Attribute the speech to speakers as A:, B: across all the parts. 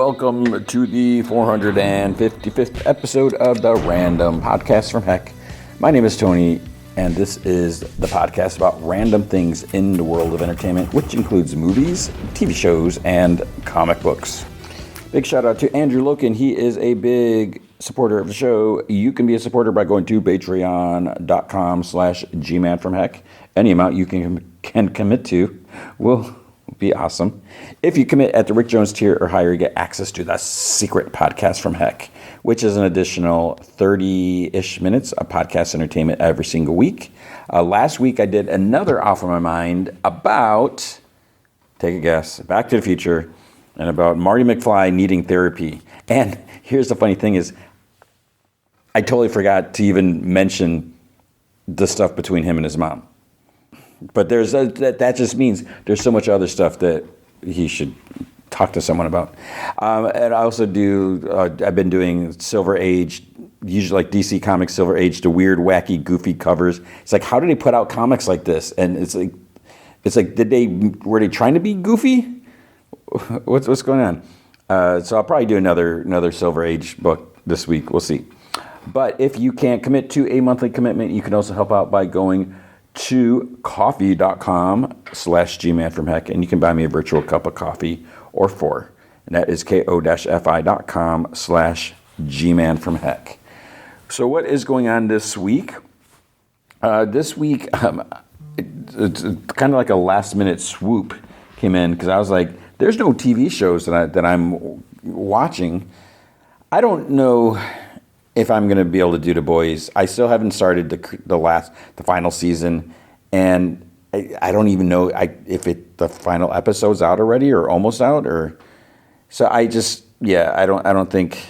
A: welcome to the 455th episode of the Random Podcast from Heck. My name is Tony, and this is the podcast about random things in the world of entertainment, which includes movies, TV shows, and comic books. Big shout out to Andrew Loken. He is a big supporter of the show. You can be a supporter by going to patreon.com/gmanfromheck. Any amount you can commit to will be awesome. If you commit at the Rick Jones tier or higher, you get access to the secret podcast from Heck, which is an additional 30-ish minutes of podcast entertainment every single week. Last week, I did another Off of My Mind about, take a guess, Back to the Future, and about Marty McFly needing therapy. And here's the funny thing is, I totally forgot to even mention the stuff between him and his mom. But that just means there's so much other stuff that he should talk to someone about. And I also I've been doing Silver Age, usually like DC Comics Silver Age, the weird, wacky, goofy covers. It's like, how do they put out comics like this? And it's like, were they trying to be goofy? What's going on? So I'll probably do another Silver Age book this week. We'll see. But if you can't commit to a monthly commitment, you can also help out by going to coffee.com/gmanfromheck, and you can buy me a virtual cup of coffee or four. And that is ko-fi.com/gmanfromheck. So what is going on this week? This week, it's kind of like a last minute swoop came in because I was like, there's no TV shows that I'm watching. I don't know if I'm going to be able to do The Boys. I still haven't started the final season, and I don't even know if the final episode's out already or almost out, or so I don't think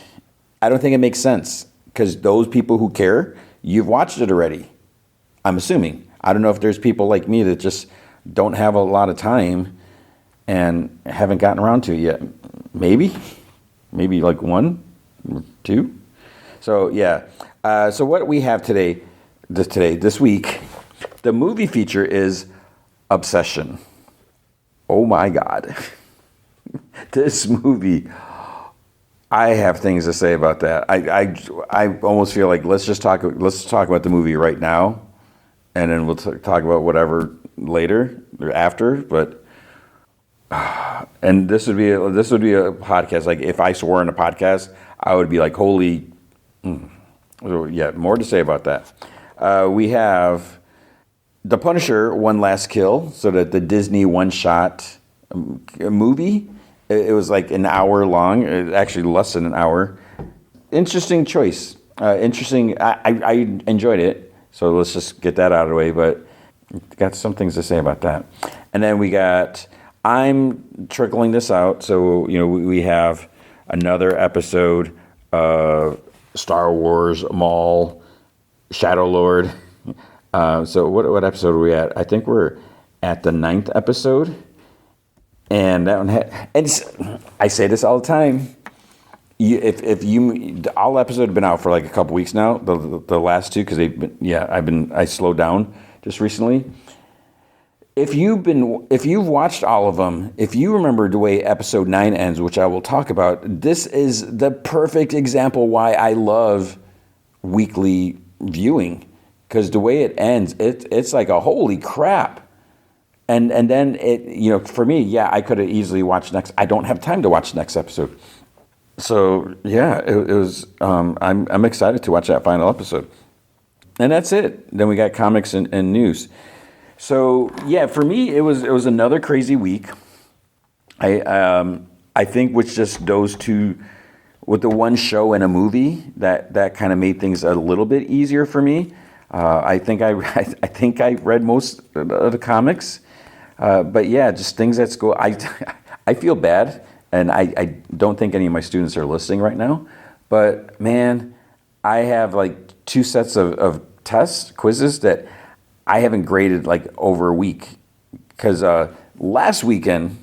A: it makes sense because those people who care, you've watched it already. I'm assuming. I don't know if there's people like me that just don't have a lot of time and haven't gotten around to it yet. Maybe like one or two. So yeah, so what we have this week, the movie feature is Obsession. Oh my God, this movie! I have things to say about that. I almost feel like let's talk about the movie right now, and then we'll talk about whatever later or after. But and this would be a podcast. Like if I swore in a podcast, I would be like, holy. Yeah, more to say about that. We have The Punisher, One Last Kill, so that the Disney one-shot movie. It was like an hour long, actually less than an hour. Interesting choice. Interesting. I enjoyed it, so let's just get that out of the way, but got some things to say about that. And then I'm trickling this out, so we have another episode of Star Wars, Maul, Shadow Lord. So what episode are we at? I think we're at the 9th episode. And that one I say this all the time. All episodes have been out for like a couple weeks now. The last two, because I slowed down just recently. If you've watched all of them, if you remember the way episode 9 ends, which I will talk about, this is the perfect example why I love weekly viewing, because the way it ends, it's like a holy crap. And then for me, I could have easily watched next. I don't have time to watch the next episode. So yeah, it was. I'm excited to watch that final episode. And that's it. Then we got comics and news. So yeah, for me it was another crazy week. I think with just those two, with the one show and a movie, that kind of made things a little bit easier for me. I think I read most of the comics, but yeah, just things at school. I feel bad, and I don't think any of my students are listening right now. But man, I have like 2 sets of quizzes that I haven't graded like over a week, because last weekend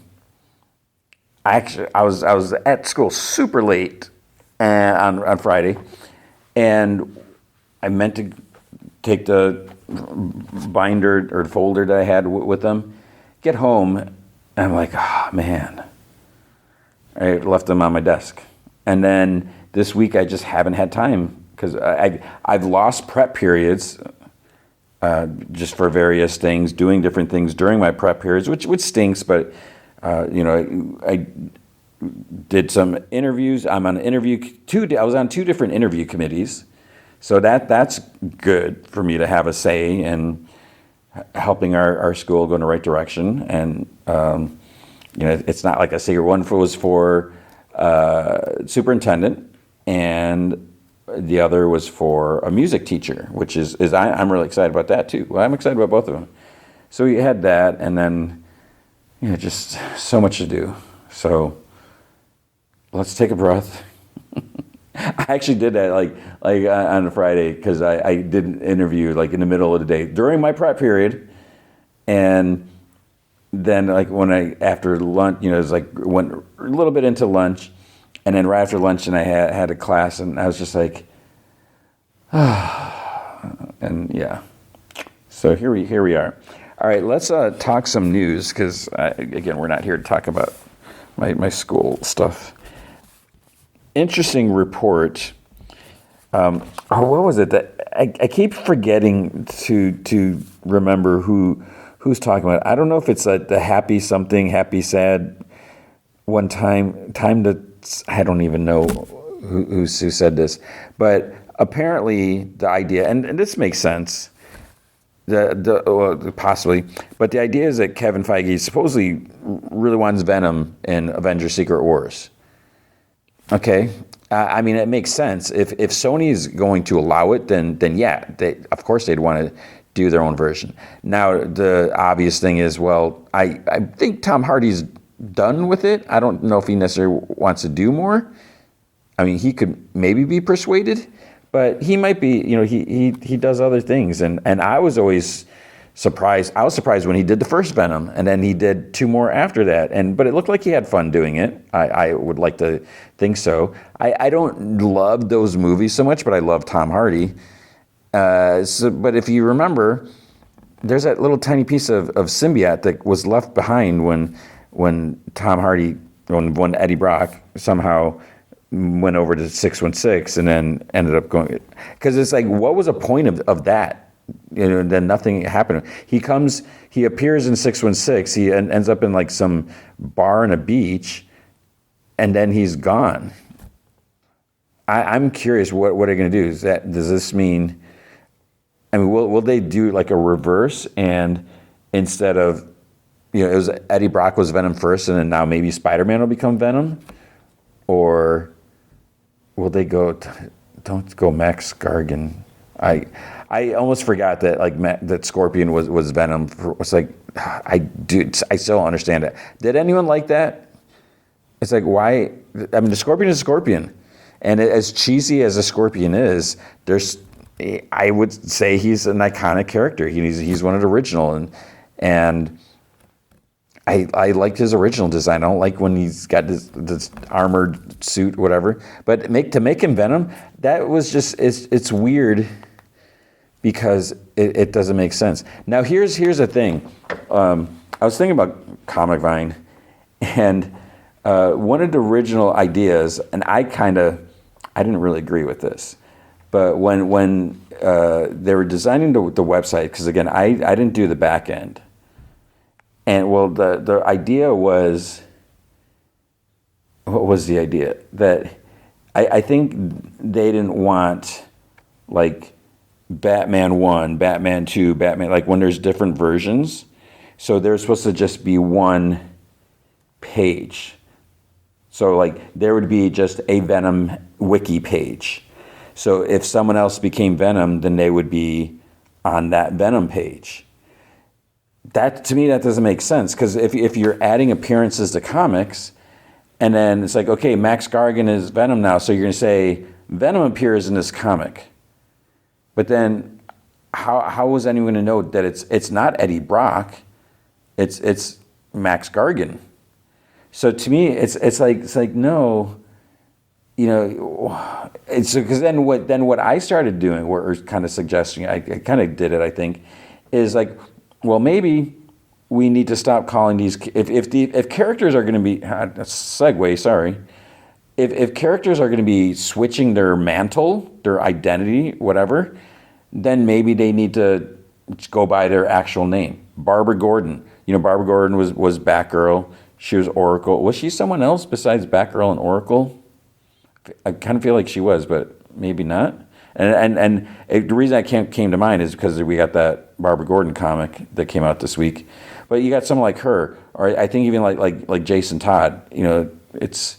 A: I was at school super late on Friday, and I meant to take the binder or folder that I had with them, get home, and I'm like, oh man, I left them on my desk. And then this week I just haven't had time because I've lost prep periods just for various things, doing different things during my prep periods, which stinks. But I did some interviews. I'm on I was on two different interview committees, so that's good for me to have a say in helping our school go in the right direction. And it's not like I say one was for superintendent, and the other was for a music teacher, which I'm really excited about that too. Well, I'm excited about both of them. So we had that, and then just so much to do. So let's take a breath. I actually did that like on a Friday because I did an interview like in the middle of the day during my prep period, and then like after lunch, it was like went a little bit into lunch, and then right after lunch, and I had a class, and I was just like, and yeah. So here we are. All right, let's talk some news because again, we're not here to talk about my school stuff. Interesting report. What was it that I keep forgetting to remember who's talking about it. I don't know if it's the happy something, happy sad one time that I don't even know who said this, but apparently the idea, and this makes sense, possibly, but the idea is that Kevin Feige supposedly really wants Venom in Avengers: Secret Wars. Okay, I mean it makes sense. If Sony is going to allow it, then yeah, of course they'd want to do their own version. Now the obvious thing is, well, I think Tom Hardy's done with it. I don't know if he necessarily wants to do more. I mean, he could maybe be persuaded, but he might be. He does other things, and I was always surprised. I was surprised when he did the first Venom, and then he did two more after that. But it looked like he had fun doing it. I would like to think so. I don't love those movies so much, but I love Tom Hardy. But if you remember, there's that little tiny piece of symbiote that was left behind when Tom Hardy, when Eddie Brock somehow went over to 616 and then ended up going, because it's like, what was the point of that? Then nothing happened. He appears in 616. He ends up in like some bar on a beach, and then he's gone. I'm curious, what are they going to do? Does this mean? I mean, will they do like a reverse, and instead of, it was Eddie Brock was Venom first, and then now maybe Spider-Man will become Venom, or will they don't go Max Gargan? I almost forgot that that Scorpion was Venom. It's like I still don't understand it. Did anyone like that? It's like, why? I mean, the Scorpion is a Scorpion, and as cheesy as a Scorpion is, I would say he's an iconic character. He's one of the original, and I liked his original design. I don't like when he's got this armored suit, whatever. But to make him Venom, that was just it's weird because it doesn't make sense. Now here's the thing. I was thinking about Comic Vine, and one of the original ideas, and I didn't really agree with this, but when they were designing the website, because again I didn't do the back end. And well, the idea was, what was the idea? That I think they didn't want like Batman 1, Batman 2, Batman, like when there's different versions. So there's supposed to just be one page. So like there would be just a Venom wiki page. So if someone else became Venom, then they would be on that Venom page. That, to me, that doesn't make sense, because if you're adding appearances to comics, and then it's like, okay, Max Gargan is Venom now, so you're going to say Venom appears in this comic, but then how was anyone going to know that it's not Eddie Brock, it's Max Gargan? So to me, it's like no, it's because then what I started doing, or kind of suggesting, I kind of did it, I think, is like, well, maybe we need to stop calling these. If characters are going to be segue, sorry. If characters are going to be switching their mantle, their identity, whatever, then maybe they need to go by their actual name. Barbara Gordon. Barbara Gordon was Batgirl. She was Oracle. Was she someone else besides Batgirl and Oracle? I kind of feel like she was, but maybe not. The reason I came to mind is because we got that Barbara Gordon comic that came out this week. But you got someone like her, or I think even like Jason Todd. It's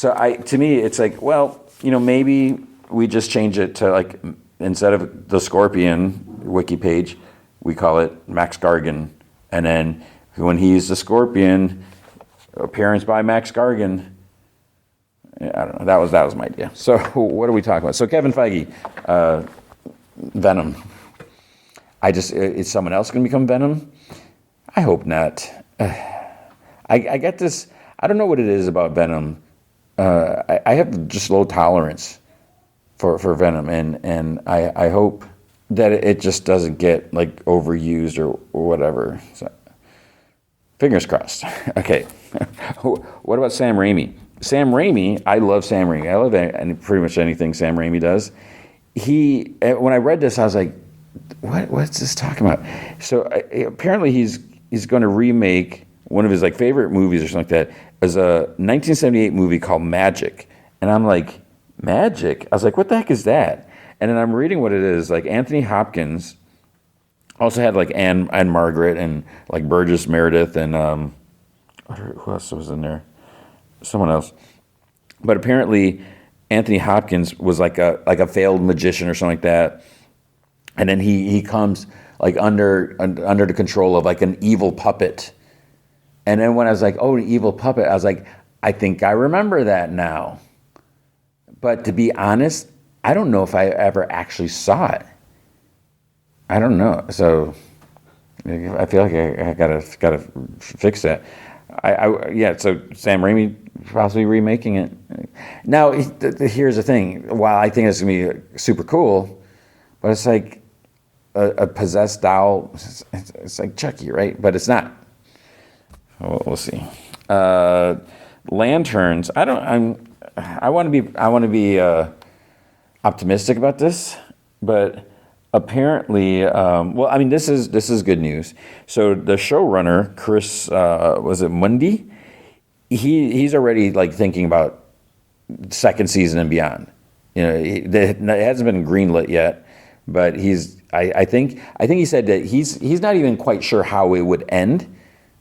A: to me it's like, well, maybe we just change it to like, instead of the Scorpion wiki page, we call it Max Gargan, and then when he's the Scorpion, appearance by Max Gargan. I don't know. That was my idea. So what are we talking about? So Kevin Feige, Venom. Is someone else going to become Venom? I hope not. I get this. I don't know what it is about Venom. I have just low tolerance for Venom, and I hope that it just doesn't get like overused or whatever. So, fingers crossed. Okay. What about Sam Raimi? Sam Raimi, I love Sam Raimi. I love pretty much anything Sam Raimi does. When I read this, I was like, what's this talking about? So apparently he's going to remake one of his like favorite movies or something like that. It was a 1978 movie called Magic. And I'm like, Magic? I was like, what the heck is that? And then I'm reading what it is. Like Anthony Hopkins also had like Anne Margaret and like Burgess Meredith and who else was in there? Someone else. But apparently Anthony Hopkins was like a failed magician or something like that. And then he comes like under the control of like an evil puppet. And then when I was like, oh, an evil puppet, I was like, I think I remember that now. But to be honest, I don't know if I ever actually saw it. I don't know. So I feel like I gotta fix that. So Sam Raimi possibly remaking it. Now, here's the thing. While I think it's going to be super cool, but it's like a possessed doll. It's like Chucky, right? But it's not. We'll see. Lanterns. I want to be optimistic about this, but apparently, this is good news. So the showrunner, Chris, was it Mundy? He's already like thinking about second season and beyond. It hasn't been greenlit yet, but I think he said that he's not even quite sure how it would end,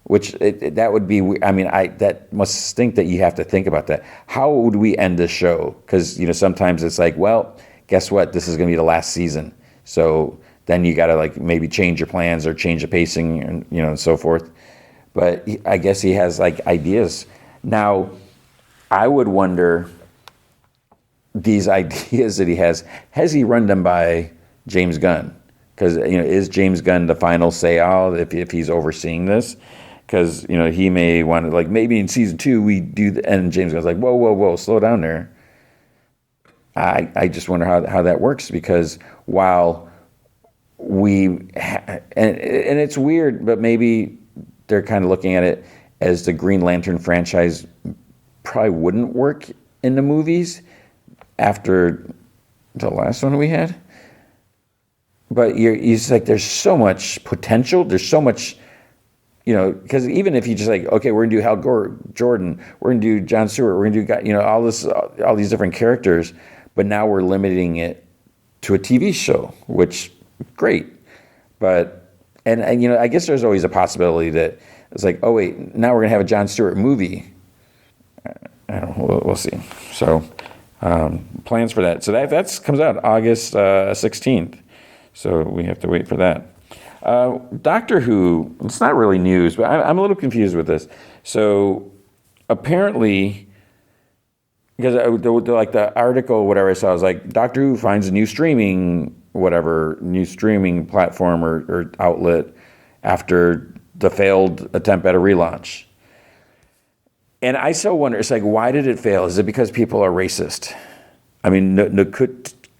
A: which that would be. That must stink that you have to think about that. How would we end this show? Because sometimes it's like, well, guess what? This is going to be the last season. So then you got to like maybe change your plans or change the pacing and and so forth. But I guess he has like ideas. Now, I would wonder, these ideas that he has he run them by James Gunn? Because is James Gunn the final say-all if he's overseeing this? Because he may want to, like, maybe in season 2 we do, and James Gunn's like, whoa, slow down there. I just wonder how that works, because while and it's weird, but maybe they're kind of looking at it as the Green Lantern franchise probably wouldn't work in the movies after the last one we had. But it's like there's so much potential. There's so much, because even if you just like, okay, we're gonna do Hal Jordan, we're gonna do John Stewart, we're gonna do all these different characters, but now we're limiting it to a TV show, which great. But and I guess there's always a possibility that it's like, oh wait, now we're gonna have a John Stewart movie. I don't know, we'll see. So plans for that. So that comes out August 16th. So we have to wait for that. Doctor Who, it's not really news, but I'm a little confused with this. So apparently, because like the article, whatever I saw, was like, Doctor Who finds a new streaming platform or outlet after the failed attempt at a relaunch. And I so wonder, it's like, why did it fail? Is it because people are racist? I mean,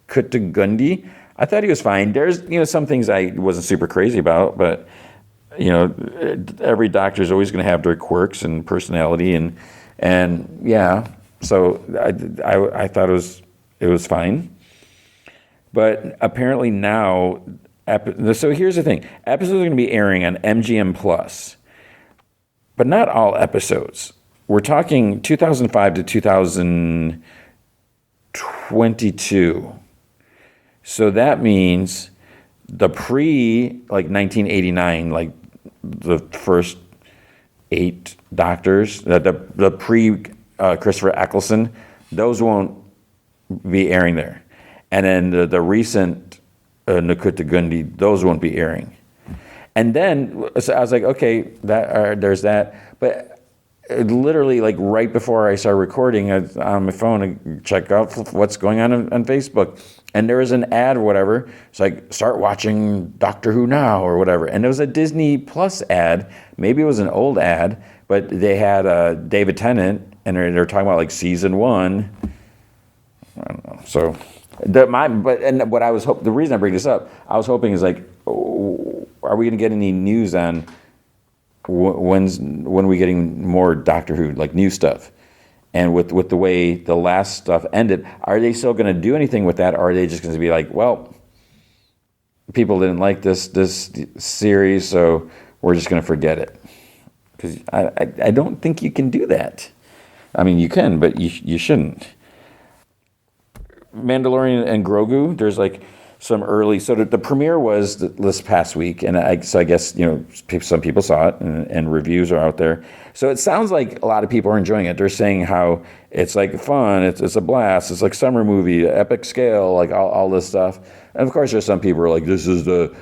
A: Kutagundi, I thought he was fine. There's, some things I wasn't super crazy about, but every doctor is always going to have their quirks and personality, and yeah. So I thought it was fine, but apparently now. So here's the thing: episodes are going to be airing on MGM Plus, but not all episodes. We're talking 2005 to 2022. So that means the like 1989, like the first 8 doctors, the pre Christopher Eccleston, those won't be airing there, and then the recent Nakuta Gundi, those won't be airing. And then so I was like, okay, there's that, but. Literally, like right before I started recording, I was on my phone and check out what's going on Facebook, and there was an ad or whatever. It's like, start watching Doctor Who now or whatever, and it was a Disney Plus ad. Maybe it was an old ad, but they had David Tennant, and they're talking about like season 1. I don't know. So, the reason I bring this up, I was hoping is like, are we going to get any news on? When are we getting more Doctor Who, like new stuff? And with the way the last stuff ended, are they still going to do anything with that, or are they just going to be like, well, people didn't like this series, so we're just going to forget it? Because I don't think you can do that. I mean, you can, but you shouldn't. Mandalorian and Grogu, there's like some early, so the premiere was this past week, and I guess some people saw it, and reviews are out there. So it sounds like a lot of people are enjoying it. They're saying how it's like fun, it's a blast, it's like summer movie, epic scale, like all this stuff. And of course, there's some people who are like, this is the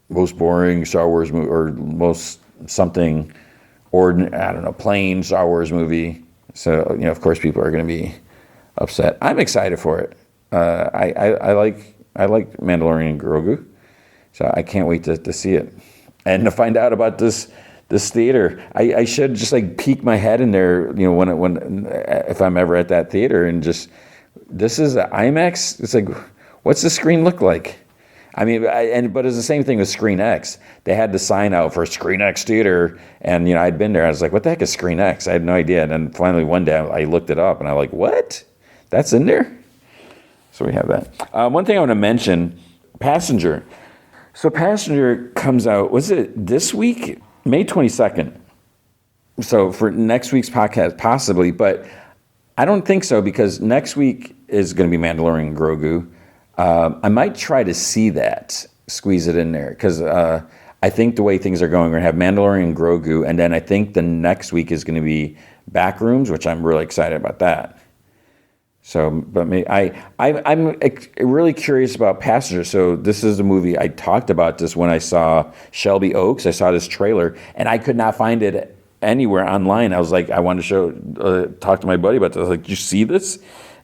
A: most boring Star Wars movie, or most something, or I don't know, plain Star Wars movie. So of course, people are going to be upset. I'm excited for it. I like Mandalorian and Grogu, so I can't wait to see it and to find out about this theater. I should just like peek my head in there, when if I'm ever at that theater, and just, this is an IMAX. It's like, what's the screen look like? I mean, but it's the same thing with Screen X. They had the sign out for Screen X Theater, and I'd been there. I was like, what the heck is Screen X? I had no idea. And then finally one day I looked it up, and I'm like, what? That's in there? So we have that. One thing I want to mention, Passenger. So Passenger comes out, was it this week? May 22nd. So for next week's podcast, possibly, but I don't think so, because next week is going to be Mandalorian and Grogu. I might try to see that, squeeze it in there, because I think the way things are going, we're going to have Mandalorian and Grogu, and then I think the next week is going to be Backrooms, which I'm really excited about that. So, but I'm really curious about Passenger. So this is a movie, I talked about this when I saw Shelby Oaks. I saw this trailer, and I could not find it anywhere online. I was like, I wanted to talk to my buddy about this. I was like, did you see this?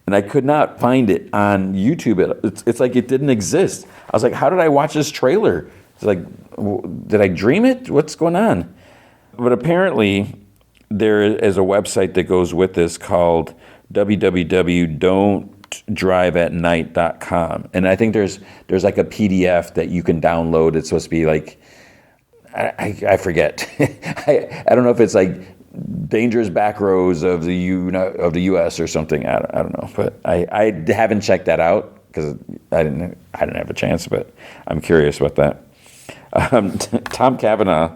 A: And I could not find it on YouTube. It's like it didn't exist. I was like, how did I watch this trailer? It's like, did I dream it? What's going on? But apparently, there is a website that goes with this called www.don'tdriveatnight.com, and I think there's like a PDF that you can download. It's supposed to be like, I forget. I don't know if it's like dangerous back roads of the U.S. or something. I don't know, but I haven't checked that out because I didn't have a chance. But I'm curious about that. Tom Cavanaugh.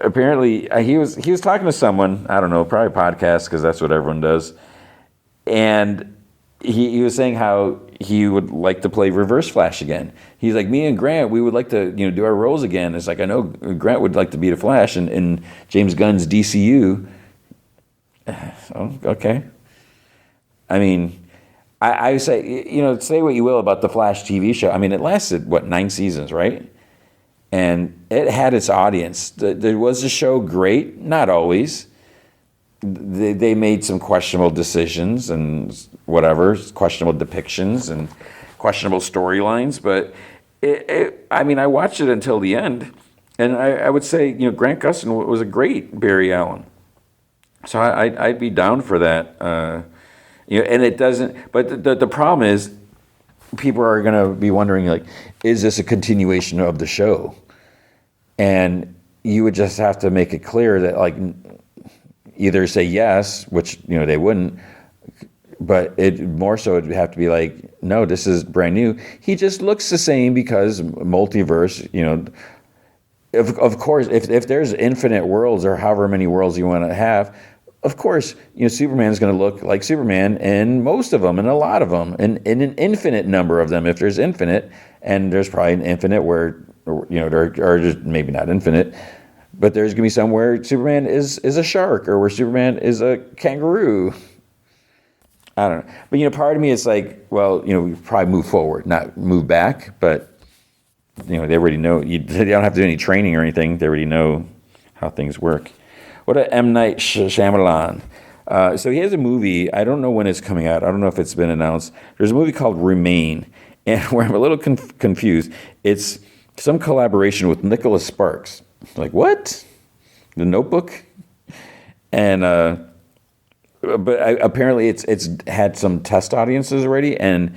A: Apparently, he was talking to someone. I don't know, probably a podcast, because that's what everyone does. And he was saying how he would like to play Reverse Flash again. He's like, me and Grant, we would like to do our roles again. It's like, I know Grant would like to be the Flash in James Gunn's DCU. So, okay. I mean, I say, say what you will about the Flash TV show. I mean, it lasted, 9 seasons, right? And it had its audience. Was the show great? Not always. They made some questionable decisions and whatever, questionable depictions and questionable storylines. But I watched it until the end, and I would say, Grant Gustin was a great Barry Allen. So I'd be down for that. And it doesn't. But the problem is, people are going to be wondering, like, is this a continuation of the show? And you would just have to make it clear that like either say yes, which they wouldn't, but it more so it'd have to be like, no, this is brand new. He just looks the same because multiverse. Of course, if there's infinite worlds or however many worlds you want to have, of course, Superman is going to look like Superman in most of them and a lot of them and in an infinite number of them. If there's infinite, and there's probably an infinite where, there are just maybe not infinite, but there's going to be some where Superman is a shark or where Superman is a kangaroo. I don't know. But, part of me is like, well, we probably move forward, not move back, but, they already know. They don't have to do any training or anything. They already know how things work. What about M. Night Shyamalan? So he has a movie. I don't know when it's coming out. I don't know if it's been announced. There's a movie called Remain, and where I'm a little confused. It's some collaboration with Nicholas Sparks. Like, what? The Notebook? And but apparently it's had some test audiences already, and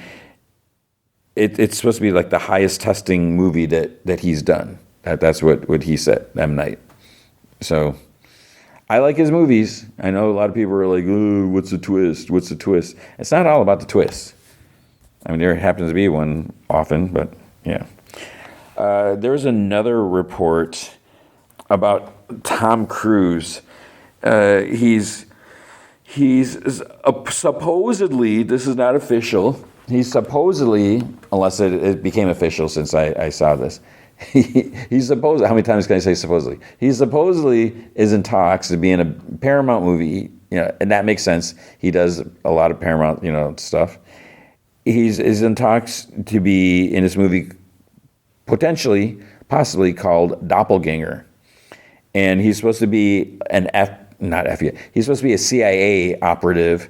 A: it's supposed to be like the highest testing movie that he's done. That's what he said, M. Night. So I like his movies. I know a lot of people are like, oh, what's the twist? What's the twist? It's not all about the twist. I mean, there happens to be one often, but yeah. There was another report about Tom Cruise. He's supposedly, this is not official, he's supposedly, unless it became official since I saw this, he's supposed, how many times can I say supposedly? He supposedly is in talks to be in a Paramount movie, and that makes sense. He does a lot of Paramount, stuff. He's in talks to be in this movie, possibly called Doppelganger. And he's supposed to be not FBI, he's supposed to be a CIA operative,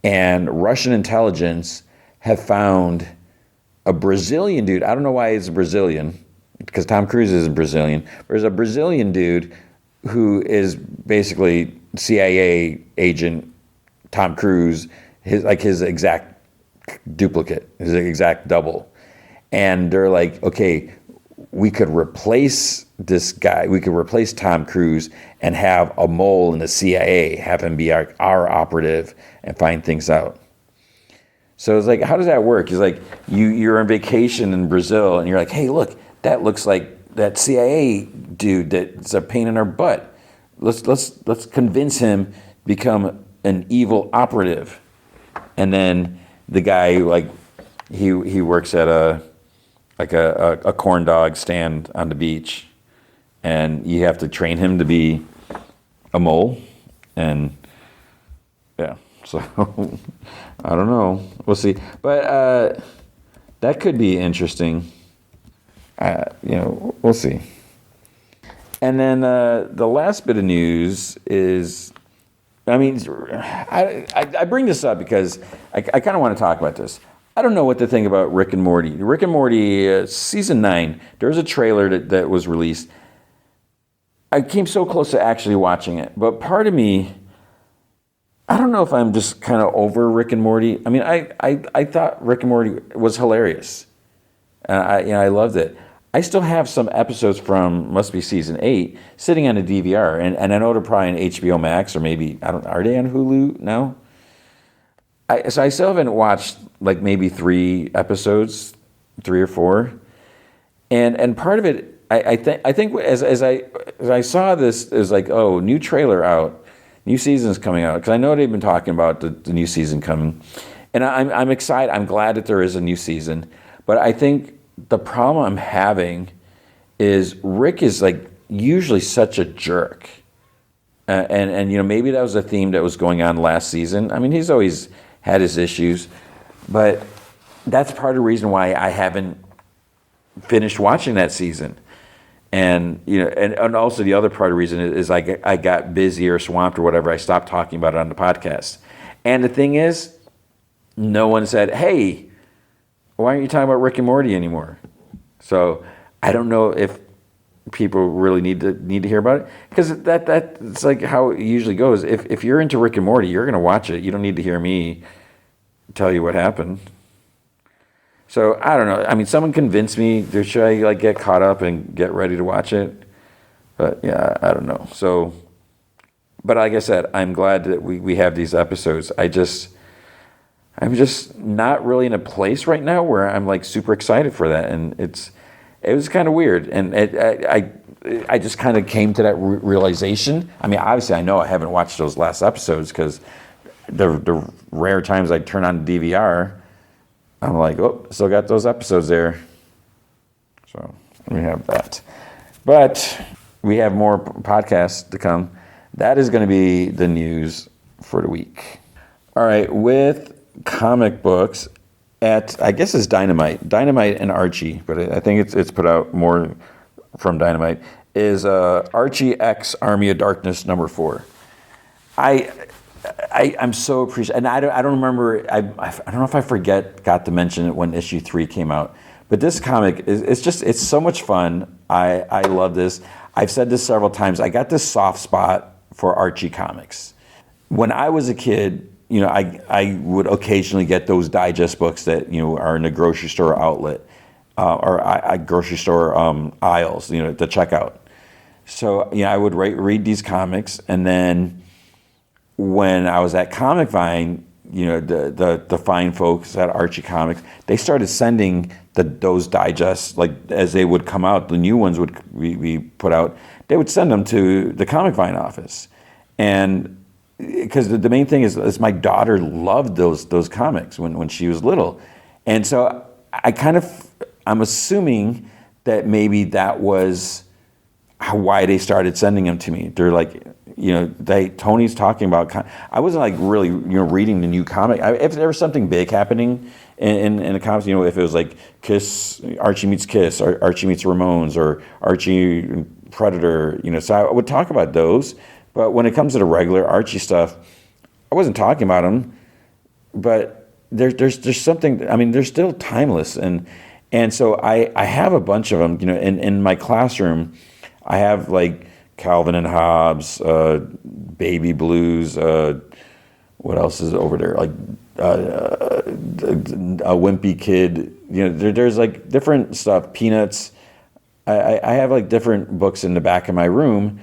A: and Russian intelligence have found a Brazilian dude. I don't know why he's a Brazilian, because Tom Cruise is Brazilian. There's a Brazilian dude who is basically CIA agent Tom Cruise, his exact duplicate, his exact double. And they're like, okay, we could replace this guy. We could replace Tom Cruise and have a mole in the CIA, have him be our operative and find things out. So it's like, how does that work? He's like, you're on vacation in Brazil, and you're like, hey, look, that looks like that CIA dude that's a pain in our butt. Let's convince him to become an evil operative. And then the guy, like, he works at a corn dog stand on the beach, and you have to train him to be a mole. And yeah, so I don't know. We'll see. But that could be interesting. We'll see. And then the last bit of news is, I mean, I bring this up because I kind of want to talk about this. I don't know what to think about Rick and Morty. Rick and Morty, season 9, there was a trailer that was released. I came so close to actually watching it, but part of me, I don't know if I'm just kind of over Rick and Morty. I mean, I thought Rick and Morty was hilarious. I loved it. I still have some episodes from, must be season 8, sitting on a DVR, and I know they're probably on HBO Max, or maybe, are they on Hulu now? So I still haven't watched like maybe 3 episodes, 3 or 4, and part of it, I think as I saw this, it was like, oh, new trailer out, new season's coming out, because I know they've been talking about the new season coming, and I'm excited. I'm glad that there is a new season, but I think the problem I'm having is Rick is like usually such a jerk, and maybe that was a theme that was going on last season. I mean, he's always had his issues, but that's part of the reason why I haven't finished watching that season. And and also the other part of the reason is I got busy or swamped or whatever. I stopped talking about it on the podcast. And the thing is, no one said, "Hey, why aren't you talking about Rick and Morty anymore?" So I don't know if people really need to hear about it, because that's like how it usually goes. If you're into Rick and Morty, you're going to watch it. You don't need to hear me tell you what happened. So I don't know. I mean, someone convinced me. Should I like get caught up and get ready to watch it? But yeah, I don't know. So, but like I said, I'm glad that we have these episodes. I'm just not really in a place right now where I'm like super excited for that, and it was kind of weird, and I just kind of came to that realization. I mean, obviously, I know I haven't watched those last episodes because the rare times I turn on the DVR, I'm like, oh, still got those episodes there. So we have that, but we have more podcasts to come. That is going to be the news for the week. All right, with comic books I guess it's Dynamite and Archie, but I think it's put out more from Dynamite, is Archie X Army of Darkness #4. I'm so appreciative, and I don't remember, I don't know if I got to mention it when issue 3 came out, but this comic it's so much fun. I love this. I've said this several times. I got this soft spot for Archie comics. When I was a kid, I would occasionally get those digest books that, are in the grocery store outlet, or grocery store aisles, the checkout. So, I would read these comics, and then when I was at Comic Vine, the fine folks at Archie Comics, they started sending those digests, like as they would come out, the new ones would be put out, they would send them to the Comic Vine office. And because the main thing is my daughter loved those comics when she was little. And so I'm assuming that maybe that was why they started sending them to me. They're like, Tony's talking about, I wasn't like really, reading the new comic. If there was something big happening in the comics, if it was like Archie meets Kiss, or Archie meets Ramones, or Archie Predator, so I would talk about those. But when it comes to the regular Archie stuff, I wasn't talking about them. But there's something. I mean, they're still timeless, and so I have a bunch of them. In my classroom, I have like Calvin and Hobbes, Baby Blues. What else is over there? Like a Wimpy Kid. There's like different stuff. Peanuts. I have like different books in the back of my room,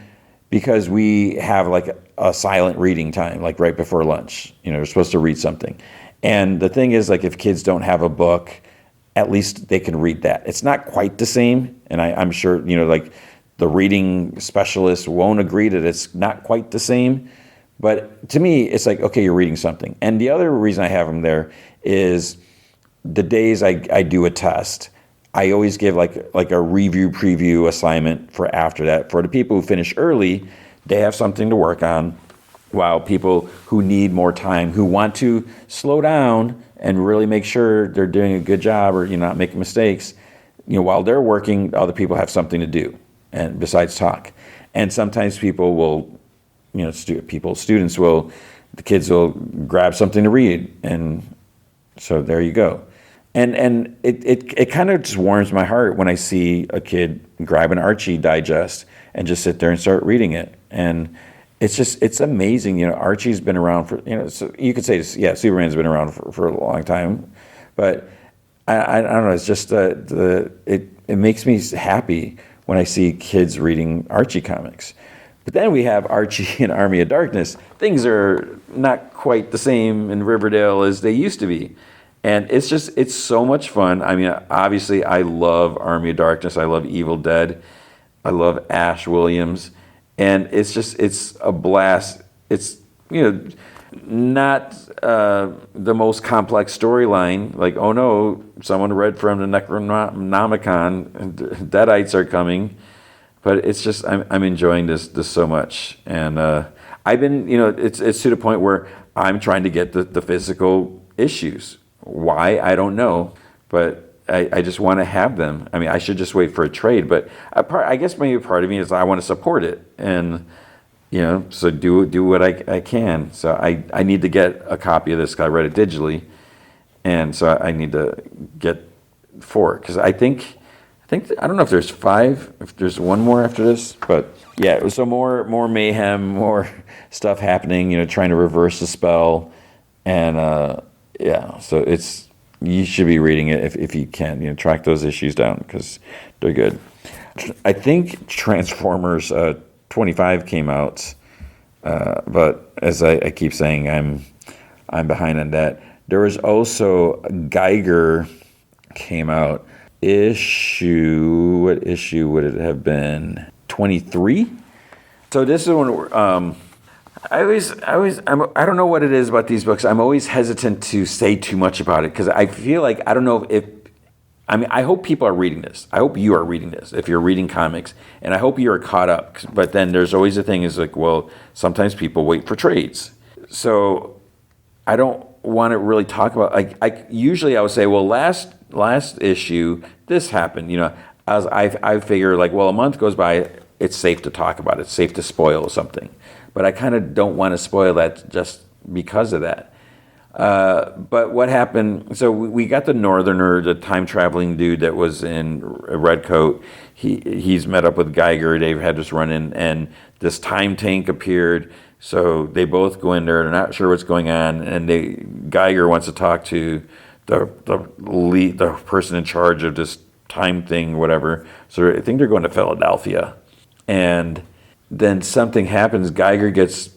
A: because we have like a silent reading time, like right before lunch. We're supposed to read something. And the thing is, like, if kids don't have a book, at least they can read that. It's not quite the same. And I'm sure, like the reading specialist won't agree that it's not quite the same. But to me, it's like, okay, you're reading something. And the other reason I have them there is the days I do a test, I always give like a review preview assignment for after that. For the people who finish early, they have something to work on, while people who need more time, who want to slow down and really make sure they're doing a good job, or not making mistakes, while they're working, other people have something to do, and besides talk. And sometimes people will, the kids will grab something to read, and so there you go. And it kind of just warms my heart when I see a kid grab an Archie digest and just sit there and start reading it. And it's amazing. Archie's been around for, so you could say, yeah, Superman's been around for a long time. But I don't know, it's just it makes me happy when I see kids reading Archie comics. But then we have Archie and Army of Darkness. Things are not quite the same in Riverdale as they used to be. And it's so much fun. I mean, obviously, I love Army of Darkness. I love Evil Dead. I love Ash Williams. And it's a blast. It's, not the most complex storyline. Like, oh no, someone read from the Necronomicon, Deadites are coming. But it's just, I'm enjoying this so much. And I've been, it's to the point where I'm trying to get the physical issues. Why, I don't know, but I just want to have them. I mean, I should just wait for a trade, but I guess maybe part of me is I want to support it, and so do what I can. So I need to get a copy of this, because I read it digitally, and so I need to get 4, because I think I don't know if there's 5, if there's one more after this, but yeah. So more mayhem, more stuff happening. Trying to reverse the spell, and. Yeah, so you should be reading it if you can. Track those issues down, because they're good. I think Transformers 25 came out, but as I keep saying, I'm behind on that. There was also Geiger came out. What issue would it have been? 23. So this is one. I don't know what it is about these books. I'm always hesitant to say too much about it because I feel like I don't know if. I mean, I hope people are reading this. I hope you are reading this if you're reading comics, and I hope you are caught up. But then there's always a thing is like, well, sometimes people wait for trades. So I don't want to really talk about. I usually I would say, well, last issue this happened. As I figure like, well, a month goes by, it's safe to talk about it. It's safe to spoil something. But I kind of don't want to spoil that just because of that. But what happened, so we got the Northerner, the time-traveling dude that was in a red coat. He's met up with Geiger. They've had this run-in, and this time tank appeared. So they both go in there. They're not sure what's going on, and Geiger wants to talk to the person in charge of this time thing, whatever. So I think they're going to Philadelphia. And then something happens. Geiger gets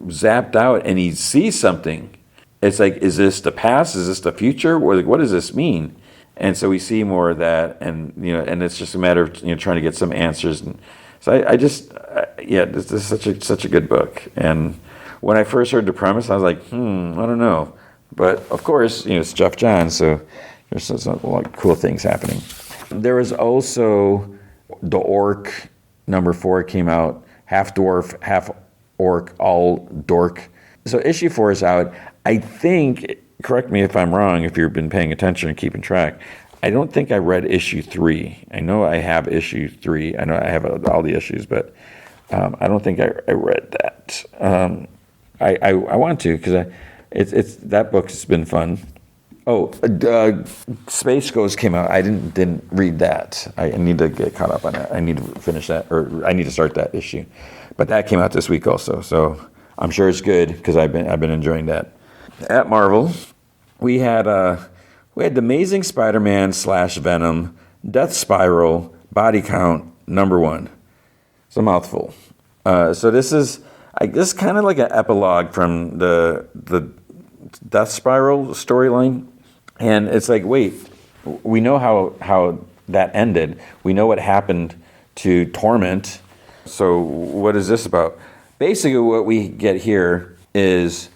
A: zapped out, and he sees something. It's like, is this the past? Is this the future? What does this mean? And so we see more of that, and and it's just a matter of trying to get some answers. And so this is such a good book. And when I first heard the premise, I was like, I don't know. But of course, it's Jeff Johns, so there's a lot of cool things happening. There was also the Orc #4 came out, half dwarf, half orc, all dork. So issue 4 is out. I think, correct me if I'm wrong, if you've been paying attention and keeping track, I don't think I read issue 3. I know I have issue 3. I know I have all the issues, but I don't think I read that. I want to because it's that book has been fun. Oh, Space Ghost came out. I didn't read that. I need to get caught up on that. I need to finish that, or I need to start that issue. But that came out this week also, so I'm sure it's good because I've been enjoying that. At Marvel, we had the Amazing Spider-Man / Venom, Death Spiral, Body Count #1. It's a mouthful. So this is kind of like an epilogue from the Death Spiral storyline, and it's like, wait, we know how that ended. We know what happened to Torment. So what is this about? Basically, what we get here is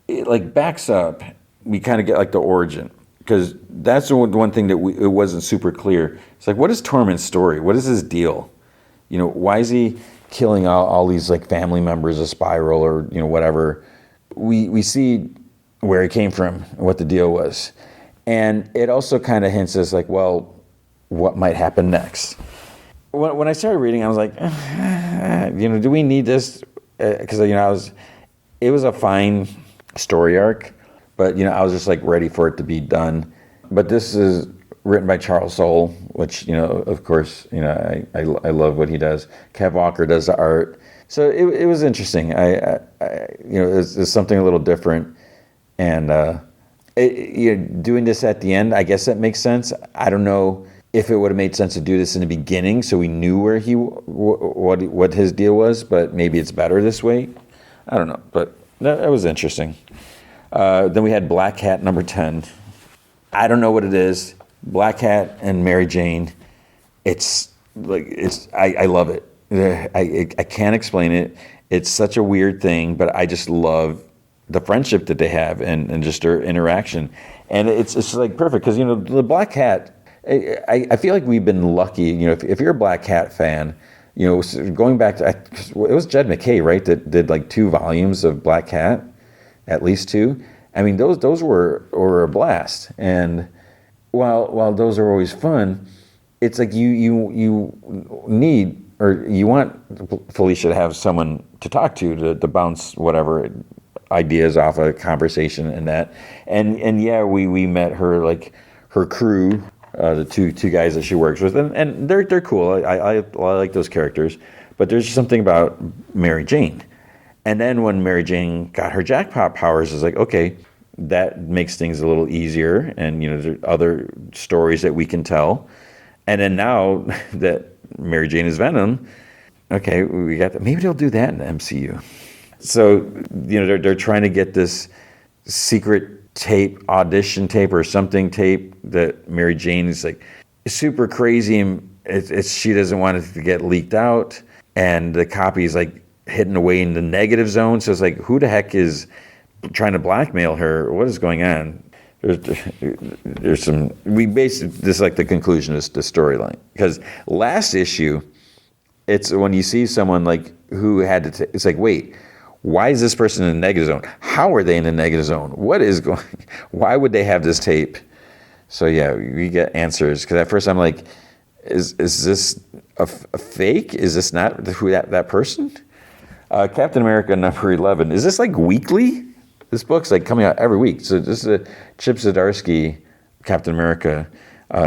A: it like backs up. We kind of get like the origin, because that's the one thing that it wasn't super clear. It's like, what is Torment's story? What is his deal? Why is he killing all these like family members of Spiral or whatever? We see where he came from, what the deal was, and it also kind of hints us like, well, what might happen next? When I started reading, I was like, do we need this? Because it was a fine story arc, but I was just like ready for it to be done. But this is written by Charles Soule, which of course I love what he does. Kev Walker does the art, so it was interesting. It's something a little different, and doing this at the end, I guess that makes sense. I don't know if it would have made sense to do this in the beginning, so we knew where what his deal was, but maybe it's better this way. I don't know, but that was interesting. Then we had Black Cat #10. I don't know what it is. Black Cat and Mary Jane. I love it. I can't explain it. It's such a weird thing, but I just love the friendship that they have and just their interaction. And it's like perfect because the Black Cat. I feel like we've been lucky. If you're a Black Cat fan, going back to it was Jed McKay, right? That did like 2 volumes of Black Cat, at least 2. I mean, those were a blast. And while those are always fun, it's like you need or you want Felicia to have someone to talk to bounce whatever ideas off a conversation and that. And yeah, we met her like her crew. The two guys that she works with, and they're cool. I like those characters, but there's something about Mary Jane. And then when Mary Jane got her jackpot powers, it's like, okay, that makes things a little easier, and there are other stories that we can tell. And then now that Mary Jane is Venom. Okay, we got that. Maybe they'll do that in the MCU. So, they're trying to get this secret tape, audition tape or something tape that Mary Jane is like super crazy, and she doesn't want it to get leaked out, and the copy is like hidden away in the negative zone. So it's like, who the heck is trying to blackmail her? What is going on? There's some, we basically, this is like the conclusion of the storyline. Because last issue, it's when you see someone like who had to, it's like, wait, why is this person in the negative zone? How are they in the negative zone? What is going, why would they have this tape? So yeah, we get answers. Because at first I'm like, is this a fake? Is this not who that person? Captain America number 11. Is this like weekly? This book's like coming out every week. So this is a Chip Zdarsky, Captain America,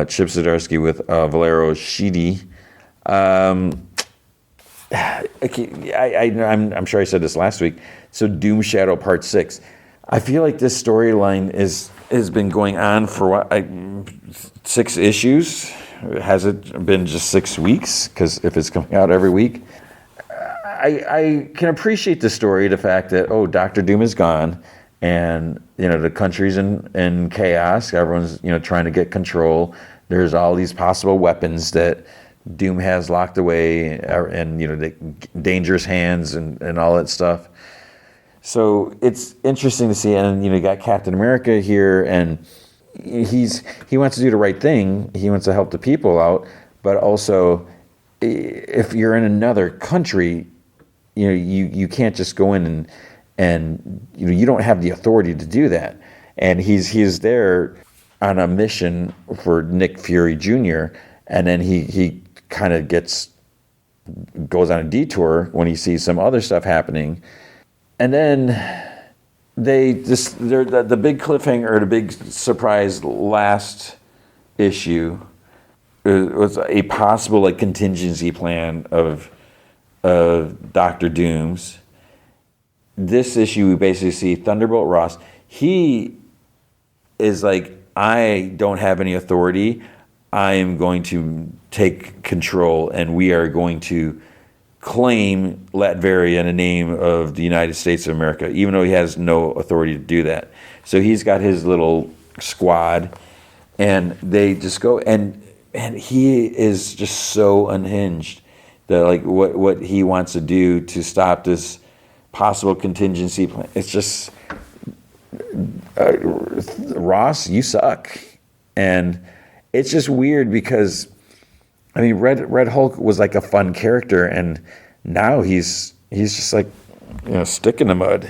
A: Chip Zdarsky with Valero Sheedy. I'm sure I said this last week. So Doom Shadow Part 6. I feel like this storyline has been going on for 6 issues. Has it been just 6 weeks? Because if it's coming out every week. I can appreciate the story, the fact that, Dr. Doom is gone, and the country's in chaos. Everyone's trying to get control. There's all these possible weapons that Doom has locked away, and the dangerous hands and all that stuff. So it's interesting to see, and you got Captain America here, and he wants to do the right thing. He wants to help the people out, but also if you're in another country, you can't just go in and you don't have the authority to do that. And he's there on a mission for Nick Fury Jr., and then he kind of goes on a detour when he sees some other stuff happening. And then the big cliffhanger, or the big surprise last issue was a possible contingency plan of Dr. Doom's. This issue, we basically see Thunderbolt Ross. He is like, I don't have any authority. I am going to take control, and we are going to claim Latveria in the name of the United States of America, even though he has no authority to do that. So he's got his little squad, and they just go, and he is just so unhinged that what he wants to do to stop this possible contingency plan. It's just, Ross, you suck. And it's just weird because, Red Hulk was like a fun character, and now he's just like, stick in the mud.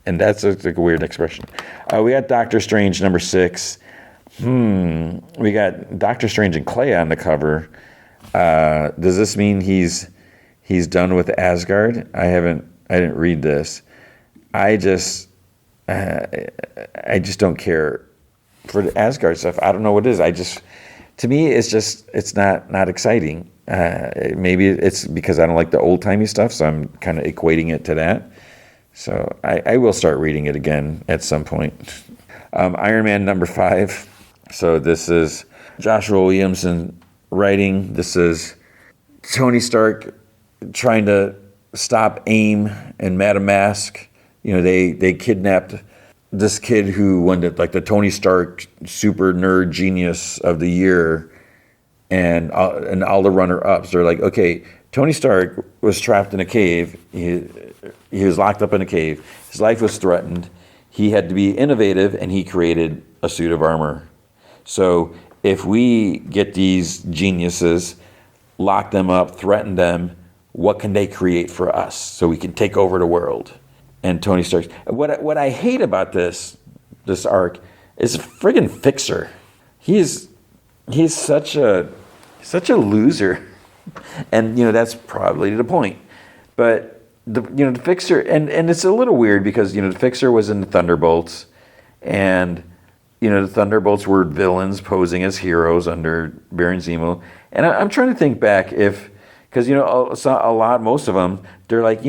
A: And that's like a weird expression. We got Doctor Strange number 6. We got Doctor Strange and Clay on the cover. Does this mean he's done with Asgard? I didn't read this. I just don't care for the Asgard stuff. I don't know what it is. To me, it's not exciting. Maybe it's because I don't like the old timey stuff, so I'm kind of equating it to that. So I will start reading it again at some point. Iron Man number 5. So this is Joshua Williamson writing. This is Tony Stark trying to stop AIM and Madame Mask. They kidnapped this kid who won the Tony Stark super nerd genius of the year, and all the runner-ups. They're like, okay, Tony Stark was trapped in a cave. He was locked up in a cave. His life was threatened. He had to be innovative, and he created a suit of armor. So if we get these geniuses, lock them up, threaten them, what can they create for us so we can take over the world? And Tony Stark. What I hate about this arc is a friggin' fixer. He's such a loser, and that's probably the point. But the fixer, and it's a little weird because the fixer was in the Thunderbolts, and the Thunderbolts were villains posing as heroes under Baron Zemo. And I'm trying to think back because most of them, they're like,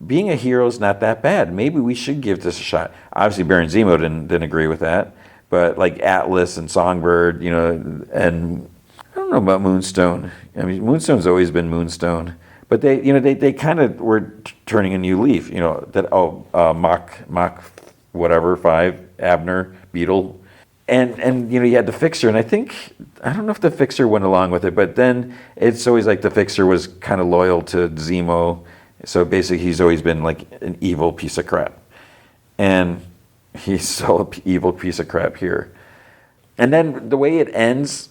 A: being a hero is not that bad. Maybe we should give this a shot. Obviously, Baron Zemo didn't agree with that, but like Atlas and Songbird, and I don't don't know about Moonstone. I mean, Moonstone's always been Moonstone, but they kind of were turning a new leaf. Mach whatever 5 Abner Beetle, and you had the Fixer, and I don't know if the Fixer went along with it, but then it's always like the Fixer was kind of loyal to Zemo, so basically he's always been like an evil piece of crap, and he's still an evil piece of crap here. And then the way it ends,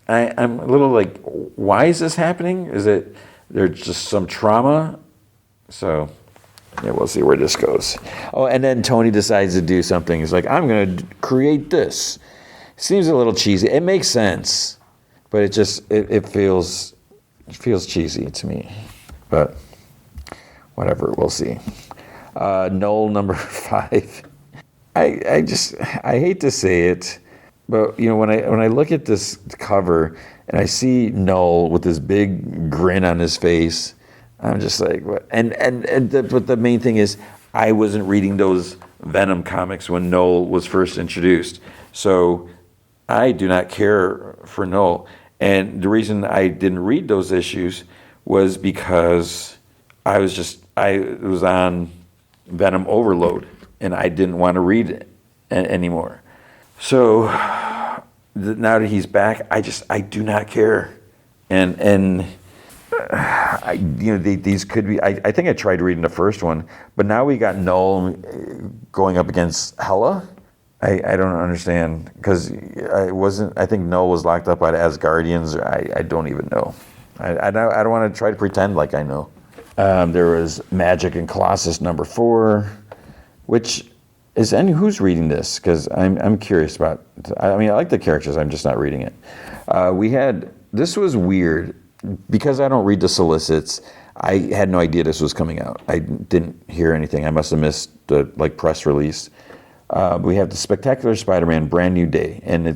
A: I'm a little like, why is this happening? Is it there's just some trauma? So, yeah, we'll see where this goes. Oh, and then Tony decides to do something. He's like, I'm going to create this. Seems a little cheesy. It makes sense, but it feels cheesy to me. But whatever, we'll see. Noel number 5. I hate to say it, but when I look at this cover and I see Noel with this big grin on his face, I'm just like, what? But the main thing is, I wasn't reading those Venom comics when Noel was first introduced, so I do not care for Noel. And the reason I didn't read those issues was because I was on Venom overload, and I didn't want to read it anymore. So now that he's back, I do not care, and these could be. I think I tried reading the first one, but now we got Noel going up against Hela. I don't understand, because I think Noel was locked up by the Asgardians. I don't even know. I don't want to try to pretend like I know. There was Magic and Colossus number 4, which is who's reading this? Because I'm curious about. I mean, I like the characters. I'm just not reading it. This was weird because I don't read the solicits. I had no idea this was coming out. I didn't hear anything. I must have missed the press release. We have the Spectacular Spider-Man Brand New Day, and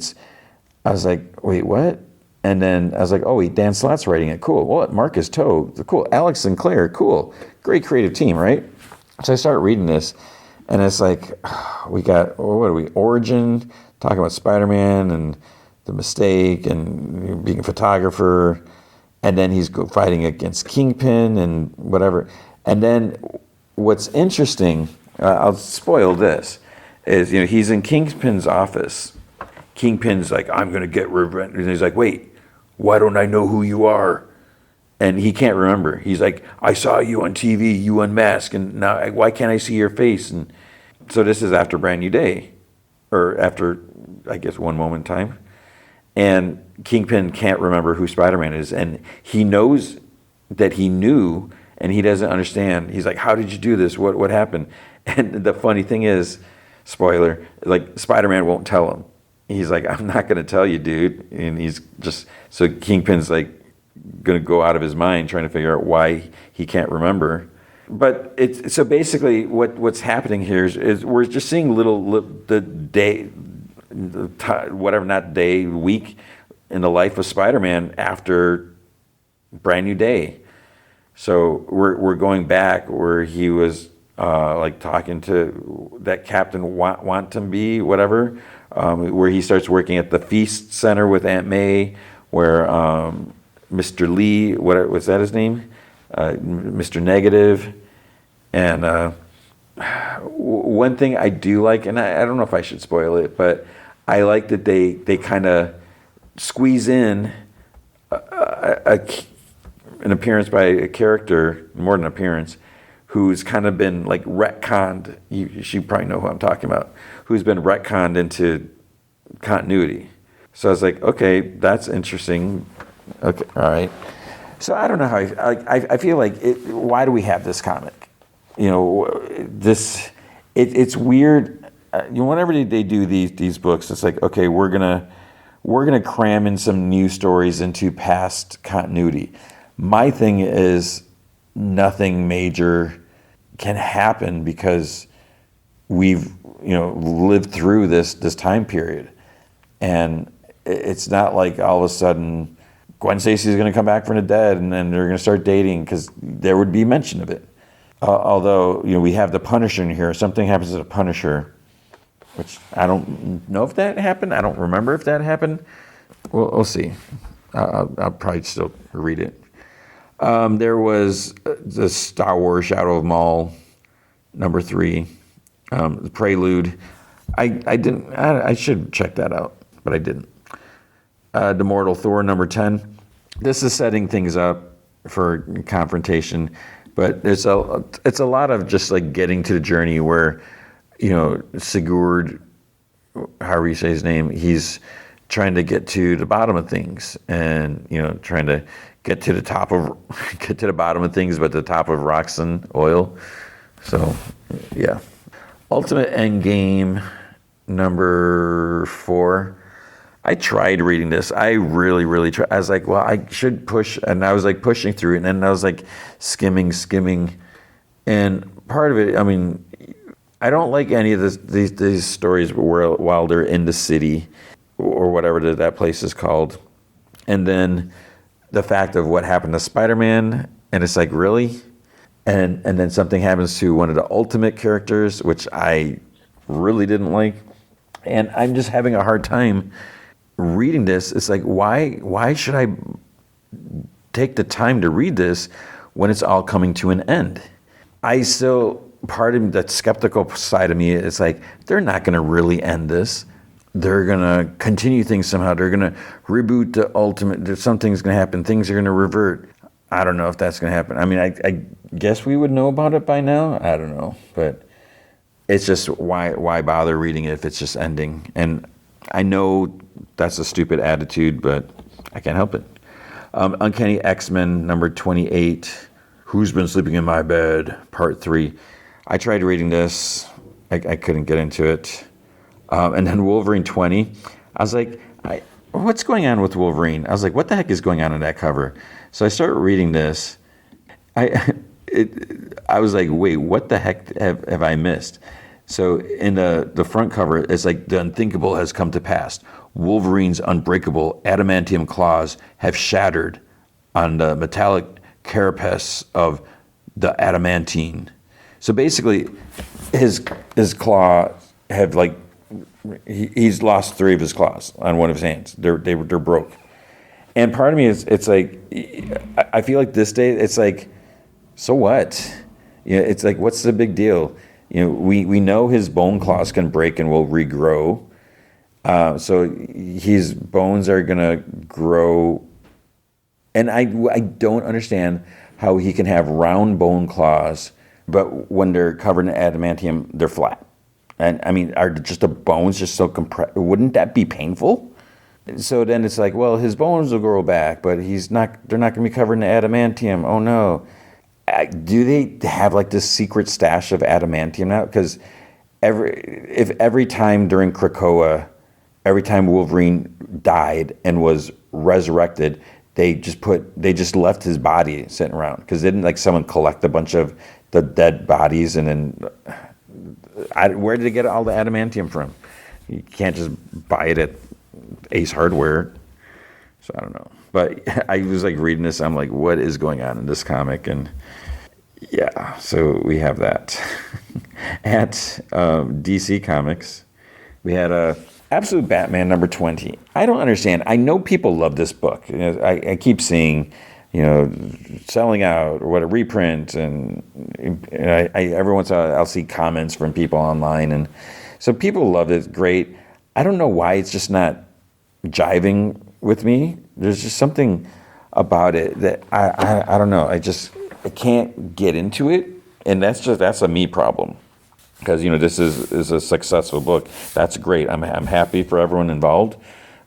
A: I was like, wait, what? And then I was like, oh wait, Dan Slott's writing it. Cool. What? Marcus Toe. Cool. Alex Sinclair. Cool. Great creative team, right? So I start reading this, and it's like, we got, what are we? Origin, talking about Spider-Man and the mistake and being a photographer, and then he's fighting against Kingpin and whatever. And then what's interesting, I'll spoil this, is he's in Kingpin's office. Kingpin's like, I'm going to get revenge. And he's like, wait, why don't I know who you are? And he can't remember. He's like, I saw you on TV, you unmasked, and now why can't I see your face? And so this is after Brand New Day, or after, I guess, One Moment in Time. And Kingpin can't remember who Spider-Man is, and he knows that he knew, and he doesn't understand. He's like, how did you do this? What happened? And the funny thing is, spoiler, like, Spider-Man won't tell him. He's like, I'm not going to tell you, dude. And he's just, so Kingpin's like going to go out of his mind trying to figure out why he can't remember. But so basically what's happening here is we're just seeing the day, week in the life of Spider-Man after Brand New Day. So we're going back where he was like talking to that Captain Wantamby, whatever, where he starts working at the Feast Center with Aunt May, where Mr. Lee, what was that his name? Mr. Negative. And one thing I do like, and I don't know if I should spoil it, but I like that they kind of squeeze in an appearance by a character, more than an appearance, who's kind of been like retconned. You probably know who I'm talking about. Who's been retconned into continuity. So I was like, okay, that's interesting. Okay, all right. So I don't know how I feel like why do we have this comic? It's weird. Whenever they do these books, it's like, okay, we're gonna cram in some new stories into past continuity. My thing is, nothing major can happen because we've lived through this time period, and it's not like all of a sudden Gwen Stacy is going to come back from the dead and then they're going to start dating, because there would be mention of it. Although we have the Punisher in here. Something happens to the Punisher, which I don't know if that happened. I don't remember if that happened. We'll see. I'll probably still read it. There was the Star Wars Shadow of Maul, number 3, the Prelude. I didn't. I should check that out, but I didn't. The Mortal Thor, number 10. This is setting things up for confrontation, but it's a lot of just like getting to the journey where, Sigurd, however you say his name, he's trying to get to the bottom of things, and trying to get to the bottom of things, but the top of rocks and oil. So, yeah. Ultimate Endgame, number 4. I tried reading this. I really, really tried. I was like, well, I should push, and I was like pushing through it, and then I was like skimming, and part of it, I mean, I don't like any of these stories while they're in the city or whatever that place is called, and then the fact of what happened to Spider-Man, and it's like, really? And then something happens to one of the Ultimate characters, which I really didn't like, and I'm just having a hard time reading this. It's like, why should I take the time to read this when it's all coming to an end? I still, part of that skeptical side of me, it's like, they're not going to really end this. They're going to continue things somehow. They're going to reboot the Ultimate. Something's going to happen. Things are going to revert. I don't know if that's going to happen. I mean, I guess we would know about it by now. I don't know. But it's just, why bother reading it if it's just ending? And I know that's a stupid attitude, but I can't help it. Uncanny X-Men, number 28. Who's Been Sleeping in My Bed, part 3. I tried reading this. I couldn't get into it. And then Wolverine 20. I was like, what's going on with Wolverine? I was like, what the heck is going on in that cover? So I started reading this. I was like, wait, what the heck have I missed? So in the front cover, it's like, the unthinkable has come to pass. Wolverine's unbreakable adamantium claws have shattered on the metallic carapace of the adamantine. So basically, his claw have like, he's lost 3 of his claws on one of his hands. They're broke. And part of me is, it's like, I feel like this day, it's like, so what? It's like, what's the big deal? We know his bone claws can break and will regrow. So his bones are gonna grow. And I don't understand how he can have round bone claws, but when they're covered in adamantium, they're flat. And I mean, are just the bones just so compressed? Wouldn't that be painful? So then it's like, well, his bones will grow back, but they're not going to be covered in adamantium. Oh no. Do they have like this secret stash of adamantium now? Because every time during Krakoa, every time Wolverine died and was resurrected, they just left his body sitting around. Because didn't like someone collect a bunch of the dead bodies, and then where did they get all the adamantium from? You can't just buy it at Ace Hardware. So I don't know. But I was like reading this, I'm like, what is going on in this comic? And yeah, so we have that. At DC Comics, we had a Absolute Batman number 20. I don't understand. I know people love this book. I keep seeing, selling out or what, a reprint, and I every once in a while I'll see comments from people online, and so people love it. Great. I don't know why it's just not jiving with me. There's just something about it that I don't know. I can't get into it, and that's a me problem. Because this is a successful book. That's great. I'm happy for everyone involved,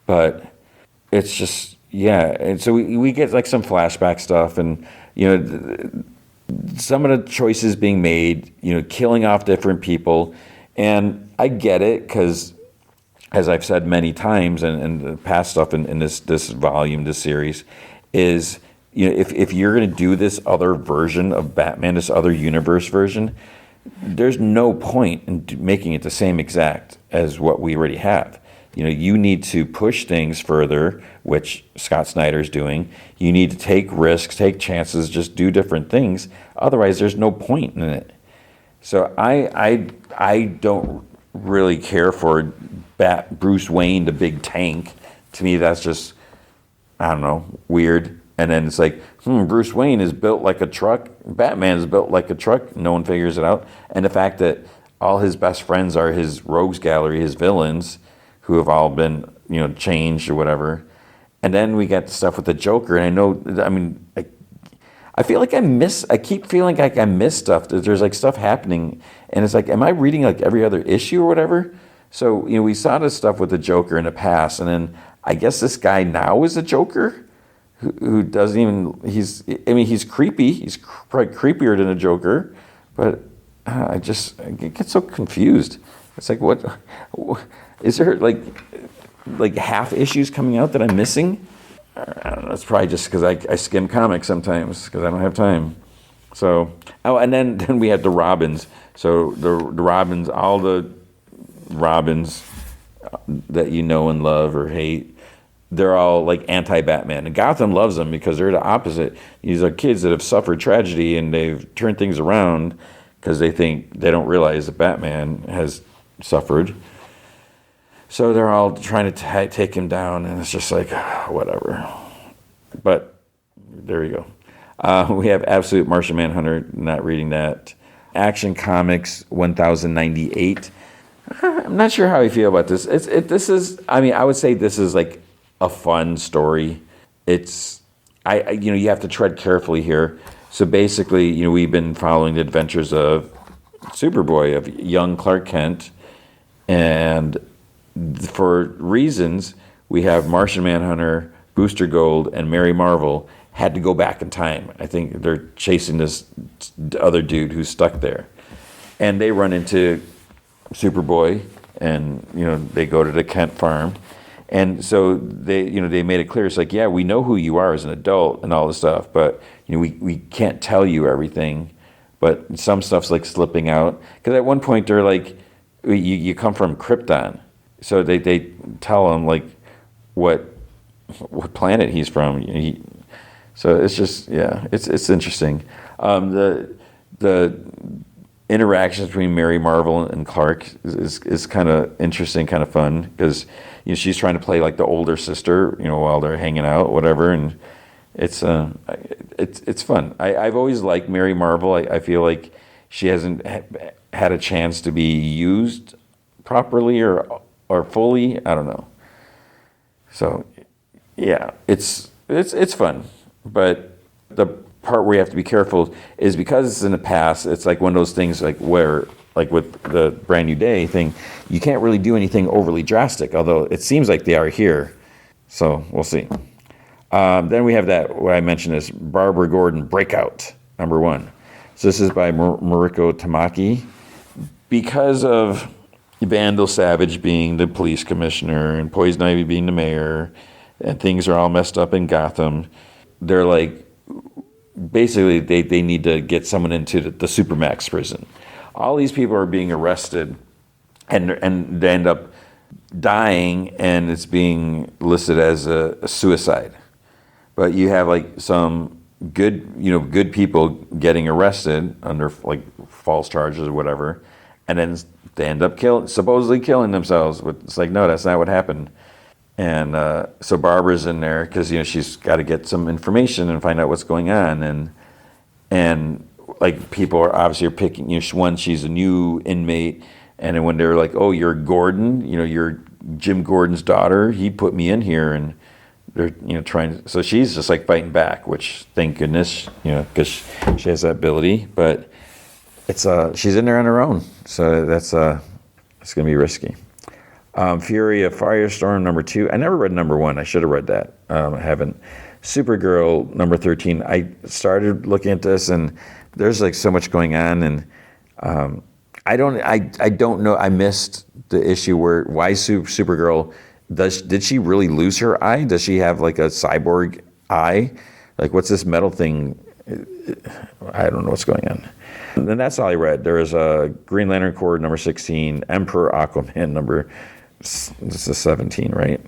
A: but it's just, yeah. And so we get like some flashback stuff, and some of the choices being made, killing off different people, and I get it, because as I've said many times, and the past stuff in this volume, this series, is if you're going to do this other version of Batman, this other universe version, there's no point in making it the same exact as what we already have. You need to push things further, which Scott Snyder's doing. You need to take risks, take chances, just do different things. Otherwise, there's no point in it. So I don't really care for Bruce Wayne, the big tank. To me, that's just, I don't know, weird. And then it's like, Bruce Wayne is built like a truck. Batman is built like a truck. No one figures it out. And the fact that all his best friends are his rogues gallery, his villains, who have all been, changed or whatever. And then we got stuff with the Joker. And I feel like I keep feeling like I miss stuff. There's like stuff happening. And it's like, am I reading like every other issue or whatever? So, we saw this stuff with the Joker in the past. And then I guess this guy now is a Joker who doesn't even, he's creepy. He's probably creepier than a Joker. But I get so confused. It's like, what is there like half issues coming out that I'm missing? I don't know. It's probably just because I skim comics sometimes because I don't have time. So, and then we had the Robins. So the Robins, all the Robins that you know and love or hate, they're all like anti-Batman. And Gotham loves them because they're the opposite. These are kids that have suffered tragedy and they've turned things around because they don't realize that Batman has suffered. So they're all trying to take him down, and it's just like, whatever. But there you go. We have Absolute Martian Manhunter, not reading that. Action Comics 1098. I'm not sure how I feel about this. I would say this is like a fun story. You have to tread carefully here. So basically, we've been following the adventures of Superboy, of young Clark Kent, and for reasons, we have Martian Manhunter, Booster Gold, and Mary Marvel had to go back in time. I think they're chasing this other dude who's stuck there. And they run into Superboy, and, they go to the Kent farm. And so they made it clear. It's like, yeah, we know who you are as an adult and all this stuff, but, we can't tell you everything. But some stuff's like slipping out. Because at one point they're like, you come from Krypton. So they tell him like what planet he's from. So it's just, it's interesting. The interactions between Mary Marvel and Clark is kind of interesting, kind of fun because she's trying to play like the older sister, while they're hanging out, whatever, and it's fun. I've always liked Mary Marvel. I feel like she hasn't had a chance to be used properly or fully. I don't know. So yeah, it's fun, but the part where you have to be careful is because it's in the past. It's like one of those things like where, like with the Brand New Day thing, you can't really do anything overly drastic, although it seems like they are here. So we'll see. Then we have that, what I mentioned is Barbara Gordon Breakout, #1. So this is by Mariko Tamaki. Because of Vandal Savage being the police commissioner and Poison Ivy being the mayor, and things are all messed up in Gotham, they're like, basically they need to get someone into the Supermax prison. All these people are being arrested and they end up dying, and it's being listed as a suicide. But you have like some good people getting arrested under like false charges or whatever, and then they end up supposedly killing themselves. But it's like, no, that's not what happened. And so Barbara's in there because she's got to get some information and find out what's going on, and like people are obviously picking. One, she's a new inmate, and then when they're like, "Oh, you're Gordon. You're Jim Gordon's daughter. He put me in here," and they're trying. So she's just like fighting back, which thank goodness, because she has that ability. But it's she's in there on her own, so that's it's gonna be risky. Fury of Firestorm #2. I never read #1. I should have read that. I haven't. Supergirl #13. I started looking at this, and there's like so much going on, and I don't know. I missed the issue why Supergirl did she really lose her eye? Does she have like a cyborg eye? Like what's this metal thing? I don't know what's going on. And then that's all I read. There was a Green Lantern Corps #16, Emperor Aquaman this is 17, right?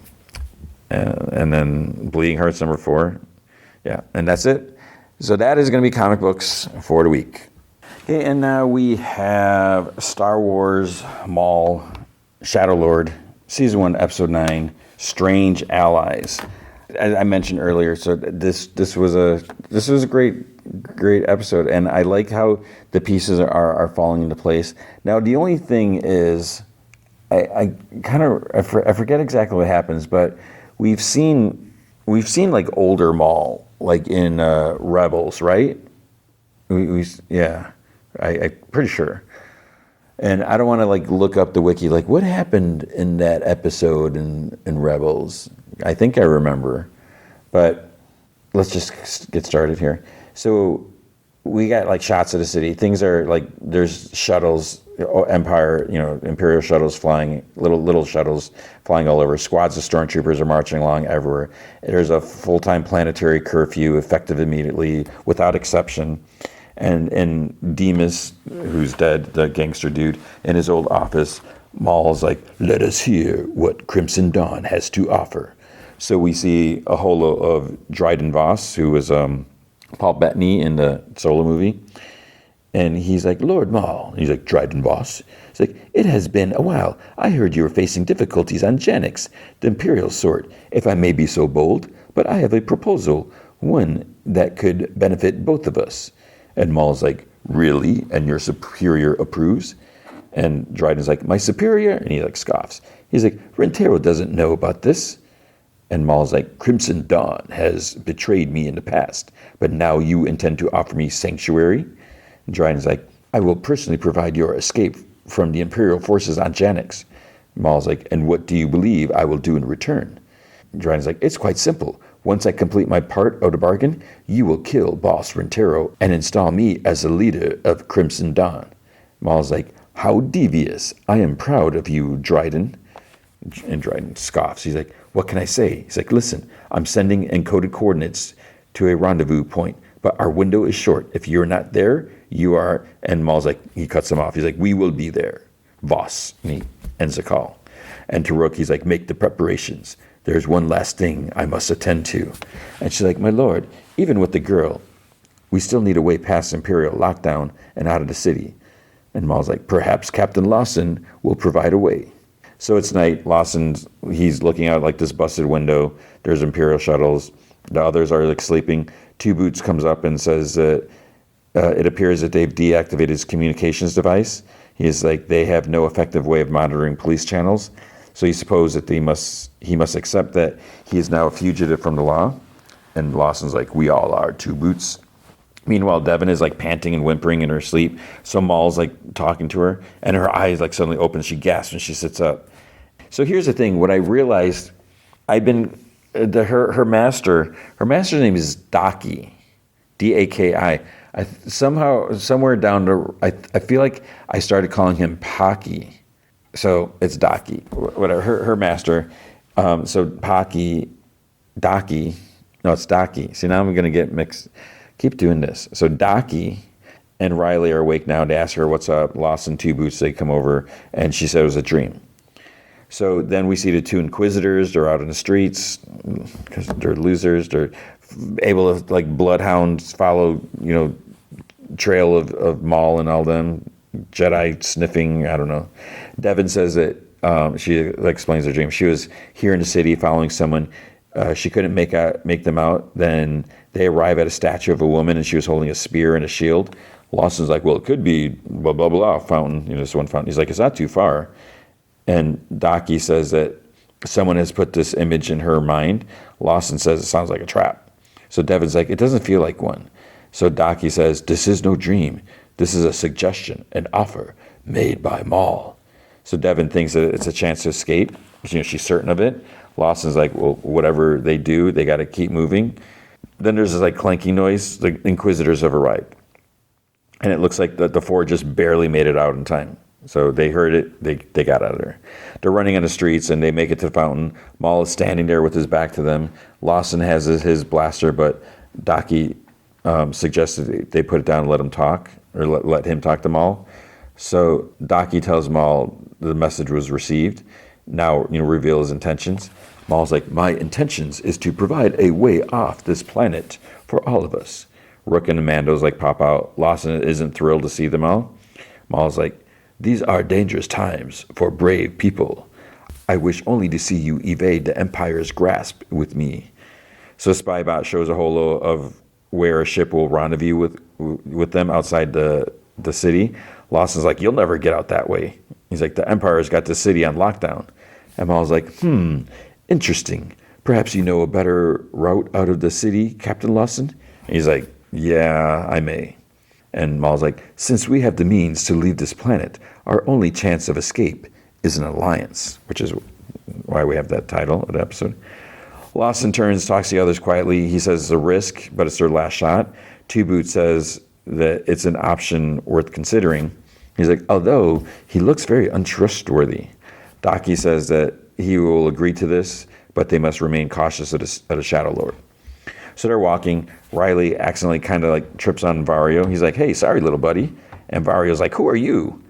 A: And then Bleeding Hearts #4. Yeah, and that's it. So that is going to be comic books for the week. Okay, and now we have Star Wars Maul, Shadow Lord, Season 1, Episode 9, Strange Allies. as I mentioned earlier, so this was a great episode, and I like how the pieces are falling into place. Now, the only thing is, I forget exactly what happens, but we've seen like older Maul, like in Rebels, right? Yeah, I'm pretty sure. And I don't want to like look up the wiki, like what happened in that episode in Rebels. I think I remember, but let's just get started here. So we got like shots of the city. Things are like there's shuttles, Empire, Imperial shuttles flying, little shuttles flying all over. Squads of stormtroopers are marching along everywhere. There's a full-time planetary curfew effective immediately, without exception. And Demas, who's dead, the gangster dude, in his old office, Maul's like, let us hear what Crimson Dawn has to offer. So we see a holo of Dryden Voss, who was Paul Bettany in the Solo movie. And he's like, Lord Maul. He's like, Dryden Voss. He's like, it has been a while. I heard you were facing difficulties on Janix, the Imperial sort, if I may be so bold. But I have a proposal, one that could benefit both of us. And Maul's like, really? And your superior approves? And Dryden's like, my superior? And he like scoffs. He's like, Rentero doesn't know about this. And Maul's like, Crimson Dawn has betrayed me in the past, but now you intend to offer me sanctuary? And Dryden's like, I will personally provide your escape from the Imperial forces on Janix. Maul's like, and what do you believe I will do in return? And Dryden's like, it's quite simple. Once I complete my part of the bargain, you will kill Boss Rentero and install me as the leader of Crimson Dawn. Maul's like, how devious. I am proud of you, Dryden. And Dryden scoffs. He's like, what can I say? He's like, listen, I'm sending encoded coordinates to a rendezvous point, but our window is short. If you're not there, you are. And Maul's like, he cuts him off. He's like, we will be there, Voss. And he ends the call. And to Rook, he's like, make the preparations. There's one last thing I must attend to. And she's like, my lord, even with the girl, we still need a way past Imperial lockdown and out of the city. And Maul's like, perhaps Captain Lawson will provide a way. So it's night. He's looking out like this busted window. There's Imperial shuttles. The others are like sleeping. Two Boots comes up and says that it appears that they've deactivated his communications device. He's like, they have no effective way of monitoring police channels. So he supposed that he must accept that he is now a fugitive from the law. And Lawson's like, we all are, Two Boots. Meanwhile, Devon is like panting and whimpering in her sleep. So Maul's like talking to her, and her eyes like suddenly open. She gasps and she sits up. So here's the thing. What I realized, her master's name is Daki, Daki. Somewhere down the, I feel like I started calling him Pocky. So it's Daki, whatever, her master. So Pocky, Daki, no, it's Daki. See, now I'm going to get mixed. Keep doing this. So Daki and Riley are awake now to ask her what's up. Lawson, Two Boots, they come over, and she said it was a dream. So then we see the two Inquisitors. They're out in the streets because they're losers. They're able to, like bloodhounds, follow, trail of Maul and all them. Jedi sniffing, I don't know. Devon says that she explains her dream. She was here in the city following someone. She couldn't make them out. Then they arrive at a statue of a woman, and she was holding a spear and a shield. Lawson's like, well, it could be blah, blah, blah, fountain, this one fountain. He's like, it's not too far. And Daki says that someone has put this image in her mind. Lawson says it sounds like a trap. So Devon's like, it doesn't feel like one. So Daki says, this is no dream. This is a suggestion, an offer made by Maul. So Devon thinks that it's a chance to escape. She's certain of it. Lawson's like, well, whatever they do, they got to keep moving. Then there's this like clanking noise. The Inquisitors have arrived. And it looks like the four just barely made it out in time. So they heard it, they got out of there. They're running on the streets, and they make it to the fountain. Maul is standing there with his back to them. Lawson has his blaster, but Daki suggested they put it down and let him talk, or let him talk to Maul. So Daki tells Maul the message was received. Now, reveal his intentions. Maul's like, my intentions is to provide a way off this planet for all of us. Rook and Amando's like pop out. Lawson isn't thrilled to see them all. Maul's like, these are dangerous times for brave people. I wish only to see you evade the Empire's grasp with me. So Spybot shows a holo of where a ship will rendezvous with them outside the city. Lawson's like, you'll never get out that way. He's like, the Empire's got the city on lockdown. And Maul's like, interesting. Perhaps you know a better route out of the city, Captain Lawson? And he's like, yeah, I may. And Maul's like, since we have the means to leave this planet, our only chance of escape is an alliance, which is why we have that title of the episode. Lawson turns, talks to the others quietly. He says it's a risk, but it's their last shot. Two Boot says that it's an option worth considering. He's like, although he looks very untrustworthy. Daki says that he will agree to this, but they must remain cautious of the Shadow Lord. So they're walking. Riley accidentally kind of like trips on Vario. He's like, hey, sorry, little buddy. And Vario's like, who are you?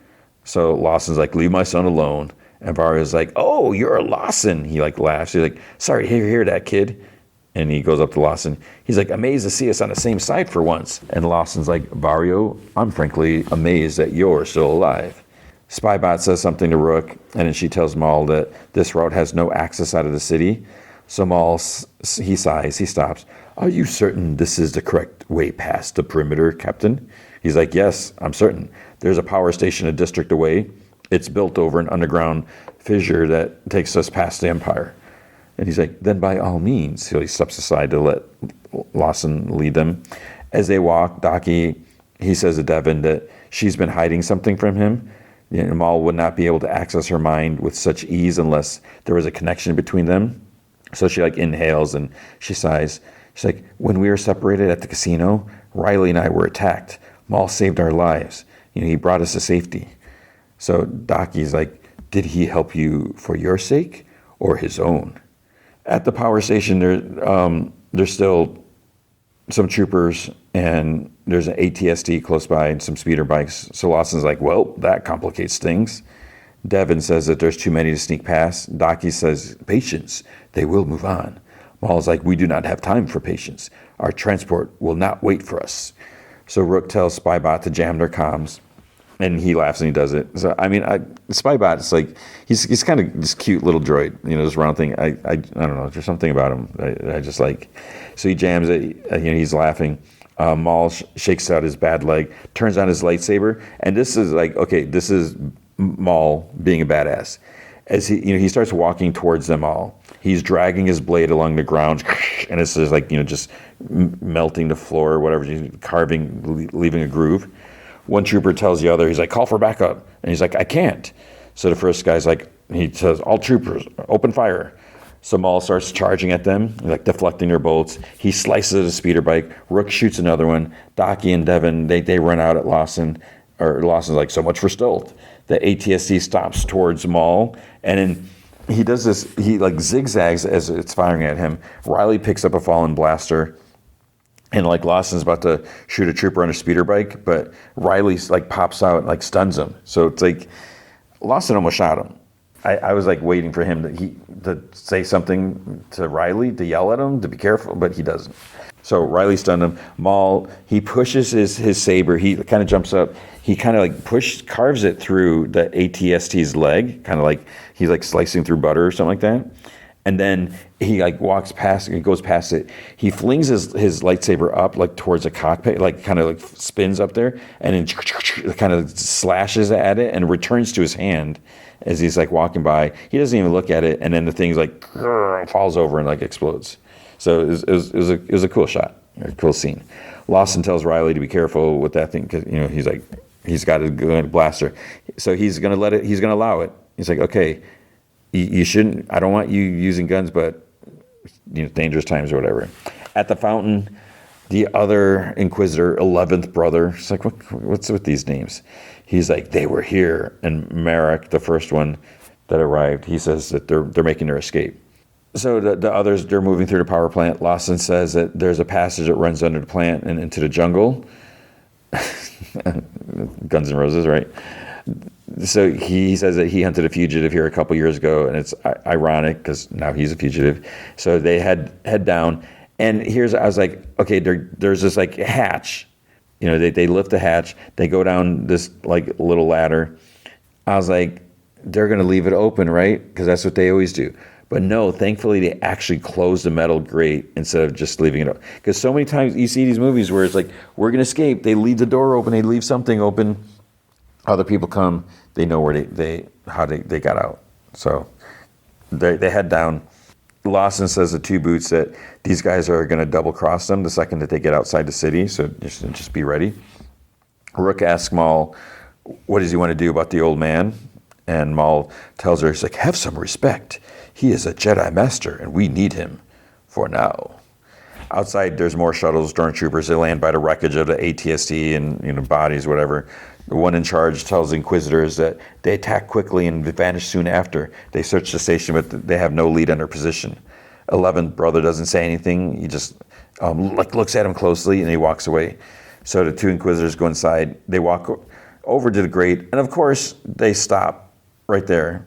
A: So Lawson's like, leave my son alone. And Vario's like, oh, you're a Lawson. He like laughs. He's like, sorry to hear that, kid. And he goes up to Lawson. He's like, amazed to see us on the same side for once. And Lawson's like, Vario, I'm frankly amazed that you're still alive. Spybot says something to Rook, and then she tells Maul that this route has no access out of the city. So Maul, he sighs, he stops. Are you certain this is the correct way past the perimeter, Captain? He's like, yes, I'm certain. There's a power station a district away. It's built over an underground fissure that takes us past the Empire. And he's like, then by all means. So he steps aside to let Lawson lead them. As they walk, Daki, he says to Devin that she's been hiding something from him. Maul would not be able to access her mind with such ease unless there was a connection between them. So she like inhales and she sighs. She's like, when we were separated at the casino, Riley and I were attacked. Maul saved our lives. He brought us to safety. So Daki's like, did he help you for your sake or his own? At the power station, there's still some troopers and there's an ATSD close by and some speeder bikes. So Lawson's like, well, that complicates things. Devin says that there's too many to sneak past. Daki says, patience, they will move on. Maul's like, we do not have time for patience. Our transport will not wait for us. So Rook tells Spybot to jam their comms, and he laughs and he does it. So, I mean, Spybot, it's like, he's kind of this cute little droid, this round thing. I don't know, there's something about him I just like. So he jams it, he's laughing. Maul shakes out his bad leg, turns on his lightsaber, and this is like, okay, this is Maul being a badass. As he starts walking towards them all, he's dragging his blade along the ground, and it's just like, just melting the floor or whatever, carving, leaving a groove. One trooper tells the other, he's like, call for backup. And he's like, I can't. So the first guy's like, he says, all troopers, open fire. So Maul starts charging at them, like deflecting their bolts. He slices at a speeder bike. Rook shoots another one. Daki and Devin, they run out at Lawson. Or Lawson's like, so much for stealth. The ATSD stops towards Maul, and then he does this, he like zigzags as it's firing at him. Riley picks up a fallen blaster, and like Lawson's about to shoot a trooper on a speeder bike, but Riley's like pops out and like stuns him. So it's like, Lawson almost shot him. I was like waiting for him to say something to Riley, to yell at him, to be careful, but he doesn't. So Riley stunned him. Maul, he pushes his saber. He kind of jumps up. He kind of like carves it through the ATST's leg, kind of like he's like slicing through butter or something like that. And then he like walks past, he goes past it. He flings his lightsaber up like towards a cockpit, like kind of like spins up there, and then kind of slashes at it and returns to his hand as he's like walking by. He doesn't even look at it, and then the thing's like falls over and like explodes. So it was a cool shot, a cool scene. Lawson tells Riley to be careful with that thing because he's like, he's got a blaster, so he's gonna allow it. He's like, okay, you shouldn't. I don't want you using guns, but dangerous times or whatever. At the fountain, the other Inquisitor, 11th brother, it's like, what's with these names? He's like, they were here, and Marek, the first one that arrived, he says that they're making their escape. So the others, they're moving through the power plant. Lawson says that there's a passage that runs under the plant and into the jungle. Guns N' Roses, right? So he says that he hunted a fugitive here a couple years ago, and it's ironic because now he's a fugitive. So they head down, and I was like, okay, there's this like hatch. They lift the hatch. They go down this like little ladder. I was like, they're going to leave it open, right? Because that's what they always do. But no, thankfully they actually closed the metal grate instead of just leaving it open. Because so many times you see these movies where it's like, we're going to escape. They leave the door open. They leave something open. Other people come. They know where they got out. So they head down. Lawson says to Two Boots that these guys are going to double cross them the second that they get outside the city. So just be ready. Rook asks Maul, what does he want to do about the old man? And Maul tells her, he's like, have some respect. He is a Jedi Master, and we need him for now. Outside, there's more shuttles, stormtroopers. They land by the wreckage of the AT-ST and bodies, whatever. The one in charge tells the Inquisitors that they attack quickly and vanish soon after. They search the station, but they have no lead on their position. 11th brother doesn't say anything. He just looks at him closely, and he walks away. So the two Inquisitors go inside. They walk over to the grate, and of course, they stop right there.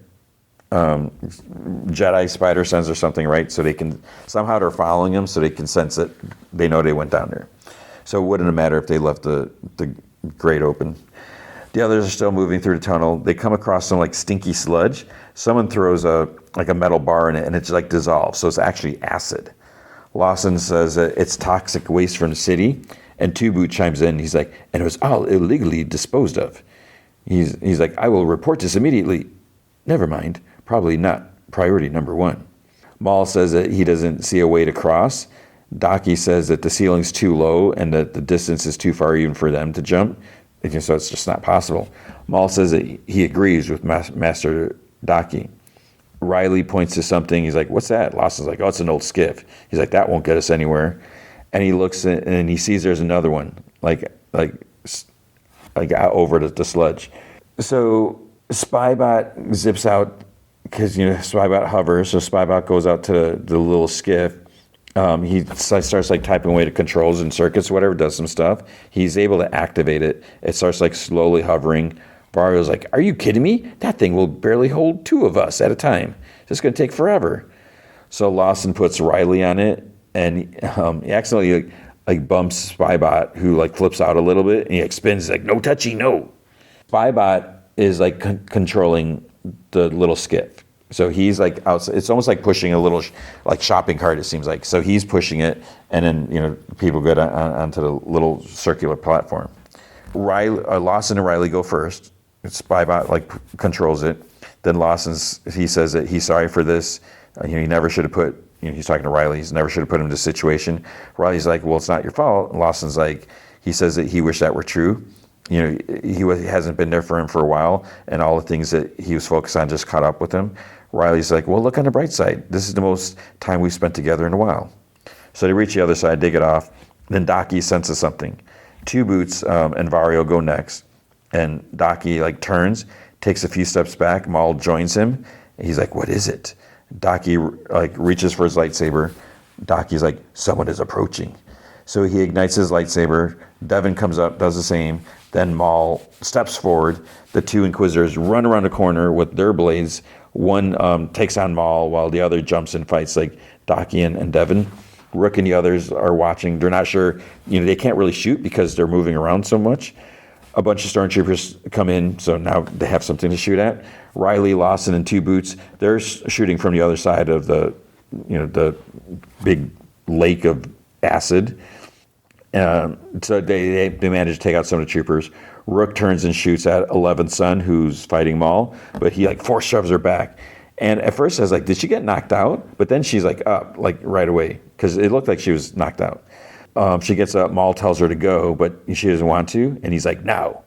A: Jedi spider sense or something, right? So they can, somehow they're following them, so they can sense it. They know they went down there. So it wouldn't have mattered if they left the grate open. The others are still moving through the tunnel. They come across some like stinky sludge. Someone throws a metal bar in it, and it's like dissolves. So it's actually acid. Lawson says that it's toxic waste from the city, and Two Boot chimes in. He's like, and it was all illegally disposed of. He's like, I will report this immediately. Never mind. Probably not priority number one. Maul says that he doesn't see a way to cross. Daki says that the ceiling's too low and that the distance is too far even for them to jump. So it's just not possible. Maul says that he agrees with Master Daki. Riley points to something. He's like, what's that? Lawson's like, oh, it's an old skiff. He's like, that won't get us anywhere. And he looks and he sees there's another one, like over the sludge. So Spybot zips out because Spybot hovers. So Spybot goes out to the little skiff. He starts like typing away to controls and circuits, whatever, does some stuff. He's able to activate it. It starts like slowly hovering. Vario's like, are you kidding me? That thing will barely hold two of us at a time. It's going to take forever. So Lawson puts Riley on it, and he accidentally like bumps Spybot, who like flips out a little bit, and he spins. He's like, no touchy, no. Spybot is like controlling the little skiff. So he's like outside. It's almost like pushing a little like shopping cart, it seems like. So he's pushing it, and then people get onto the little circular platform. Lawson and Riley go first. Spybot like controls it. Then he says that he's sorry for this. He never should have put. He's talking to Riley. He never should have put him in this situation. Riley's like, well, it's not your fault. And Lawson's like, he says that he wished that were true. He hasn't been there for him for a while, and all the things that he was focused on just caught up with him. Riley's like, well, look on the bright side. This is the most time we've spent together in a while. So they reach the other side, they get off. Then Daki senses something. Two Boots and Vario go next. And Daki like turns, takes a few steps back. Maul joins him. He's like, what is it? Daki like reaches for his lightsaber. Daki's like, someone is approaching. So he ignites his lightsaber. Devin comes up, does the same. Then Maul steps forward. The two Inquisitors run around the corner with their blades. One takes on Maul while the other jumps and fights like Daki and Devin. Rook and the others are watching. They're not sure. They can't really shoot because they're moving around so much. A bunch of stormtroopers come in, so now they have something to shoot at. Riley, Lawson, and Two Boots, they're shooting from the other side of the big lake of acid. So they manage to take out some of the troopers. Rook turns and shoots at 11th son, who's fighting Maul, but he like force shoves her back. And at first I was like, did she get knocked out? But then she's like up, like right away, because it looked like she was knocked out. She gets up, Maul tells her to go, but she doesn't want to, and he's like, now.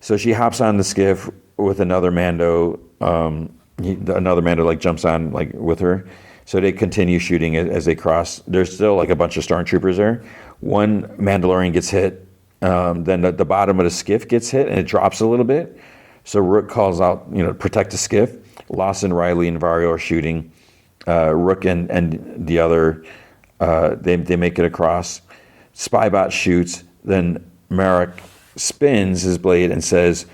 A: So she hops on the skiff with another Mando. Another Mando like jumps on like with her. So they continue shooting as they cross. There's still like a bunch of stormtroopers there. One Mandalorian gets hit. Then the bottom of the skiff gets hit, and it drops a little bit. So Rook calls out, protect the skiff. Lawson, Riley, and Vario are shooting. Rook and the other, they make it across. Spybot shoots. Then Merrick spins his blade and says,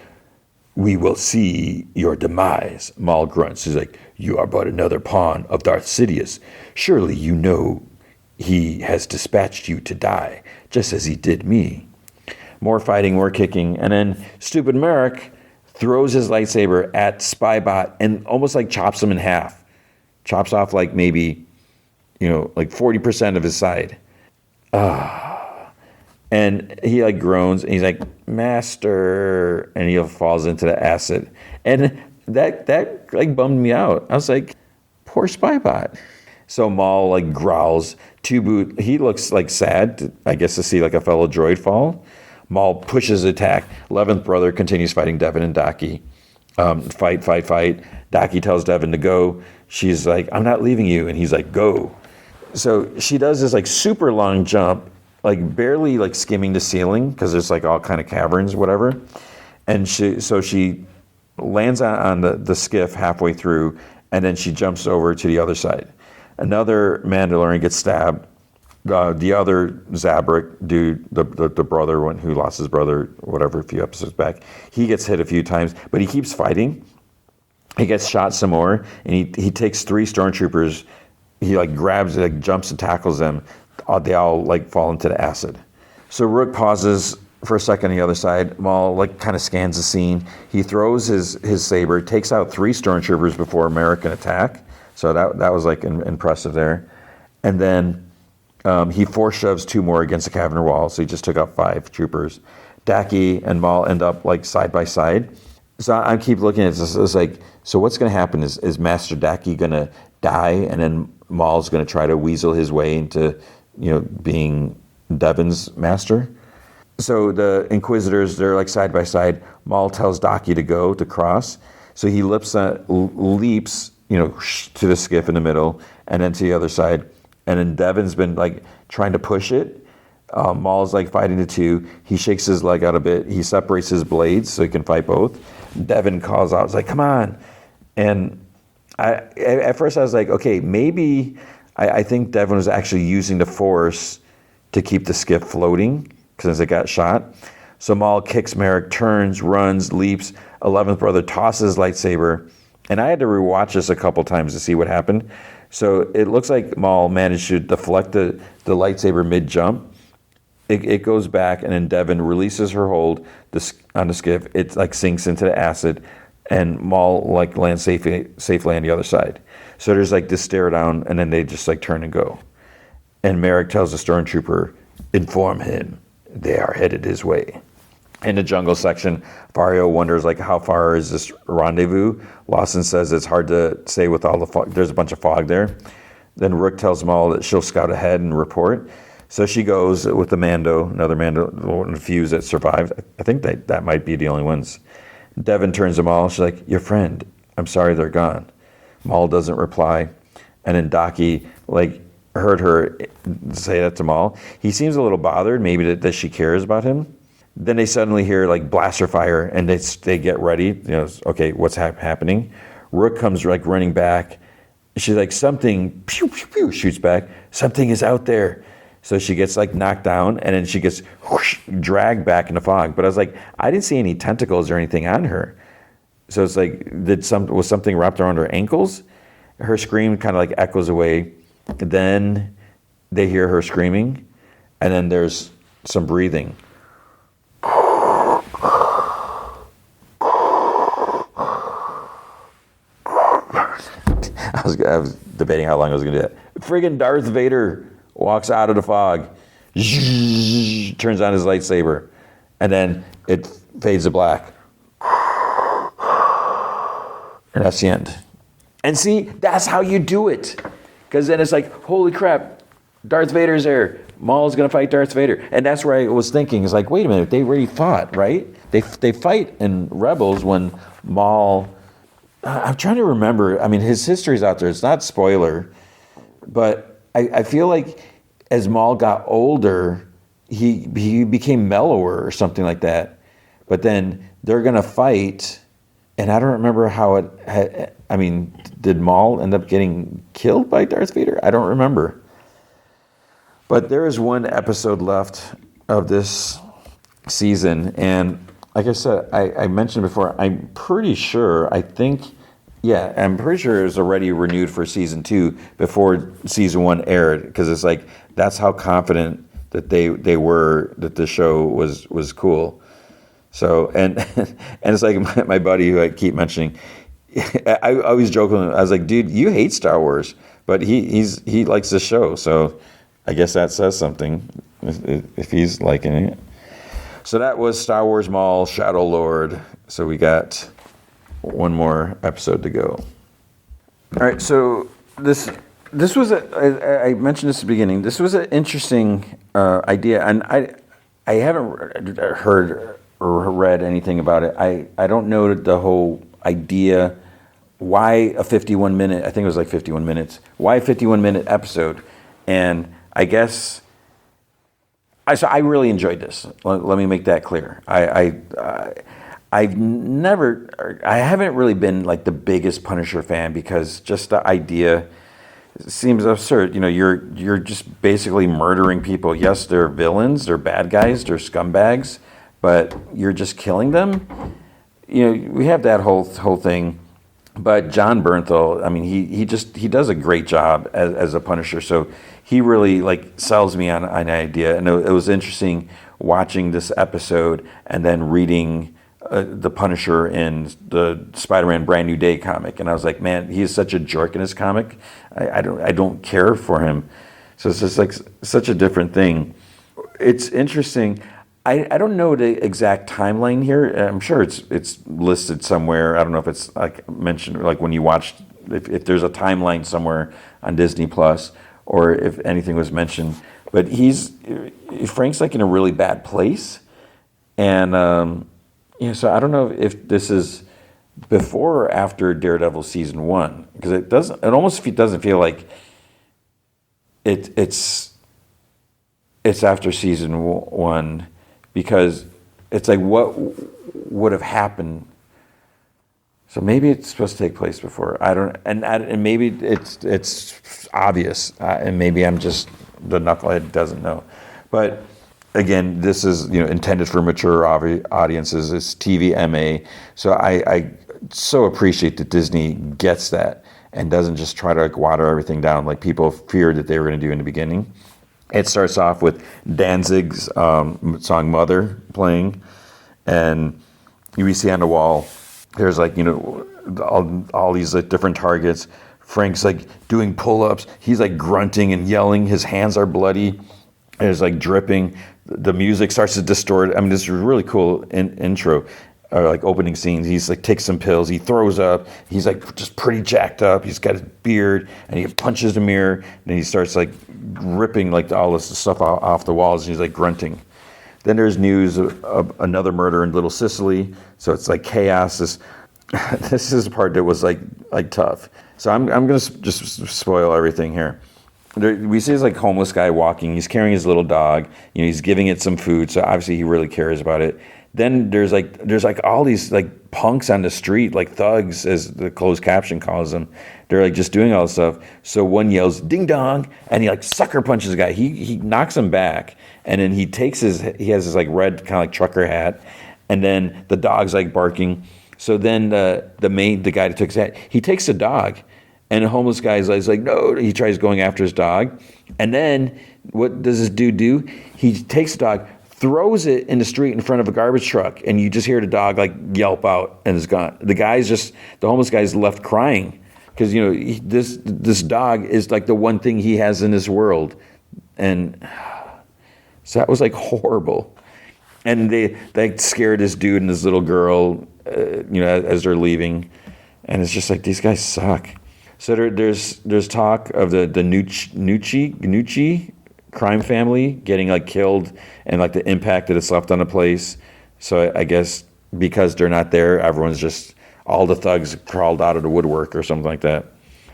A: we will see your demise. Maul grunts. He's like, you are but another pawn of Darth Sidious. Surely you know he has dispatched you to die, just as he did me. More fighting, more kicking, and then stupid Merrick throws his lightsaber at Spybot and almost like chops him in half. chops off like maybe, like 40% of his side. And he like groans and he's like, Master, and he falls into the acid. And that like bummed me out. I was like, poor Spybot. So Maul like growls. Two-Boot, he looks like sad, I guess, to see like a fellow droid fall. Maul pushes attack. 11th brother continues fighting Devin and Daki. Fight. Daki tells Devin to go. She's like, I'm not leaving you. And he's like, go. So she does this like super long jump, like barely like skimming the ceiling because there's like all kind of caverns, whatever. And she lands on the skiff halfway through, and then she jumps over to the other side. Another Mandalorian gets stabbed. The other Zabrak dude, the brother one who lost his brother, whatever, a few episodes back, he gets hit a few times, but he keeps fighting. He gets shot some more, and he takes 3 stormtroopers. He like grabs, like jumps and tackles them. They all like fall into the acid. So Rook pauses for a second on the other side. Maul like kind of scans the scene. He throws his saber, takes out 3 stormtroopers before Merrick can attack. So that was like impressive there. And then he force shoves 2 more against the cavern wall. So he just took out 5 troopers. Daki and Maul end up like side by side. So I keep looking at this. It's like, so what's going to happen? Is Master Daki going to die, and then Maul's going to try to weasel his way into, being Devin's master? So the Inquisitors, they're like side by side. Maul tells Daki to cross. So he leaps, to the skiff in the middle, and then to the other side. And then Devin's been like trying to push it. Maul's like fighting the 2. He shakes his leg out a bit. He separates his blades so he can fight both. Devin calls out, "It's like, come on!" And at first I was like, okay, maybe I think Devin was actually using the Force to keep the skiff floating because it got shot. So Maul kicks Merrick, turns, runs, leaps. 11th brother tosses lightsaber, and I had to rewatch this a couple times to see what happened. So it looks like Maul managed to deflect the lightsaber mid-jump. It goes back, and then Devin releases her hold on the skiff. It like sinks into the acid, and Maul like lands safely on the other side. So there's like this stare down, and then they just like turn and go. And Merrick tells the stormtrooper, inform him they are headed his way. In the jungle section, Vario wonders like how far is this rendezvous? Lawson says it's hard to say with all the fog. There's a bunch of fog there. Then Rook tells Maul that she'll scout ahead and report. So she goes with another Mando, and few that survived. I think that might be the only ones. Devin turns to Maul. She's like, your friend, I'm sorry they're gone. Maul doesn't reply. And then Daki like heard her say that to Maul. He seems a little bothered, maybe that she cares about him. Then they suddenly hear like blaster fire, and they get ready. Okay, what's happening? Rook comes like running back. She's like, something, pew, pew, pew, shoots back. Something is out there. So she gets like knocked down, and then she gets whoosh, dragged back in the fog. But I was like, I didn't see any tentacles or anything on her. So it's like, was something wrapped around her ankles? Her scream kind of like echoes away. Then they hear her screaming, and then there's some breathing. I was debating how long I was going to do that. Friggin' Darth Vader walks out of the fog, turns on his lightsaber, and then it fades to black. And that's the end. And see, that's how you do it. Because then it's like, holy crap, Darth Vader's there. Maul's going to fight Darth Vader. And that's where I was thinking, it's like, wait a minute, they already fought, right? They fight in Rebels when Maul... I'm trying to remember. I mean, his history's out there. It's not spoiler. But I feel like as Maul got older, he became mellower or something like that. But then they're going to fight, and I don't remember how it... did Maul end up getting killed by Darth Vader? I don't remember. But there is one episode left of this season, and like I said, I mentioned before, I'm pretty sure it was already renewed for season 2 before season 1 aired, because it's like, that's how confident that they were that the show was cool. So, and it's like my buddy who I keep mentioning, I always joke with him. I was like, dude, you hate Star Wars, but he likes the show, so I guess that says something if he's liking it. So that was Star Wars Maul, Shadow Lord. So we got one more episode to go. All right, so this was I mentioned this at the beginning. This was an interesting idea, and I haven't heard or read anything about it. I don't know the whole idea. Why a 51 minute? I think it was like 51 minutes. Why a 51-minute episode? And I guess I really enjoyed this. Let me make that clear. I haven't really been like the biggest Punisher fan because just the idea seems absurd. You know, you're just basically murdering people. Yes, they're villains, they're bad guys, they're scumbags, but you're just killing them. You know, we have that whole thing. But John Bernthal, I mean, he does a great job as a Punisher. So he really like sells me on an idea. And it was interesting watching this episode and then reading the Punisher in the Spider-Man Brand New Day comic. And I was like, man, he is such a jerk in his comic. I don't care for him. So it's just like such a different thing. It's interesting. I don't know the exact timeline here. I'm sure it's listed somewhere. I don't know if it's like mentioned, like when you watched, if there's a timeline somewhere on Disney Plus, or if anything was mentioned. But Frank's like in a really bad place, and so I don't know if this is before or after Daredevil season 1, because it almost doesn't feel like it's after season 1. Because it's like, what would have happened? So maybe it's supposed to take place before. I don't, and maybe it's obvious, and maybe I'm just the knucklehead doesn't know. But again, this is intended for mature audiences. It's TV MA, so I so appreciate that Disney gets that and doesn't just try to like water everything down like people feared that they were going to do in the beginning. It starts off with Danzig's song "Mother" playing, and we see on the wall there's like all these like different targets. Frank's like doing pull-ups. He's like grunting and yelling. His hands are bloody. It's like dripping. The music starts to distort. I mean, this is a really cool intro. Like opening scenes, he's like takes some pills, he throws up, he's like just pretty jacked up, he's got his beard, and he punches the mirror, and he starts like ripping like all this stuff off the walls, and he's like grunting. Then there's news of another murder in Little Sicily, so it's like chaos. This is the part that was like tough. So I'm gonna just spoil everything here. We see this like homeless guy walking, he's carrying his little dog, he's giving it some food, so obviously he really cares about it. Then there's like all these like punks on the street, like thugs, as the closed caption calls them. They're like just doing all this stuff. So one yells "ding dong," and he like sucker punches a guy. He knocks him back, and then he has this like red kind of like trucker hat, and then the dog's like barking. So then the guy that took his hat, he takes the dog, and the homeless guy is like no. He tries going after his dog, and then what does this dude do? He takes the dog, throws it in the street in front of a garbage truck, and you just hear the dog like yelp out and is gone. The homeless guy's left crying because this dog is like the one thing he has in this world, and so that was like horrible. And they scared this dude and this little girl, as they're leaving, and it's just like these guys suck. So there's talk of the Nucci crime family getting like killed and like the impact that it's left on the place. So I guess because they're not there, everyone's just, all the thugs crawled out of the woodwork or something like that.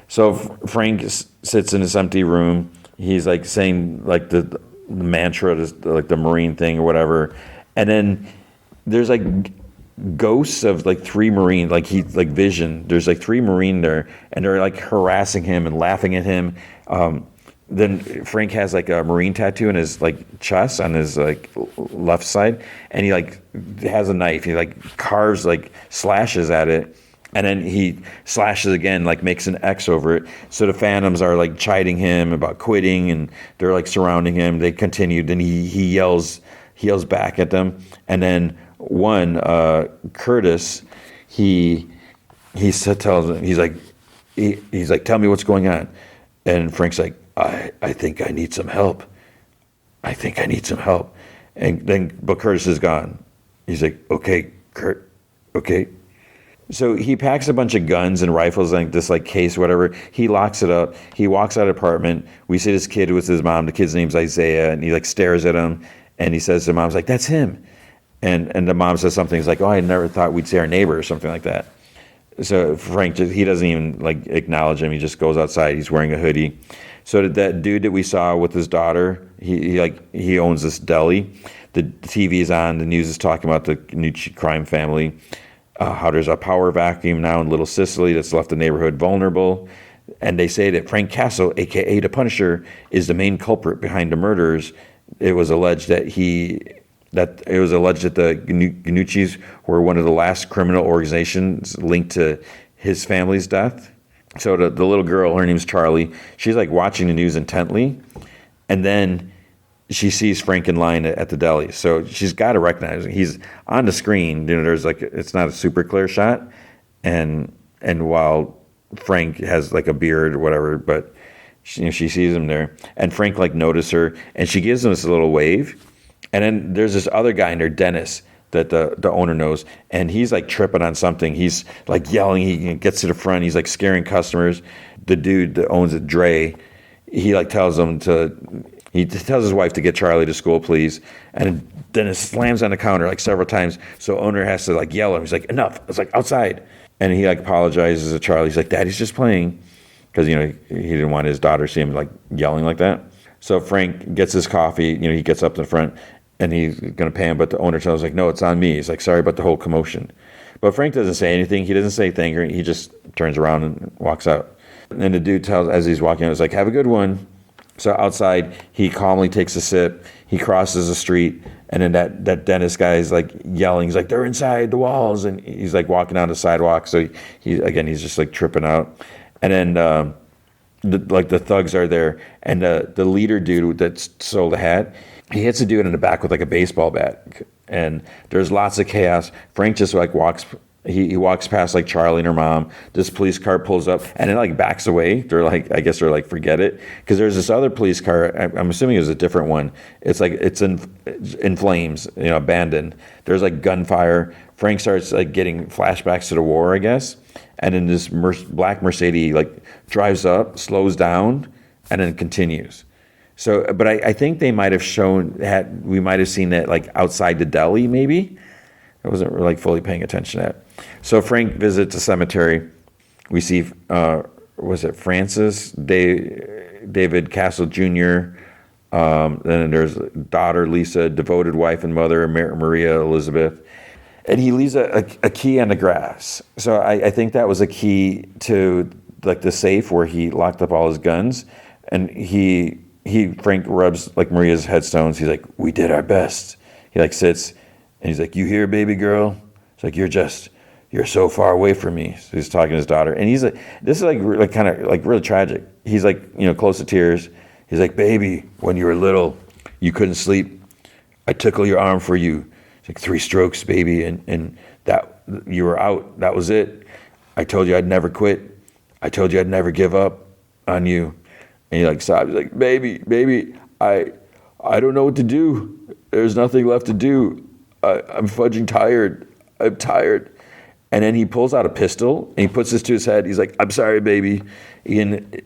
A: So Frank sits in this empty room. He's like saying like the mantra, like the Marine thing or whatever. And then there's like ghosts of like 3 Marine, like he like vision. There's like 3 Marine there, and they're like harassing him and laughing at him. Then Frank has like a Marine tattoo in his like chest on his like left side, and he like has a knife. He like carves, like slashes at it, and then he slashes again, like makes an X over it. So the Phantoms are like chiding him about quitting, and they're like surrounding him. They continue, then he yells back at them, and then one Curtis, he tells him, he's like, tell me what's going on. And Frank's like, I think I need some help. I think I need some help. And then, but Curtis is gone. He's like, okay, Kurt, okay. So he packs a bunch of guns and rifles in this like case, whatever. He locks it up. He walks out of the apartment. We see this kid with his mom. The kid's name's Isaiah, and he like stares at him, and he says to the mom's like, "That's him." And the mom says something. He's like, "Oh, I never thought we'd see our neighbor," or something like that. So Frank he doesn't even like acknowledge him. He just goes outside. He's wearing a hoodie. So that dude that we saw with his daughter, he owns this deli. The TV is on. The news is talking about the new crime family. How there's a power vacuum now in Little Sicily that's left the neighborhood vulnerable. And they say that Frank Castle, a.k.a. the Punisher, is the main culprit behind the murders. It was alleged that the Ganucci's were one of the last criminal organizations linked to his family's death. So the little girl, her name's Charlie, she's like watching the news intently. And then she sees Frank in line at the deli. So she's got to recognize him. He's on the screen. There's like, it's not a super clear shot. And while Frank has like a beard or whatever, but she sees him there. And Frank like notices her, and she gives him this little wave. And then there's this other guy in there, Dennis, that the owner knows. And he's like tripping on something. He's like yelling. He gets to the front. He's like scaring customers. The dude that owns it, Dre, he like tells his wife to get Charlie to school, please. And then it slams on the counter like several times. So owner has to like yell at him. He's like, enough. It's like outside. And he like apologizes to Charlie. He's like, Daddy's just playing. Because, he didn't want his daughter to see him like yelling like that. So Frank gets his coffee. He gets up to the front and he's going to pay him. But the owner tells him, like, no, it's on me. He's like, sorry about the whole commotion. But Frank doesn't say anything. He doesn't say thank you. He just turns around and walks out. And then the dude tells, as he's walking out, he's like, have a good one. So outside, he calmly takes a sip. He crosses the street, and then that Dennis guy is like yelling. He's like, "They're inside the walls!" And he's like walking down the sidewalk. So he's just like tripping out. And then the thugs are there, and the leader dude that sold the hat, he hits a dude in the back with like a baseball bat, and there's lots of chaos. Frank just like walks. He walks past like Charlie and her mom. This police car pulls up and it like backs away. They're like, I guess they're like, forget it. Because there's this other police car. I'm assuming it was a different one. It's like, it's in flames, abandoned. There's like gunfire. Frank starts like getting flashbacks to the war, I guess. And then this black Mercedes like drives up, slows down, and then continues. So, but I think they might have we might have seen that like outside the deli maybe. I wasn't like fully paying attention to that. So Frank visits a cemetery. We see, was it Francis, David Castle Jr., then there's daughter Lisa, devoted wife and mother Maria Elizabeth. And he leaves a key on the grass. So I think that was a key to like the safe where he locked up all his guns. And Frank rubs like Maria's headstones. He's like, we did our best. He like sits. And he's like, you here, baby girl? It's like, you're so far away from me. So he's talking to his daughter. And he's like, this is like kind of like really tragic. He's like, close to tears. He's like, baby, when you were little, you couldn't sleep. I tickle your arm for you. It's like 3 strokes, baby. And that you were out. That was it. I told you I'd never quit. I told you I'd never give up on you. And he like sobs. He's like, baby, I don't know what to do. There's nothing left to do. I'm fudging tired. I'm tired. And then he pulls out a pistol and he puts this to his head. He's like, I'm sorry, baby. He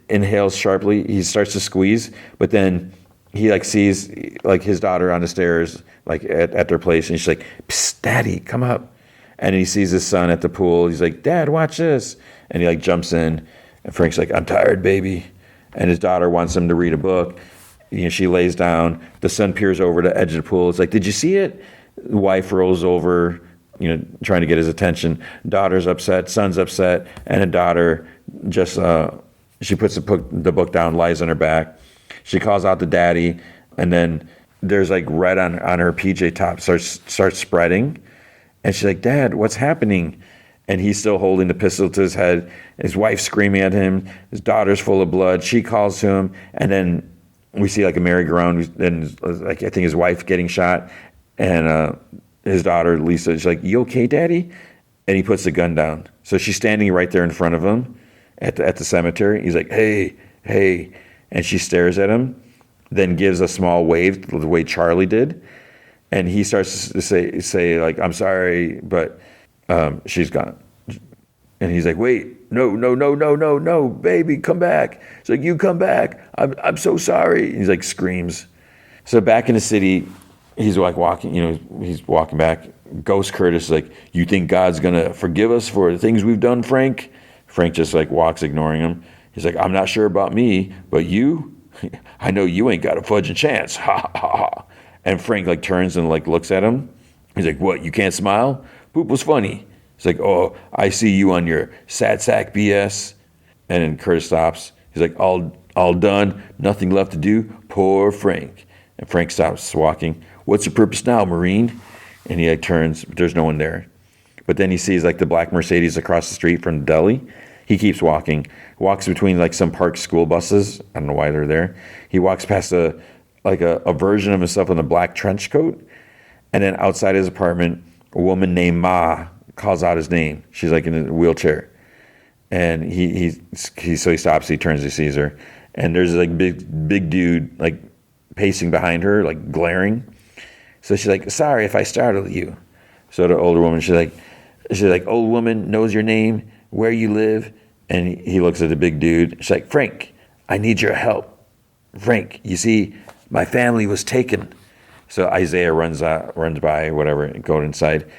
A: inhales sharply. He starts to squeeze, but then he like sees like his daughter on the stairs, like at their place. And she's like, psst, Daddy, come up. And he sees his son at the pool. He's like, Dad, watch this. And he like jumps in. And Frank's like, I'm tired, baby. And his daughter wants him to read a book. She lays down. The son peers over the edge of the pool. It's like, did you see it? The wife rolls over, trying to get his attention. Daughter's upset, son's upset, and the daughter just, she puts the book down, lies on her back. She calls out to Daddy, and then there's like red on her PJ top starts spreading. And she's like, Dad, what's happening? And he's still holding the pistol to his head. His wife's screaming at him. His daughter's full of blood. She calls to him, and then we see like a merry-go-round, and like I think his wife getting shot. And his daughter, Lisa, is like, you okay, Daddy? and he puts the gun down. So she's standing right there in front of him at the cemetery. He's like, hey, hey. And she stares at him, then gives a small wave the way Charlie did. And he starts to say like, I'm sorry, but she's gone. And he's like, wait, no, baby, come back. It's like, you come back. I'm so sorry. He's like, screams. So back in the city, he's like walking, he's walking back. Ghost Curtis is like, you think God's going to forgive us for the things we've done, Frank? Frank just like walks, ignoring him. He's like, I'm not sure about me, but you, I know you ain't got a fudging chance. Ha, ha, ha. And Frank like turns and like looks at him. He's like, what, you can't smile? Poop was funny. He's like, oh, I see you on your sad sack BS. And then Curtis stops. He's like, all done, nothing left to do. Poor Frank. And Frank stops walking. What's your purpose now, Marine? And he like turns, but there's no one there. But then he sees like the black Mercedes across the street from the deli. He keeps walking, walks between like some parked school buses. I don't know why they're there. He walks past a version of himself in a black trench coat. And then outside his apartment, a woman named Ma calls out his name. She's like in a wheelchair. And he stops, he turns, he sees her. And there's like big dude like pacing behind her, like glaring. So she's like, sorry if I startled you. So the older woman, she's like, old woman knows your name, where you live. And he looks at the big dude. She's like, Frank, I need your help. Frank, you see, my family was taken. So Isaiah runs by, whatever, and goes inside.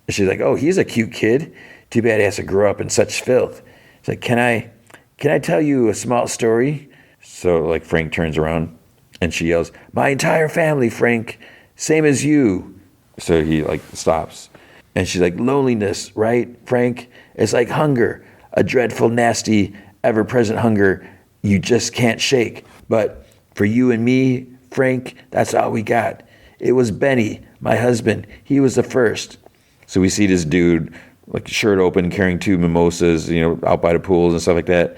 A: She's like, oh, he's a cute kid. Too bad he has to grow up in such filth. She's like, can I tell you a small story? So like Frank turns around and she yells, my entire family, Frank, same as you. So he like stops. And she's like, loneliness, right, Frank? It's like hunger, a dreadful, nasty, ever-present hunger you just can't shake. But for you and me, Frank, that's all we got. It was Benny, my husband. He was the first. So we see this dude, like shirt open, carrying 2 mimosas, out by the pools and stuff like that.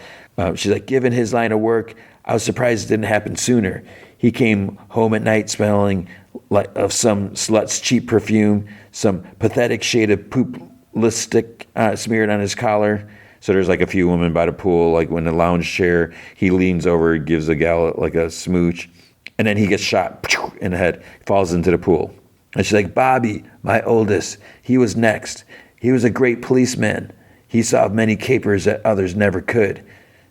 A: She's like, given his line of work, I was surprised it didn't happen sooner. He came home at night smelling like of some slut's cheap perfume, some pathetic shade of poop lipstick smeared on his collar. So there's like a few women by the pool, like when the lounge chair, he leans over, gives a gal like a smooch, and then he gets shot in the head, falls into the pool. And she's like, Bobby, my oldest, he was next. He was a great policeman. He solved many capers that others never could.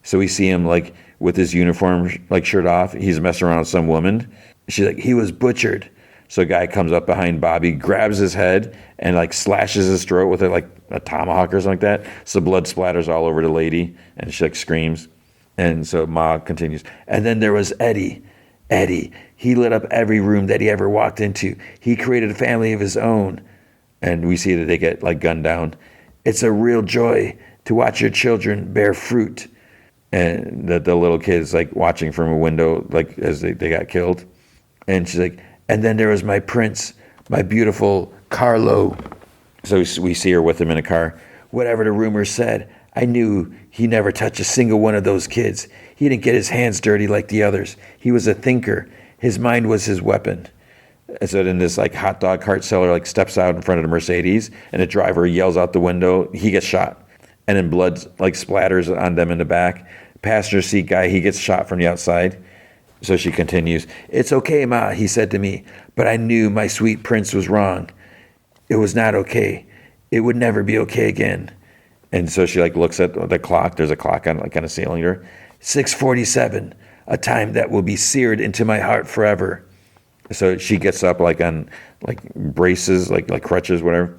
A: So we see him like with his uniform, like shirt off. He's messing around with some woman. She's like, he was butchered. So a guy comes up behind Bobby, grabs his head, and like slashes his throat with like a tomahawk or something like that. So blood splatters all over the lady, and she like screams. And so Ma continues. And then there was Eddie. Eddie, he lit up every room that he ever walked into. He created a family of his own. And we see that they get like gunned down. It's a real joy to watch your children bear fruit. And the little kid's like watching from a window, like as they got killed. And she's like, and then there was my prince, my beautiful Carlo. So we see her with him in a car. Whatever the rumors said, I knew he never touched a single one of those kids. He didn't get his hands dirty like the others. He was a thinker. His mind was his weapon. And so then this like hot dog cart seller like steps out in front of the Mercedes, and the driver yells out the window. He gets shot. And then blood like splatters on them in the back. Passenger seat guy, he gets shot from the outside. So she continues, it's okay, Ma, he said to me, but I knew my sweet prince was wrong. It was not okay. It would never be okay again. And so she like looks at the clock. There's a clock on the ceiling there. 6:47, a time that will be seared into my heart forever. So she gets up like on like braces, like crutches, whatever.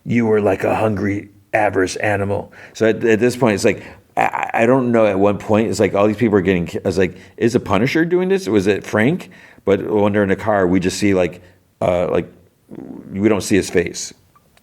A: You were like a hungry, avarice animal. So at this point, it's like, I don't know, at one point, it's like all these people are getting, I was like, is the Punisher doing this? Was it Frank? But when they're in the car, we just see like we don't see his face.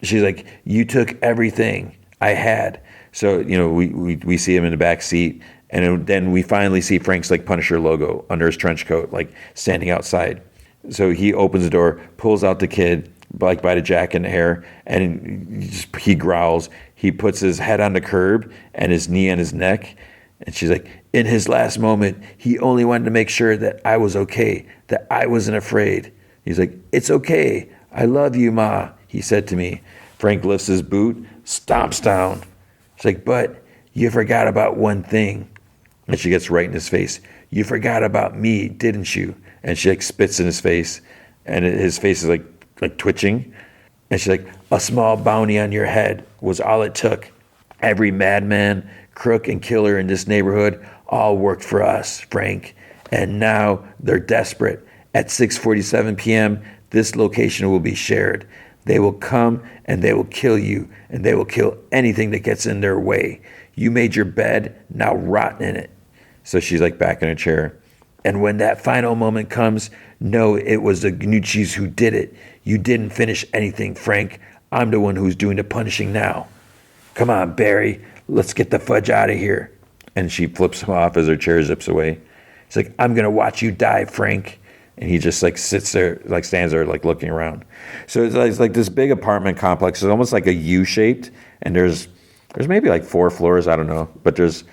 A: She's like, you took everything I had. So, we see him in the back seat, and then we finally see Frank's like Punisher logo under his trench coat, like standing outside. So he opens the door, pulls out the kid, like by the jacket and the hair, and he growls. He puts his head on the curb and his knee on his neck. And she's like, in his last moment, he only wanted to make sure that I was okay, that I wasn't afraid. He's like, it's okay. I love you, Ma, he said to me. Frank lifts his boot, stomps down. She's like, but you forgot about one thing. And she gets right in his face. You forgot about me, didn't you? And she like spits in his face, and his face is like twitching. And she's like, a small bounty on your head was all it took. Every madman, crook, and killer in this neighborhood all worked for us, Frank. And now they're desperate. At 6:47 p.m., this location will be shared. They will come and they will kill you, and they will kill anything that gets in their way. You made your bed, now rot in it. So she's like back in her chair. And when that final moment comes, know it was the Gnucci's who did it. You didn't finish anything, Frank. I'm the one who's doing the punishing now. Come on, Barry, let's get the fudge out of here. And she flips him off as her chair zips away. He's like, I'm going to watch you die, Frank. And he just like sits there, like stands there, like looking around. So it's like this big apartment complex. It's almost like a U-shaped. And there's maybe like 4 floors, I don't know. But there's,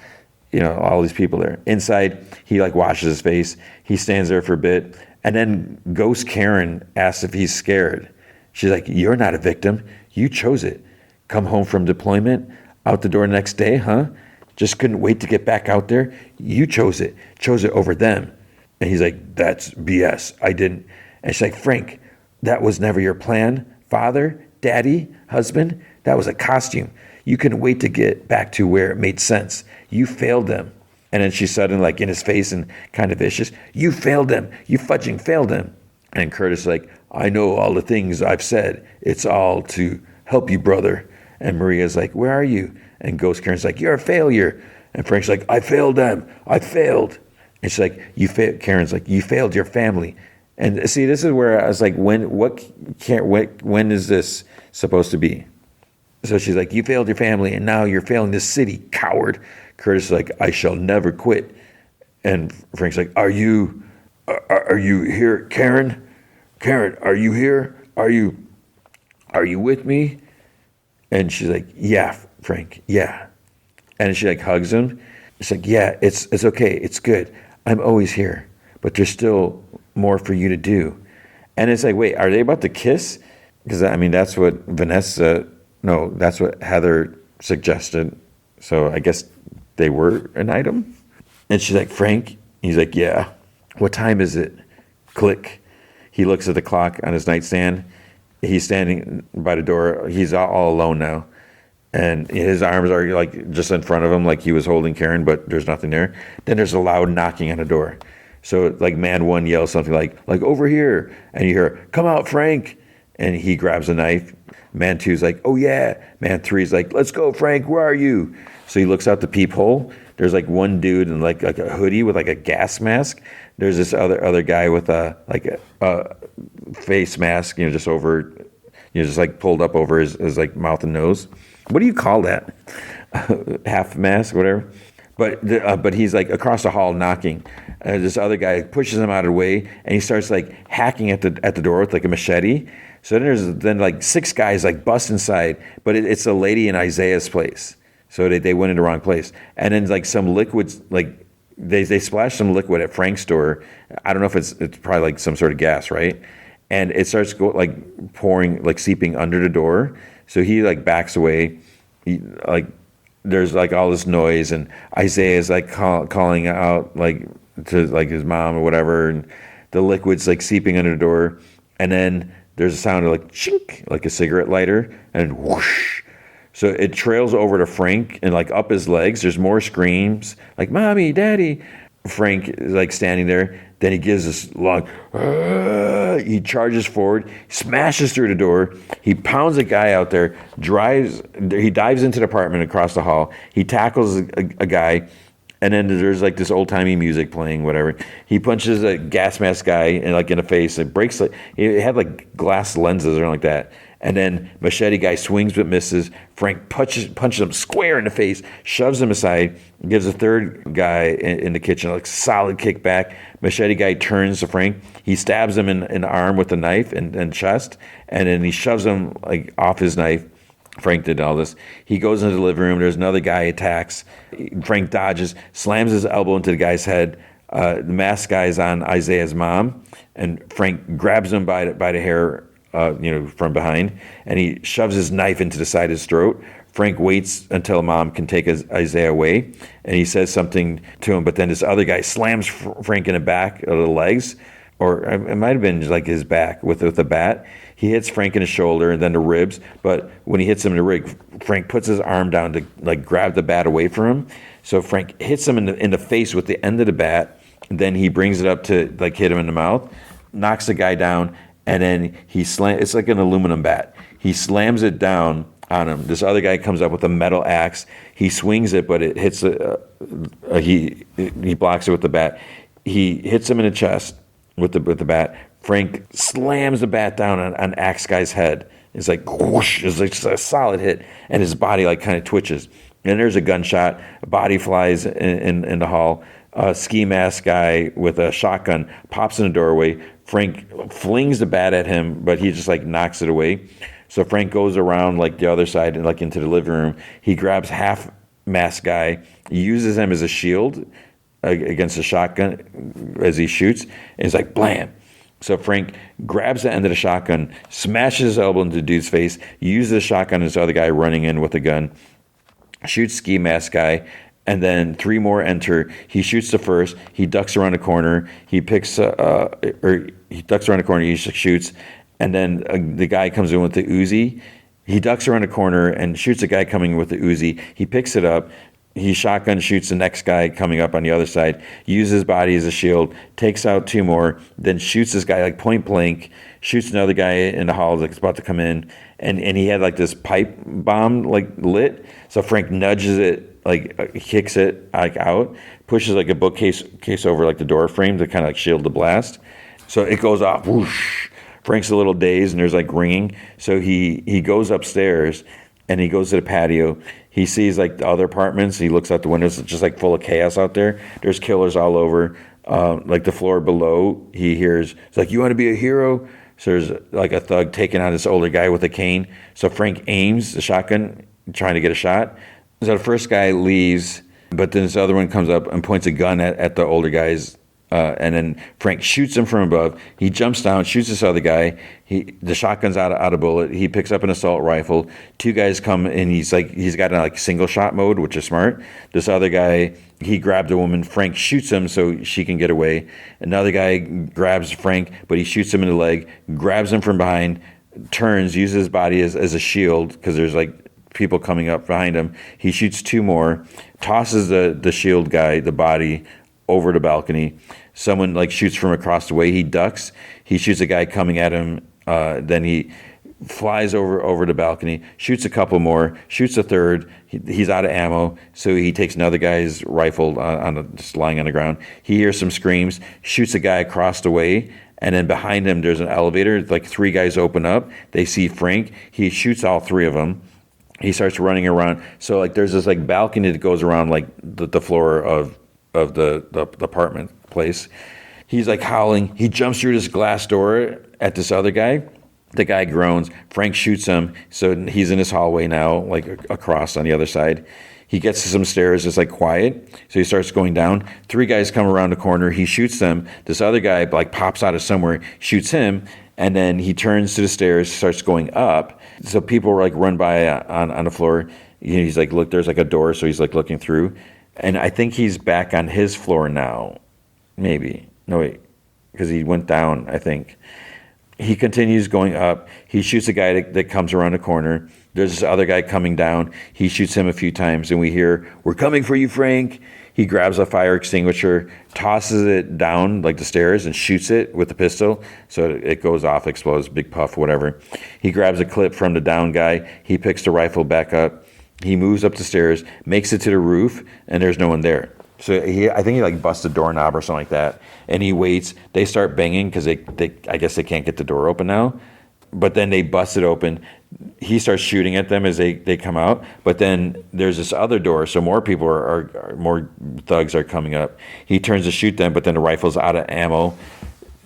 A: all these people there. Inside, he like washes his face. He stands there for a bit. And then Ghost Karen asks if he's scared. She's like, you're not a victim. You chose it. Come home from deployment, out the door next day, huh? Just couldn't wait to get back out there. You chose it over them. And he's like, that's BS. I didn't. And she's like, Frank, that was never your plan. Father, daddy, husband, that was a costume. You couldn't wait to get back to where it made sense. You failed them. And then she's suddenly like in his face and kind of vicious. You failed them. You fudging failed them. And Curtis is like, I know all the things I've said. It's all to help you, brother. And Maria's like, where are you? And Ghost Karen's like, you're a failure. And Frank's like, I failed them. I failed. And she's like, Karen's like, you failed your family. And see, this is where I was like, when is this supposed to be? So she's like, you failed your family, and now you're failing this city, coward. Curtis is like, I shall never quit. And Frank's like, are you here, Karen? Karen, are you here? Are you with me? And she's like, yeah, Frank, yeah. And she like hugs him. She's like, yeah, it's okay, it's good. I'm always here, but there's still more for you to do. And it's like, wait, are they about to kiss? Because I mean, that's what that's what Heather suggested. So I guess they were an item. And she's like, Frank? He's like, yeah. What time is it? Click. He looks at the clock on his nightstand. He's standing by the door. He's all alone now. And his arms are like just in front of him, like he was holding Karen, but there's nothing there. Then there's a loud knocking on the door. So like man 1 yells something like over here. And you hear, come out, Frank. And he grabs a knife. Man 2's like, oh yeah. Man 3's like, let's go, Frank, where are you? So he looks out the peephole. There's like one dude in like a hoodie with like a gas mask. There's this other guy with a face mask, just over, just like pulled up over his like mouth and nose. What do you call that? Half mask, whatever. But he's like across the hall knocking. This other guy pushes him out of the way, and he starts like hacking at the door with like a machete. So then like 6 guys like bust inside, but it's a lady in Isaiah's place. So they went in the wrong place. And then like some liquids, like they splashed some liquid at Frank's door. I don't know if it's probably like some sort of gas, right? And it starts pouring, like seeping under the door. So he like backs away. There's like all this noise, and Isaiah is like calling out like to like his mom or whatever, and the liquid's like seeping under the door. And then there's a sound of like chink, like a cigarette lighter, and whoosh. So it trails over to Frank and like up his legs. There's more screams, like mommy, daddy. Frank is like standing there. Then he gives this long, he charges forward, smashes through the door. He pounds a guy out there, he dives into the apartment across the hall. He tackles a guy, and then there's like this old timey music playing, whatever. He punches a gas mask guy in the face. It breaks, he had like glass lenses or something like that. And then machete guy swings but misses. Frank punches him square in the face, shoves him aside, gives a third guy in the kitchen like solid kickback. Machete guy turns to Frank. He stabs him in the arm with a knife and chest, and then he shoves him like off his knife. Frank did all this. He goes into the living room. There's another guy attacks. Frank dodges, slams his elbow into the guy's head. The masked guy's on Isaiah's mom, and Frank grabs him by the hair, from behind, and he shoves his knife into the side of his throat. Frank waits until Mom can take Isaiah away, and he says something to him, but then this other guy slams Frank in the back of the legs, or it might have been like his back with the bat. He hits Frank in the shoulder and then the ribs, but when he hits him in the rib, Frank puts his arm down to like grab the bat away from him. So Frank hits him in the face with the end of the bat, and then he brings it up to like hit him in the mouth, knocks the guy down, and then it's like an aluminum bat. He slams it down on him. This other guy comes up with a metal axe. He swings it, but it hits he blocks it with the bat. He hits him in the chest with the bat. Frank slams the bat down on Axe Guy's head. It's like whoosh, it's like just a solid hit, and his body like kind of twitches. And there's a gunshot. A body flies in the hall. A ski mask guy with a shotgun pops in the doorway. Frank flings the bat at him, but he just like knocks it away. So Frank goes around like the other side and like into the living room. He grabs half mask guy, uses him as a shield against the shotgun as he shoots, and it's like blam. So Frank grabs the end of the shotgun, smashes his elbow into the dude's face, uses the shotgun as the other guy running in with a gun, shoots ski mask guy, and then three more enter. He shoots the first. He ducks around the corner. He ducks around the corner. He shoots, and then the guy comes in with the Uzi. He ducks around the corner and shoots a guy coming with the Uzi. He picks it up. He shotgun shoots the next guy coming up on the other side, uses his body as a shield, takes out two more, then shoots this guy like point blank, shoots another guy in the hall that's about to come in, and he had like this pipe bomb like lit, so Frank nudges it, like kicks it like out, pushes like a bookcase over like the door frame to kind of like shield the blast, so it goes off, whoosh. Frank's a little dazed and there's like ringing, so he goes upstairs and he goes to the patio. He sees like the other apartments. He looks out the windows. It's just like full of chaos out there. There's killers all over. Like the floor below, he hears, it's like, you want to be a hero? So there's like a thug taking on this older guy with a cane. So Frank aims the shotgun, trying to get a shot. So the first guy leaves, but then this other one comes up and points a gun at the older guy's. And then Frank shoots him from above. He jumps down, shoots this other guy. The shotgun's out of bullet. He picks up an assault rifle. Two guys come and he's got a like single shot mode, which is smart. This other guy, he grabbed a woman. Frank shoots him so she can get away. Another guy grabs Frank, but he shoots him in the leg, grabs him from behind, turns, uses his body as a shield because there's like people coming up behind him. He shoots two more, tosses the shield guy, the body, over the balcony. Someone like shoots from across the way. He ducks. He shoots a guy coming at him. Then he flies over the balcony, shoots a couple more, shoots a third. He's out of ammo, so he takes another guy's rifle just lying on the ground. He hears some screams, shoots a guy across the way, and then behind him there's an elevator. Like three guys open up. They see Frank. He shoots all three of them. He starts running around. So like there's this like balcony that goes around like the floor of the apartment place. He's like howling. He jumps through this glass door at this other guy. The guy groans. Frank shoots him. So he's in his hallway now, like across on the other side. He gets to some stairs. It's like quiet. So he starts going down. Three guys come around the corner. He shoots them. This other guy like pops out of somewhere, shoots him. And then he turns to the stairs, starts going up. So people like run by on the floor. He's like, look, there's like a door. So he's like looking through. And I think he's back on his floor now. Maybe. No, wait. Because he went down, I think. He continues going up. He shoots a guy that comes around the corner. There's this other guy coming down. He shoots him a few times. And we hear, "We're coming for you, Frank." He grabs a fire extinguisher, tosses it down like the stairs, and shoots it with the pistol. So it goes off, explodes, big puff, whatever. He grabs a clip from the down guy. He picks the rifle back up. He moves up the stairs, makes it to the roof, and there's no one there. So I think he like busts a doorknob or something like that. And he waits. They start banging because I guess they can't get the door open now. But then they bust it open. He starts shooting at them as they come out. But then there's this other door, so more people more thugs are coming up. He turns to shoot them, but then the rifle's out of ammo.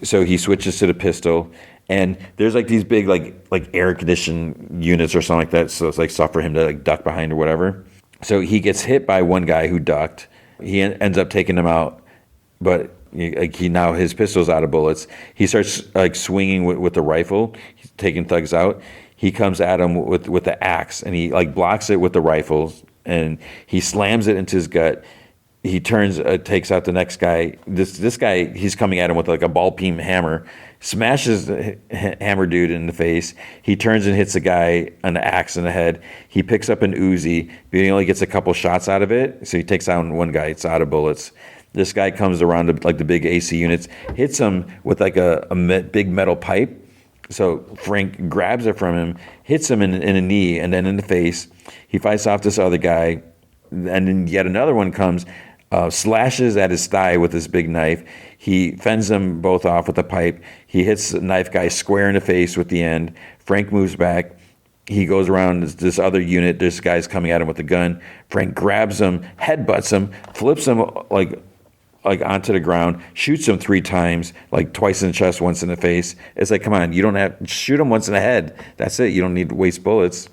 A: So he switches to the pistol. And there's like these big like air conditioned units or something like that. So it's like stuff for him to like duck behind or whatever. So he gets hit by one guy who ducked. He ends up taking him out, but now his pistol's out of bullets. He starts like swinging with the rifle, he's taking thugs out. he comes at him with the axe, and he like blocks it with the rifles, and he slams it into his gut. He turns, takes out the next guy. This guy, he's coming at him with like a ball peen hammer, smashes the hammer dude in the face. He turns and hits the guy an axe in the head. He picks up an Uzi, but he only gets a couple shots out of it. So he takes down one guy. It's out of bullets. This guy comes around to like the big AC units, hits him with like a big metal pipe. So Frank grabs it from him, hits him in a knee and then in the face. He fights off this other guy, and then yet another one comes. Slashes at his thigh with his big knife. He fends them both off with a pipe. He hits the knife guy square in the face with the end. Frank moves back. He goes around this other unit. This guy's coming at him with a gun. Frank grabs him, headbutts him, flips him like onto the ground, shoots him 3 times, like twice in the chest, once in the face. It's like, come on, you don't have shoot him once in the head. That's it. You don't need to waste bullets.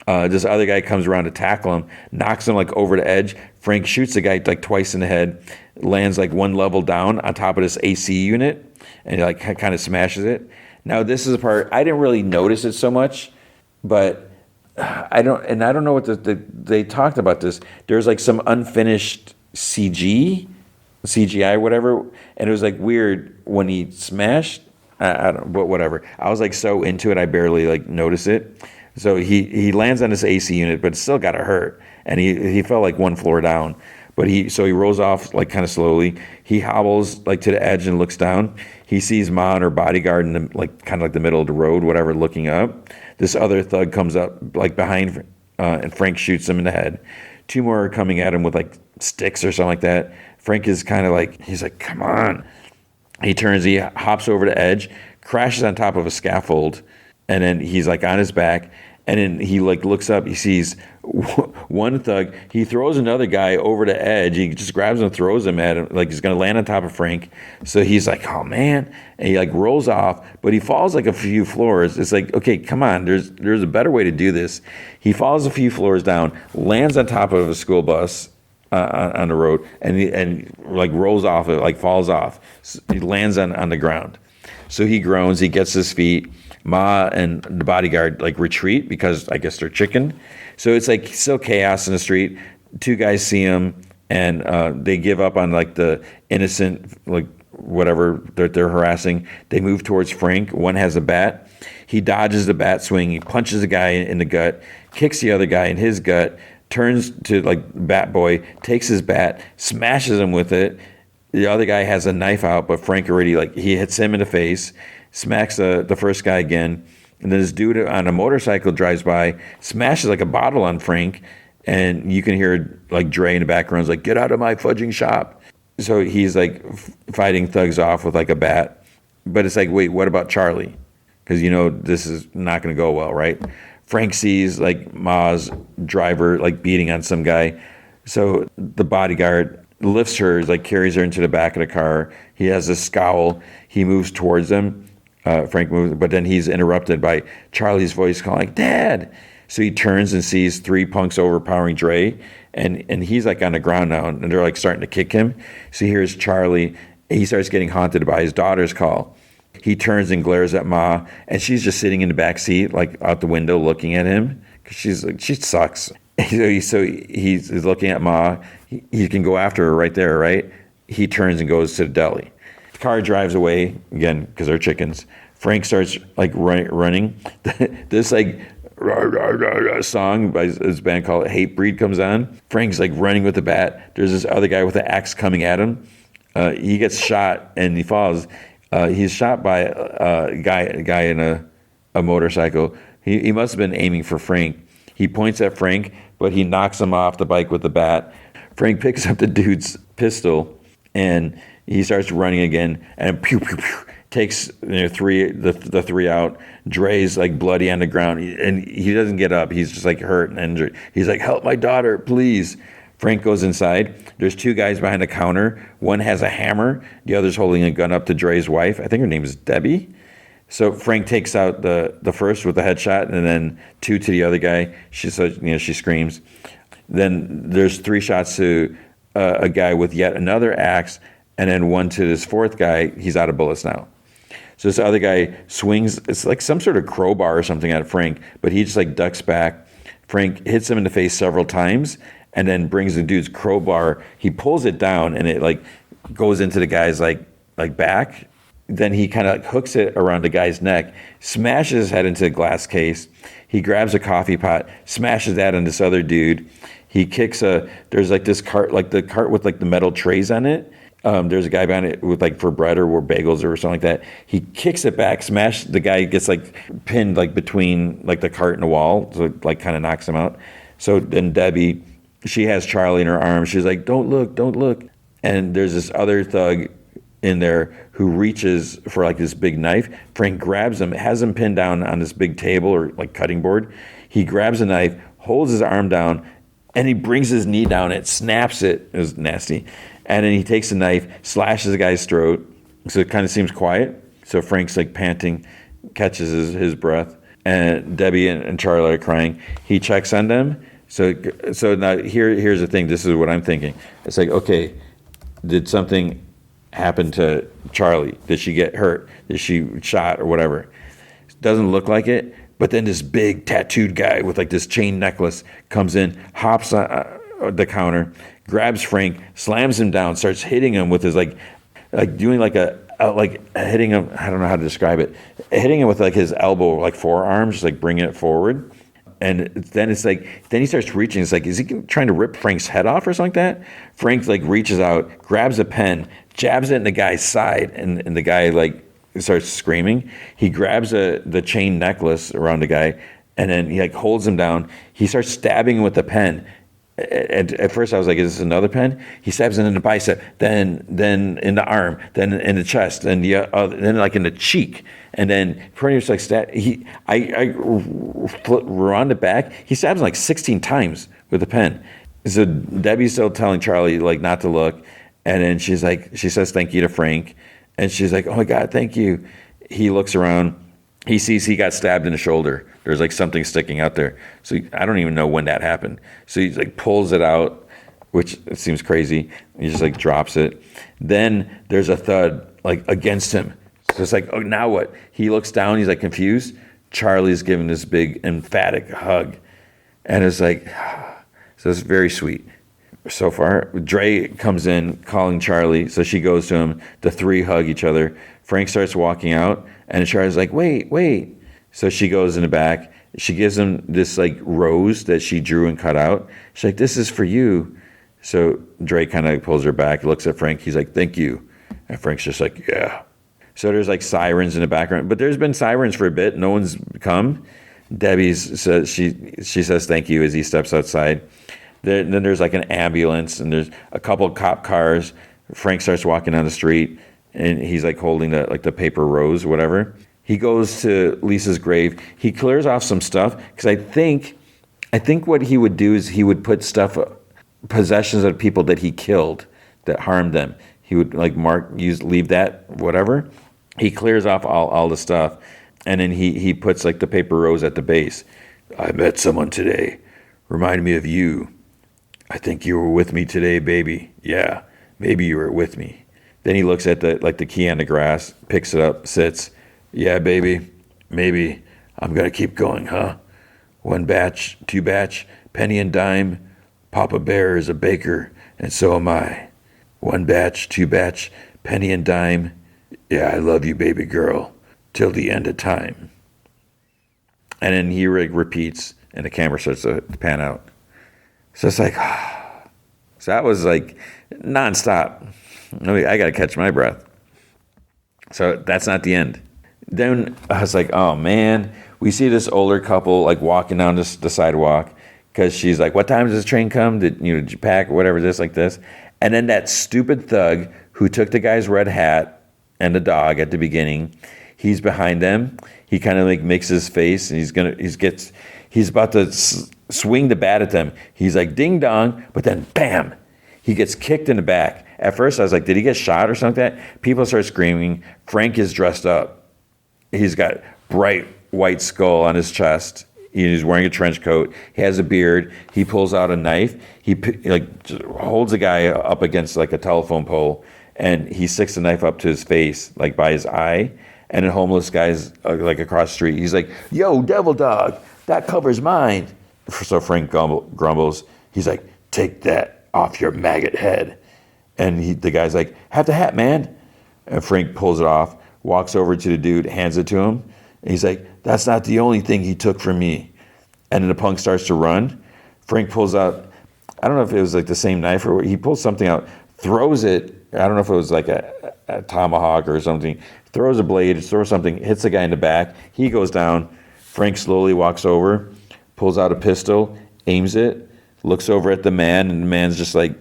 A: This other guy comes around to tackle him, knocks him like over the edge. Frank shoots the guy like twice in the head, lands like one level down on top of this AC unit, and like kind of smashes it. Now this is the part I didn't really notice it so much, but I don't know what they talked about this. There's like some unfinished CGI, whatever, and it was like weird when he smashed. I don't, but whatever. I was like so into it, I barely like noticed it. So he lands on this AC unit, but still got to hurt, and he fell like one floor down. But he rolls off like kind of slowly. He hobbles like to the edge and looks down. He sees Ma and her bodyguard in the, like kind of like the middle of the road, whatever, looking up. This other thug comes up like behind, and Frank shoots him in the head. 2 more are coming at him with like sticks or something like that. Frank is kind of like, he's like, come on. He turns, he hops over the edge, crashes on top of a scaffold, and then he's like on his back. And then he like looks up, he sees one thug, he throws another guy over the edge, he just grabs him and throws him at him, like he's gonna land on top of Frank. So he's like, oh man, and he like rolls off, but he falls like a few floors. It's like, okay, come on, there's a better way to do this. He falls a few floors down, lands on top of a school bus on the road, and like rolls off it, like falls off. So he lands on the ground. So he groans, he gets his feet. Ma and the bodyguard like retreat because I guess they're chicken. So it's like still chaos in the street. 2 guys see him, and they give up on like the innocent, like whatever they're harassing. They move towards Frank. One has a bat. He dodges the bat swing. He punches the guy in the gut, kicks the other guy in his gut, turns to like Bat Boy, takes his bat, smashes him with it. The other guy has a knife out, but Frank already like he hits him in the face. Smacks the first guy again, and then this dude on a motorcycle drives by, smashes like a bottle on Frank, and you can hear like Dre in the background like, get out of my fudging shop. So he's like fighting thugs off with like a bat, but it's like, wait, what about Charlie? Because you know this is not going to go well, right? Frank sees like Ma's driver like beating on some guy, so the bodyguard lifts her, like carries her into the back of the car. He has a scowl. He moves towards them. Frank moves, but then he's interrupted by Charlie's voice calling, Dad! So he turns and sees 3 punks overpowering Dre, and he's like on the ground now, and they're like starting to kick him. So he hears Charlie, he starts getting haunted by his daughter's call. He turns and glares at Ma, and she's just sitting in the back seat, like out the window looking at him, because she's like, she sucks. So he's looking at Ma. He can go after her right there, right? He turns and goes to the deli. The car drives away, again, because they're chickens. Frank starts like running. This like song by this band called Hate Breed comes on. Frank's like running with the bat. There's this other guy with an axe coming at him. He gets shot and he falls. He's shot by a guy in a motorcycle. He must have been aiming for Frank. He points at Frank, but he knocks him off the bike with the bat. Frank picks up the dude's pistol and he starts running again, and pew pew pew takes the 3 out. Dre's like bloody on the ground, and he doesn't get up. He's just like hurt and injured. He's like, "Help my daughter, please." Frank goes inside. There's 2 guys behind the counter. One has a hammer. The other's holding a gun up to Dre's wife. I think her name is Debbie. So Frank takes out the first with a headshot, and then 2 to the other guy. She screams. Then there's 3 shots to a guy with yet another axe. And then 1 to this 4th guy, he's out of bullets now. So this other guy swings, it's like some sort of crowbar or something at Frank, but he just like ducks back. Frank hits him in the face several times and then brings the dude's crowbar. He pulls it down and it like goes into the guy's like back. Then he kind of hooks it around the guy's neck, smashes his head into a glass case. He grabs a coffee pot, smashes that on this other dude. He kicks there's like this cart, like the cart with like the metal trays on it. There's a guy behind it with like for bread or bagels or something like that. He kicks it back, the guy gets like pinned like between like the cart and the wall, so it like kind of knocks him out. So then Debbie, she has Charlie in her arms. She's like, don't look, don't look. And there's this other thug in there who reaches for like this big knife. Frank grabs him, has him pinned down on this big table or like cutting board. He grabs a knife, holds his arm down, and he brings his knee down. It snaps it. It was nasty. And then he takes a knife, slashes the guy's throat. So it kind of seems quiet. So Frank's like panting, catches his breath. And Debbie and Charlie are crying. He checks on them. So now here's the thing. This is what I'm thinking. It's like, okay, did something happen to Charlie? Did she get hurt? Did she shot or whatever? Doesn't look like it. But then this big tattooed guy with like this chain necklace comes in, hops on the counter, grabs Frank, slams him down, starts hitting him with his like doing like hitting him. I don't know how to describe it. Hitting him with like his elbow, like forearms, just like bringing it forward. And then it's like, then he starts reaching. It's like, is he trying to rip Frank's head off or something like that? Frank like reaches out, grabs a pen, jabs it in the guy's side, and the guy like starts screaming. He grabs the chain necklace around the guy, and then he like holds him down. He starts stabbing him with the pen. And at first I was like, is this another pen? He stabs him in the bicep, then in the arm, then in the chest, then then like in the cheek. And then pretty much like I rewound it back. He stabs him like 16 times with the pen. So Debbie's still telling Charlie like not to look. And then she says thank you to Frank. And she's like, oh my God, thank you. He looks around. He sees he got stabbed in the shoulder. There's like something sticking out there. So I don't even know when that happened. So he like pulls it out, which seems crazy. He just like drops it. Then there's a thud like against him. So it's like, oh, now what? He looks down. He's like confused. Charlie's giving this big emphatic hug. And it's like, so it's very sweet. So far, Dre comes in calling Charlie. So she goes to him. The three hug each other. Frank starts walking out. And Charlie's like, wait. So she goes in the back. She gives him this like rose that she drew and cut out. She's like, this is for you. So Dre kind of pulls her back, looks at Frank. He's like, thank you. And Frank's just like, yeah. So there's like sirens in the background. But there's been sirens for a bit. No one's come. Debbie says, she says thank you as he steps outside. Then there's like an ambulance and there's a couple of cop cars. Frank starts walking down the street and he's like holding the paper rose or whatever. He goes to Lisa's grave. He clears off some stuff because I think what he would do is he would put possessions of people that he killed that harmed them. He would like leave that, whatever. He clears off all the stuff. And then he puts like the paper rose at the base. I met someone today. Reminded me of you. I think you were with me today, baby. Yeah, maybe you were with me. Then he looks at the key on the grass, picks it up, sits. Yeah, baby, maybe I'm going to keep going, huh? 1 batch, 2 batch, penny and dime. Papa Bear is a baker, and so am I. 1 batch, 2 batch, penny and dime. Yeah, I love you, baby girl, till the end of time. And then he repeats, and the camera starts to pan out. So it's like, so that was like nonstop. I got to catch my breath. So that's not the end. Then I was like, oh man, we see this older couple like walking down the sidewalk because she's like, what time does this train come? Did you pack or whatever, this like this? And then that stupid thug who took the guy's red hat and the dog at the beginning, he's behind them. He kind of like makes his face and he's about to swing the bat at them. He's like ding dong, but then bam, he gets kicked in the back. At first I was like, did he get shot or something like that? People start screaming. Frank is dressed up. He's got bright white skull on his chest. He's wearing a trench coat. He has a beard. He pulls out a knife. He like holds a guy up against like a telephone pole, and he sticks the knife up to his face, like by his eye. And a homeless guy's like across the street. He's like, yo, devil dog, that cover's mine. So Frank grumbles. He's like, take that off your maggot head. And the guy's like, have the hat, man. And Frank pulls it off, walks over to the dude, hands it to him. And he's like, that's not the only thing he took from me. And then the punk starts to run. Frank pulls out, I don't know if it was like the same knife or what, he pulls something out, throws it. I don't know if it was like a tomahawk or something. Throws a blade, throws something, hits the guy in the back. He goes down. Frank slowly walks over, pulls out a pistol, aims it, looks over at the man, and the man's just like,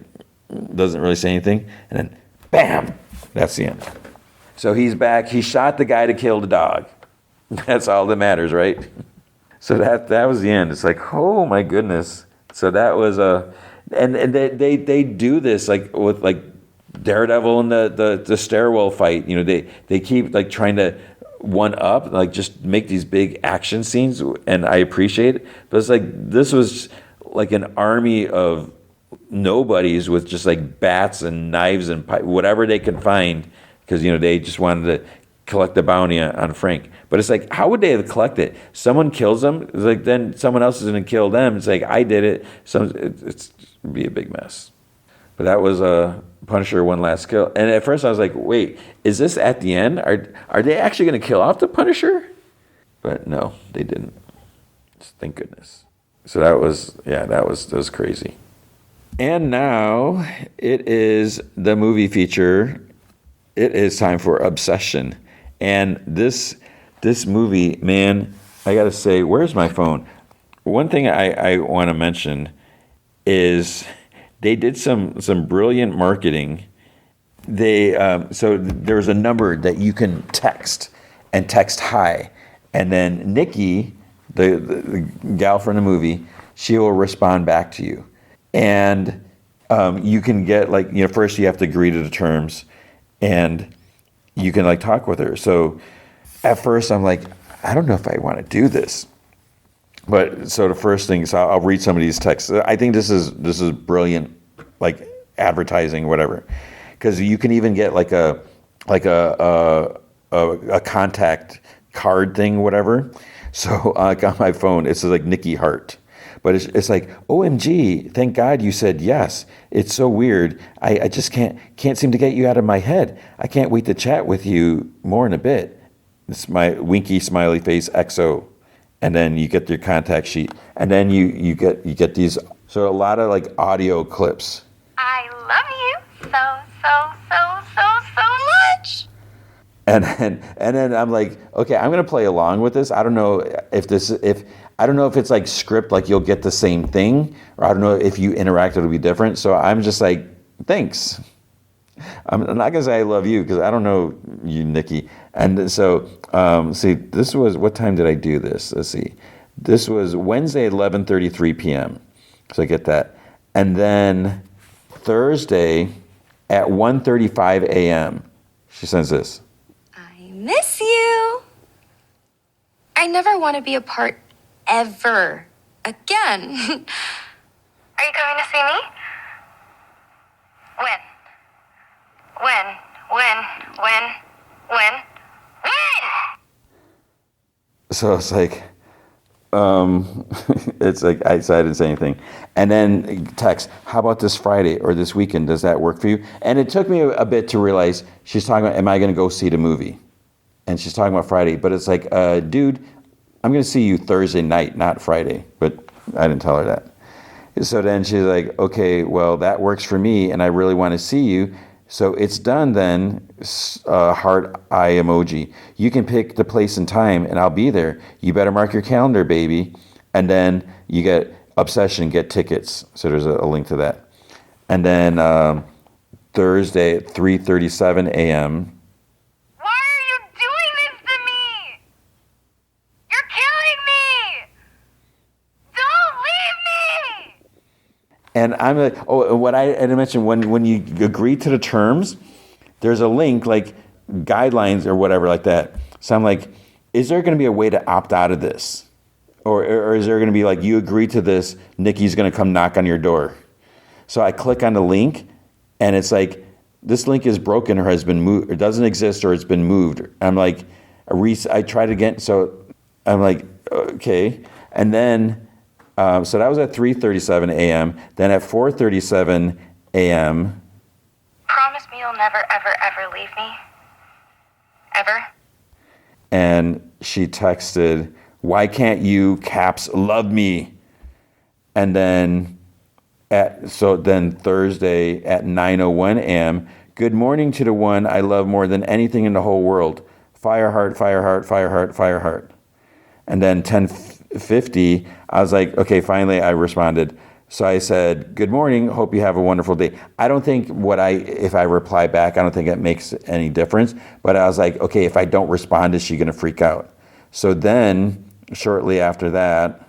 A: doesn't really say anything. And then, bam, that's the end. So he's back. He shot the guy to kill the dog. That's all that matters, right? So that was the end. It's like, oh my goodness. So that was and they do this like with like Daredevil and the stairwell fight. You know, they keep like trying to one up, like just make these big action scenes, and I appreciate it. But it's like this was like an army of nobodies with just like bats and knives and whatever they could find, because you know they just wanted to collect the bounty on Frank. But it's like, how would they have collected it? Someone kills them, it's like then someone else is going to kill them. It's like, I did it. It'd be a big mess. But that was a Punisher one last kill. And at first I was like, wait, is this at the end? Are they actually going to kill off the Punisher? But no, they didn't. Thank goodness. So that was crazy. And now it is the movie feature. It is time for Obsession. And this movie, man, I got to say, where's my phone? One thing I want to mention is they did some brilliant marketing. So there's a number that you can text and text hi. And then Nikki, the gal from the movie, she will respond back to you. And you can get like, you know, first you have to agree to the terms and you can like talk with her. So at first I'm like, I don't know if I want to do this. But so the first thing, so I'll read some of these texts. I think this is brilliant, like advertising, whatever, because you can even get like a contact card thing, whatever. So like on my phone, it says like Nikki Hart, but it's like, OMG, thank God you said yes. It's so weird. I just can't seem to get you out of my head. I can't wait to chat with you more in a bit. It's my winky smiley face XO. And then you get your contact sheet, and then you get these. So a lot of like audio clips. I love you so much. And then I'm like, okay, I'm gonna play along with this. I don't know if it's like script, like you'll get the same thing, or I don't know if you interact it'll be different. So I'm just like, thanks. I'm not gonna say I love you because I don't know you, Nikki. And so, see, this was, what time did I do this? Let's see. This was Wednesday at 11:33 p.m. So I get that. And then Thursday at 1:35 a.m. she sends this.
B: I miss you. I never want to be apart ever again. Are you coming to see me? When?
A: So it's like, it's like, I didn't say anything. And then text, how about this Friday or this weekend? Does that work for you? And it took me a bit to realize she's talking about, am I going to go see the movie? And she's talking about Friday, but it's like, dude, I'm going to see you Thursday night, not Friday. But I didn't tell her that. So then she's like, okay, well, that works for me, and I really want to see you. So it's done then, heart eye emoji. You can pick the place and time, and I'll be there. You better mark your calendar, baby. And then you get Obsession, get tickets. So there's a link to that. And then Thursday at 3:37 a.m.
B: Why are you doing this to me? You're killing me! Don't leave me!
A: And I'm like, oh, what I mentioned, when you agree to the terms, there's a link, like guidelines or whatever like that. So I'm like, is there going to be a way to opt out of this? Or is there going to be like, you agree to this, Nikki's going to come knock on your door. So I click on the link, and it's like, this link is broken or has been moved, or doesn't exist, or it's been moved. I'm like, I tried again. So I'm like, okay. And then, so that was at 3:37 a.m. Then at 4:37 a.m.
B: Promise me you'll never, ever, ever leave me. Ever?
A: And she texted, "Why can't you caps love me?" And then then Thursday at 9:01 a.m. "Good morning to the one I love more than anything in the whole world. Fire heart, fire heart, fire heart, fire heart." And then 10:50, I was like, okay, finally I responded. So I said, "Good morning, hope you have a wonderful day." I don't think if I reply back, I don't think it makes any difference. But I was like, okay, if I don't respond, is she going to freak out? So then, shortly after that,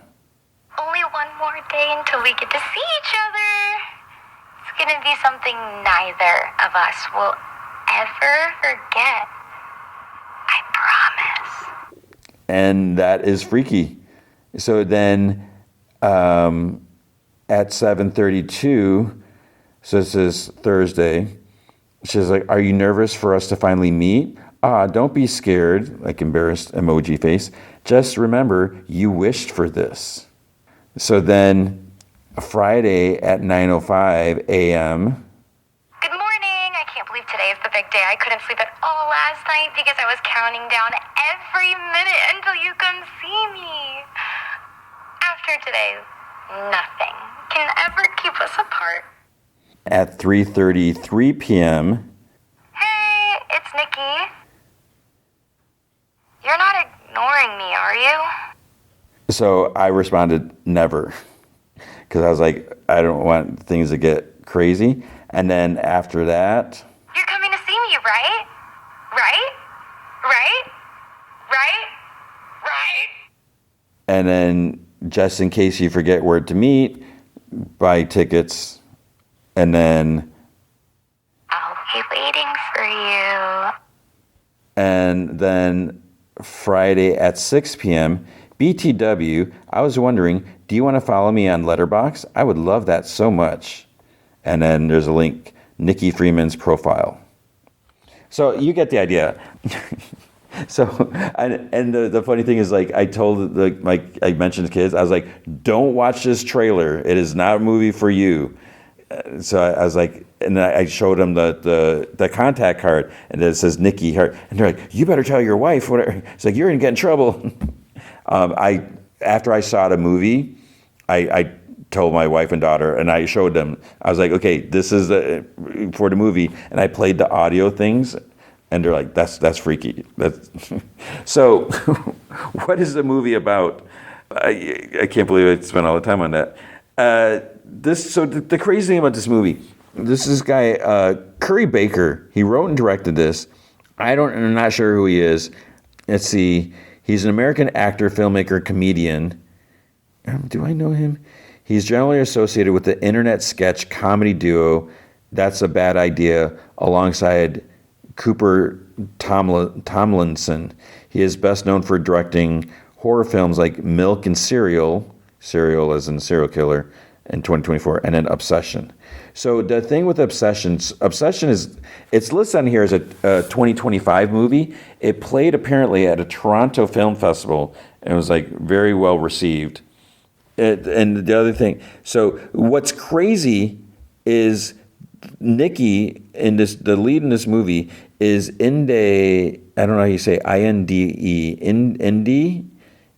B: only one more day until we get to see each other. It's going to be something neither of us will ever forget. I promise.
A: and that is freaky. So then at 7:32, so this is Thursday, she's like, "Are you nervous for us to finally meet?" Don't be scared, like embarrassed emoji face. "Just remember, you wished for this." So then Friday at 9:05 a.m.
B: Good morning. I can't believe today is the big day. I couldn't sleep at all last night because I was counting down every minute until you come see me. After today, nothing can ever keep us apart.
A: At 3:33 p.m.
B: Hey, it's Nikki. You're not ignoring me, are you?
A: So I responded, "Never," because I was like, I don't want things to get crazy. And then after that,
B: You're coming to see me, right? Right? Right? Right? Right?
A: and then just in case you forget where to meet, buy tickets, and then
B: I'll be waiting for you.
A: Friday at 6 p.m. BTW, I was wondering, do you want to follow me on Letterboxd? I would love that so much. And then there's a link, Nikki Freeman's profile. So you get the idea. So, and the funny thing is, like, I told, I mentioned to kids, I was like, don't watch this trailer. It is not a movie for you. So I was like, and I showed them the contact card, and it says Nikki Hart, and they're like, "You better tell your wife." Whatever. It's like, you're gonna get in trouble. After I saw the movie, I told my wife and daughter, and I showed them. I was like, "Okay, this is for the movie," and I played the audio things, and they're like, "That's freaky." So, what is the movie about? I can't believe I spent all the time on that. The crazy thing about this movie, this guy, Curry Baker, he wrote and directed this. I'm not sure who he is. Let's see. He's an American actor, filmmaker, comedian. Do I know him? He's generally associated with the internet sketch comedy duo That's a Bad Idea alongside Cooper Tomlinson. He is best known for directing horror films like Milk and Serial as in serial killer, in 2024, and then Obsession. So the thing with Obsession is, it's listed on here as a 2025 movie. It played apparently at a Toronto Film Festival and was like very well received. And the other thing, so what's crazy is Nikki the lead in this movie is Inde, I don't know how you say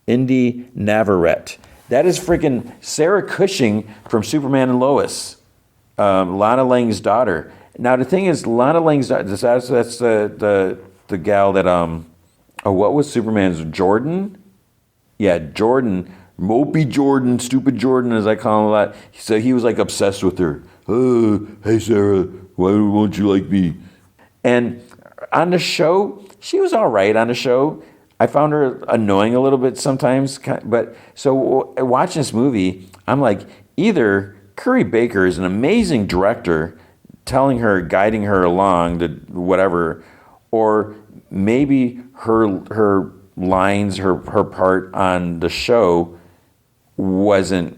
A: Indy Navarrete. That is freaking Sarah Cushing from Superman and Lois, Lana Lang's daughter. Now the thing is, Lana Lang's daughter, that's the gal that what was Superman's Jordan? Yeah, Jordan, Mopey Jordan, stupid Jordan, as I call him a lot. So he was like obsessed with her. "Oh, hey Sarah, why won't you like me?" And on the show, she was all right on the show. I found her annoying a little bit sometimes, but so watching this movie, I'm like, either Curry Baker is an amazing director, guiding her along to whatever, or maybe her lines, her part on the show wasn't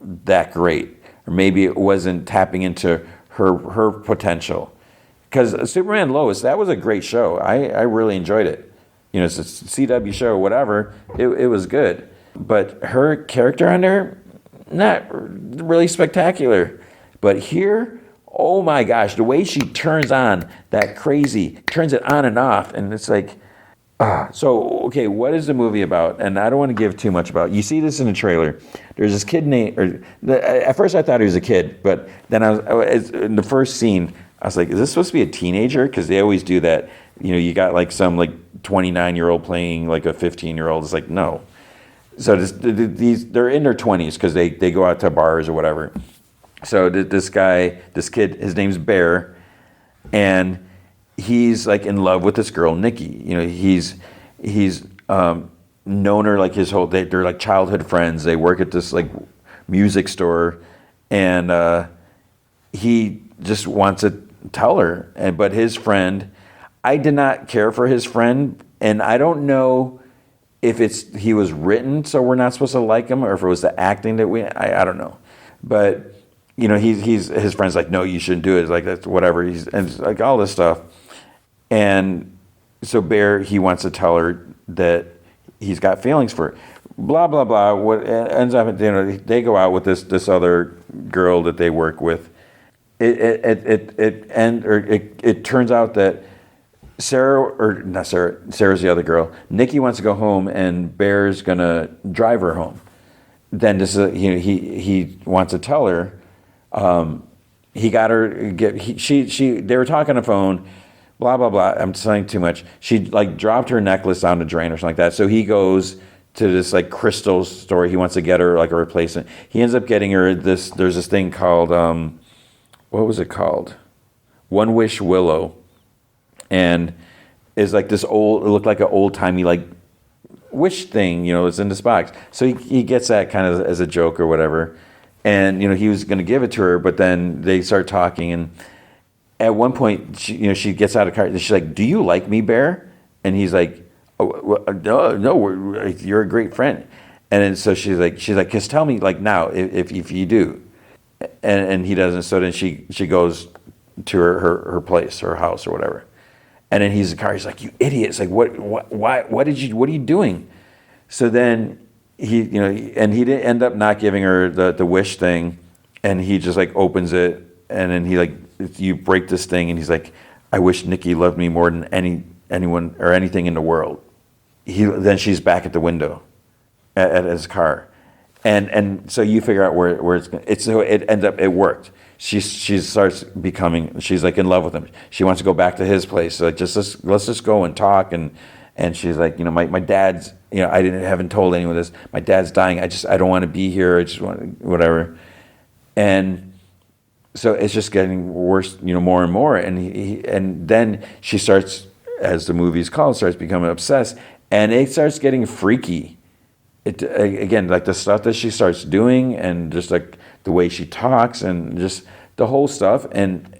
A: that great, or maybe it wasn't tapping into her potential. Because Superman and Lois, that was a great show. I really enjoyed it. it's a CW show, whatever. It was good, but her character on there, not really spectacular. But here, oh my gosh, the way she turns on that crazy, turns it on and off, and it's like, so, okay, what is the movie about? And I don't want to give too much about it. You see this in the trailer. There's this kid at first I thought he was a kid, but then in the first scene, I was like, is this supposed to be a teenager? Because they always do that. You got like some like 29-year-old playing like a 15-year-old. It's like, no. So they're in their 20s because they go out to bars or whatever. So this kid, his name's Bear, and he's like in love with this girl, Nikki. He's known her like they're like childhood friends. They work at this like music store, and he just wants to tell her. But his friend, I did not care for his friend, and I don't know if he was written so we're not supposed to like him, or if it was the acting that I don't know. But his friend's like, no, you shouldn't do it. It's like, that's whatever. And it's like all this stuff. And so Bear, he wants to tell her that he's got feelings for her. Blah, blah, blah. What ends up, they go out with this other girl that they work with. It turns out that Sarah's the other girl. Nikki wants to go home, and Bear's gonna drive her home. Then he wants to tell her. He got her. They were talking on the phone. Blah blah blah. I'm saying too much. She like dropped her necklace down the drain or something like that. So he goes to this like crystal store. He wants to get her like a replacement. He ends up getting her this. There's this thing called what was it called? One Wish Willow, and is like this old. It looked like an old timey like wish thing. It's in this box. So he gets that kind of as a joke or whatever. And he was going to give it to her, but then they start talking, and at one point, she gets out of the car. And she's like, "Do you like me, Bear?" And he's like, "Oh, well, no, you're a great friend." And then so she's like, "Just tell me like now if you do," and he doesn't. So then she goes to her place, her house or whatever, and then he's in the car. He's like, "You idiot!" It's like, what are you doing? So then he didn't end up not giving her the wish thing, and he just like opens it, and then he like, you break this thing, and he's like, I wish Nikki loved me more than anyone or anything in the world. Then she's back at the window at his car, and so you figure out where it ends up. It worked. She starts becoming. She's like in love with him. She wants to go back to his place. So like let's just go and talk. And she's like, my dad's. Haven't told anyone this. My dad's dying. I don't want to be here. I just want whatever. And so it's just getting worse, more and more. And then she starts, as the movie's called, starts becoming obsessed, and it starts getting freaky. It again, like the stuff that she starts doing, and just like the way she talks, and just the whole stuff. And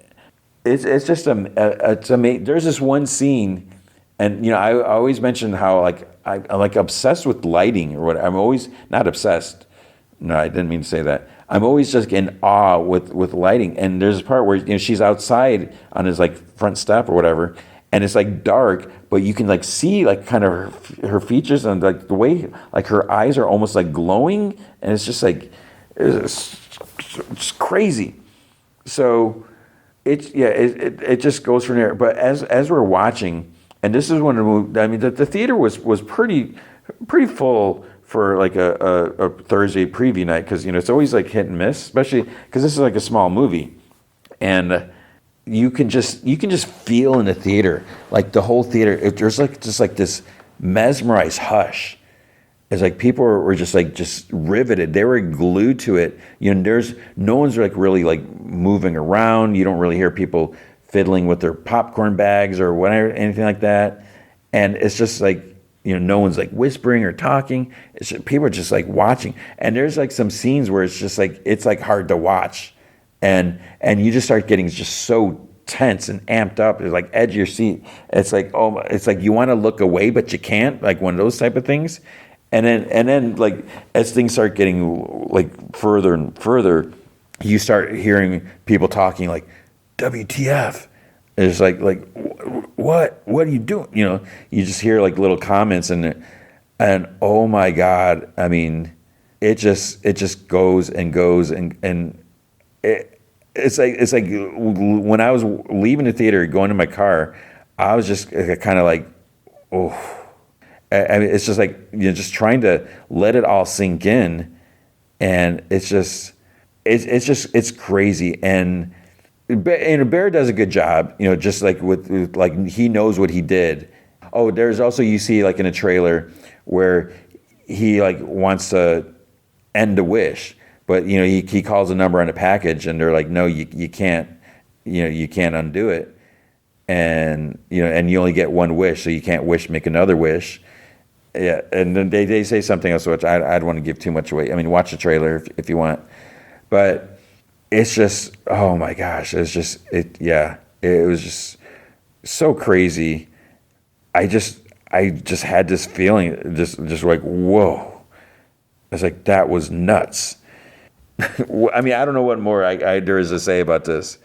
A: it's just it's amazing. There's this one scene. And I always mention how like I'm like obsessed with lighting or what. I'm always not obsessed. No, I didn't mean to say that. I'm always just in awe with lighting. And there's a part where she's outside on his like front step or whatever, and it's like dark, but you can like see like kind of her features, and like the way like her eyes are almost like glowing, and it's just like it's crazy. So it just goes from there. But as we're watching. And this is one of the movies. I mean, the theater was pretty full for like a Thursday preview night, because it's always like hit and miss, especially because this is like a small movie, and you can just feel in the theater, like the whole theater. There's like just like this mesmerized hush. It's like people were just riveted. They were glued to it. There's no one's like really like moving around. You don't really hear people fiddling with their popcorn bags or whatever, anything like that. And it's just like, no one's like whispering or talking. People are just like watching. And there's like some scenes where it's just like, it's like hard to watch. And you just start getting just so tense and amped up. It's like edge of your seat. It's like, it's like you want to look away, but you can't, like one of those type of things. And then like, as things start getting like further and further, you start hearing people talking like, WTF, It's what are you doing? You just hear like little comments and oh my God, I mean, it just goes and goes and it's like when I was leaving the theater, going to my car, I was just kind of like, oh, I mean, it's just like just trying to let it all sink in, and it's crazy, and Bear does a good job, just like with like he knows what he did. Oh, there's also you see like in a trailer where he like wants to end a wish, but he calls a number on a package, and they're like, no, you can't, you can't undo it, and and you only get one wish, so you can't make another wish. Yeah, and then they say something else, which I don't want to give too much away. I mean, watch the trailer if you want, but it's just, oh my gosh, it was just so crazy. I just had this feeling, just like, whoa. It's like, that was nuts. I mean, I don't know what more there is to say about this.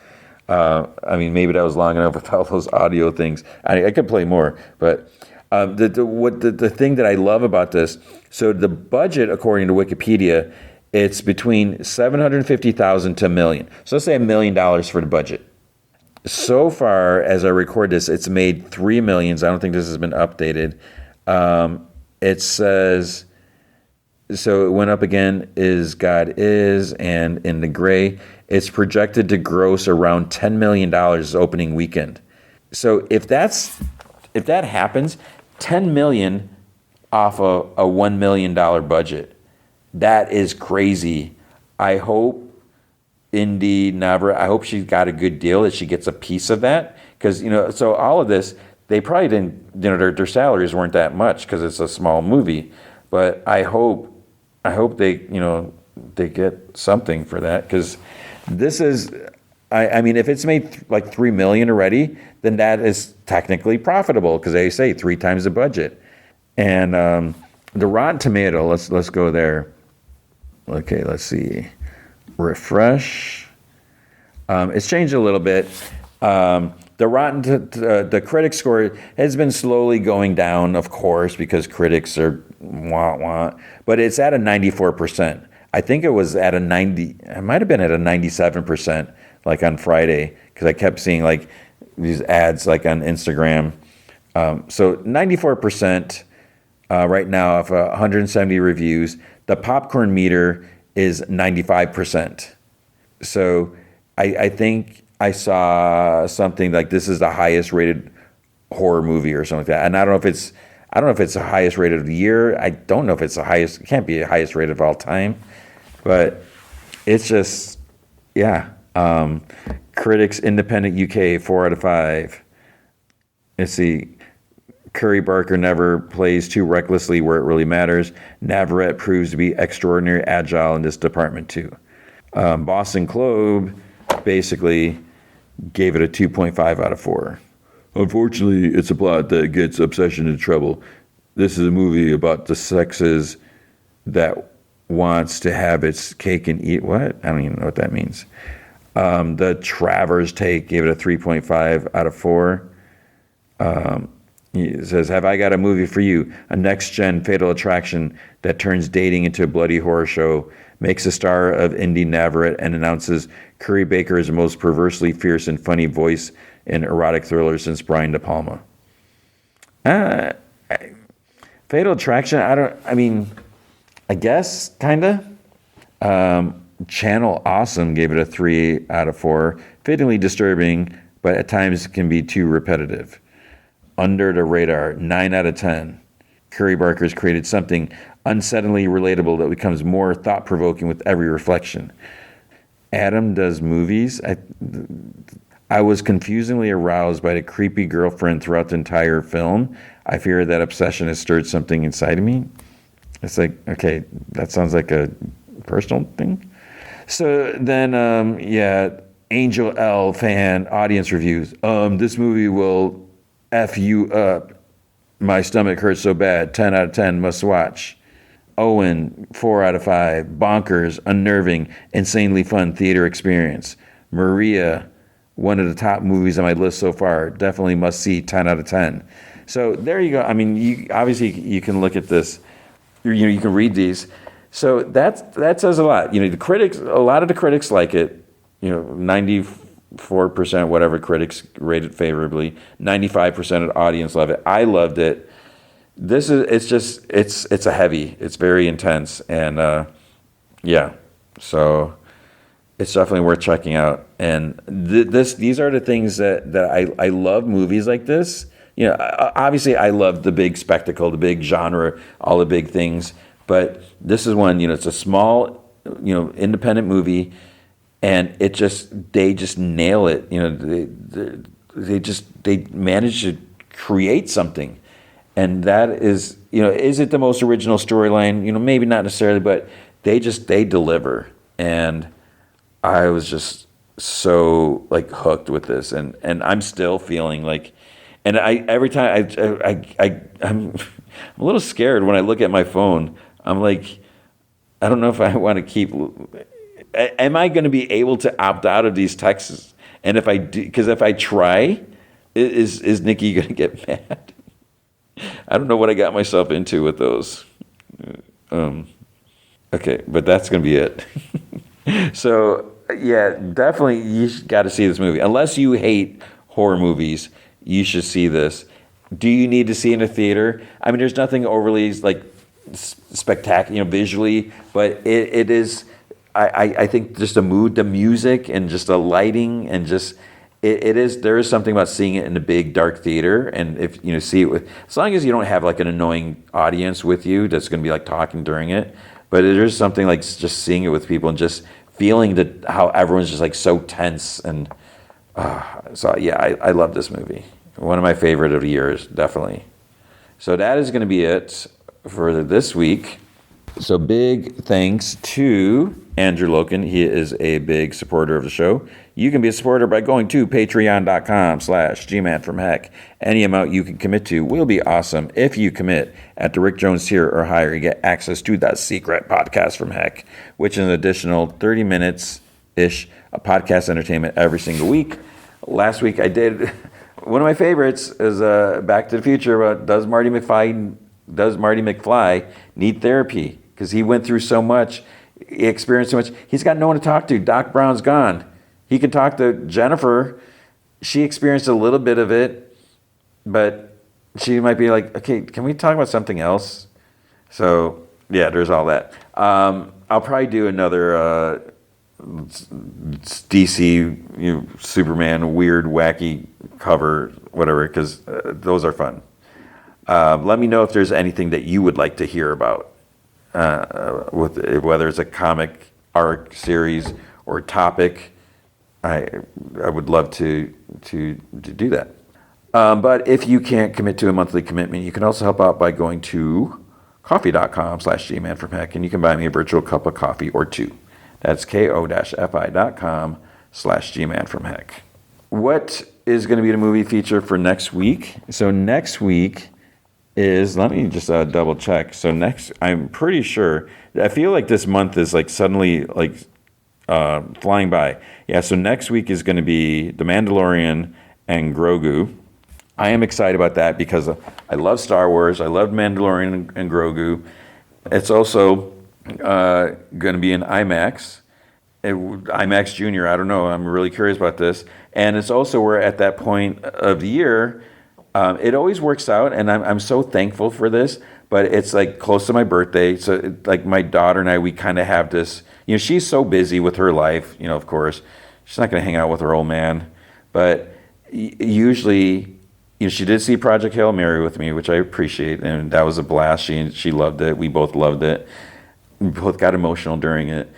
A: I mean, maybe that was long enough with all those audio things. I could play more, but the thing that I love about this, so the budget, according to Wikipedia, it's between $750,000 to $1 million. So let's say $1 million for the budget. So far, as I record this, it's made $3 million. I don't think this has been updated. It says, so it went up again, Is God Is, and in the gray, it's projected to gross around $10 million opening weekend. So if that happens, $10 million off a $1 million budget, that is crazy. I hope Indy Navarrete, I hope she's got a good deal, that she gets a piece of that. Because, so all of this, they probably didn't, their salaries weren't that much because it's a small movie. But I hope they, they get something for that. Because this is, I mean, if it's made like $3 million already, then that is technically profitable because they say 3 times the budget. And the Rotten Tomato, let's go there. Okay, let's see. Refresh. It's changed a little bit. The critic score has been slowly going down, of course, because critics are wah. But it's at a 94%. I think it was at a 90. It might have been at a 97%, like on Friday, because I kept seeing like these ads like on Instagram. So 94% right now of 170 reviews. The popcorn meter is 95%. So I think I saw something like this is the highest rated horror movie or something like that. And I don't know if it's the highest rated of the year. I don't know if it's the highest. It can't be the highest rated of all time. But it's just, yeah. Critics Independent UK 4 out of 5. Let's see. Curry Barker never plays too recklessly where it really matters. Navarrete proves to be extraordinarily agile in this department too. Boston Globe basically gave it a 2.5 out of 4. Unfortunately, it's a plot that gets obsession into trouble. This is a movie about the sexes that wants to have its cake and eat. What? I don't even know what that means. The Travers Take gave it a 3.5 out of 4. It says, have I got a movie for you? A next-gen fatal attraction that turns dating into a bloody horror show, makes a star of Indy Navarrete, and announces Curry Baker is the most perversely fierce and funny voice in erotic thrillers since Brian De Palma. Fatal Attraction, I guess, kind of. Channel Awesome gave it a 3 out of 4. Fittingly disturbing, but at times can be too repetitive. Under the Radar, 9 out of 10. Curry Barker's created something unsettlingly relatable that becomes more thought-provoking with every reflection. Adam Does Movies. I was confusingly aroused by the creepy girlfriend throughout the entire film. I fear that obsession has stirred something inside of me. It's like, okay, that sounds like a personal thing. So then, Angel L fan audience reviews. This movie will F you up. My stomach hurts so bad. 10 out of 10, must watch. Owen, 4 out of 5. Bonkers, unnerving, insanely fun theater experience. Maria, one of the top movies on my list so far. Definitely must see, 10 out of 10. So there you go. I mean, you can look at this, you can read these. So that says a lot. The critics, a lot of the critics like it. 94% whatever critics rate it favorably. 95% of the audience love it. I loved it. It's a heavy. It's very intense, and yeah. So it's definitely worth checking out. And these are the things that I love movies like this. Obviously I love the big spectacle, the big genre, all the big things. But this is one, it's a small, independent movie, and they just nail it. They manage to create something. And that is, is it the most original storyline? Maybe not necessarily, but they deliver. And I was just so hooked with this, and I'm still feeling like, and every time I'm a little scared when I look at my phone. I'm like, I don't know if I want to keep. Am I going to be able to opt out of these texts? And if I do, because if I try, is Nikki going to get mad? I don't know what I got myself into with those. Okay, but that's going to be it. So yeah, definitely you got to see this movie. Unless you hate horror movies, you should see this. Do you need to see it in a theater? I mean, there's nothing overly spectacular, visually, but it is. I think just the mood, the music, and just the lighting, and just it is. There is something about seeing it in a big dark theater, and if see it with, as long as you don't have an annoying audience with you that's going to be talking during it, but there's something just seeing it with people and just feeling that how everyone's just so tense, and so yeah, I love this movie. One of my favorite of the years, definitely. So that is going to be it for this week. So big thanks to Andrew Loken. He is a big supporter of the show. You can be a supporter by going to patreon.com/gmanfromheck. Any amount you can commit to will be awesome. If you commit at the Rick Jones tier or higher, you get access to that secret podcast from Heck, which is an additional 30 minutes-ish of podcast entertainment every single week. Last week I did, one of my favorites is Back to the Future, about does Marty McFly need therapy? Because he went through so much, he experienced so much. He's got no one to talk to. Doc Brown's gone. He can talk to Jennifer. She experienced a little bit of it, but she might be like, okay, can we talk about something else? So yeah, there's all that. I'll probably do another DC, Superman, weird, wacky cover, whatever, because those are fun. Let me know if there's anything that you would like to hear about, with whether it's a comic arc series or topic. I would love to do that. But if you can't commit to a monthly commitment, you can also help out by going to coffee.com/gmanfromheck, and you can buy me a virtual cup of coffee or two. That's ko-fi.com/gmanfromheck. What is going to be the movie feature for next week? So next week is, let me just double check. So next, I'm pretty sure, I feel like this month is suddenly flying by. Yeah, so next week is going to be The Mandalorian and Grogu. I am excited about that because I love Star Wars. I love Mandalorian and Grogu. It's also going to be in IMAX. IMAX Junior, I don't know. I'm really curious about this. And it's also, we're at that point of the year. It always works out, and I'm so thankful for this. But it's close to my birthday, so my daughter and I, we kind of have this. She's so busy with her life. Of course, she's not going to hang out with her old man. But usually, she did see Project Hail Mary with me, which I appreciate, and that was a blast. She loved it. We both loved it. We both got emotional during it.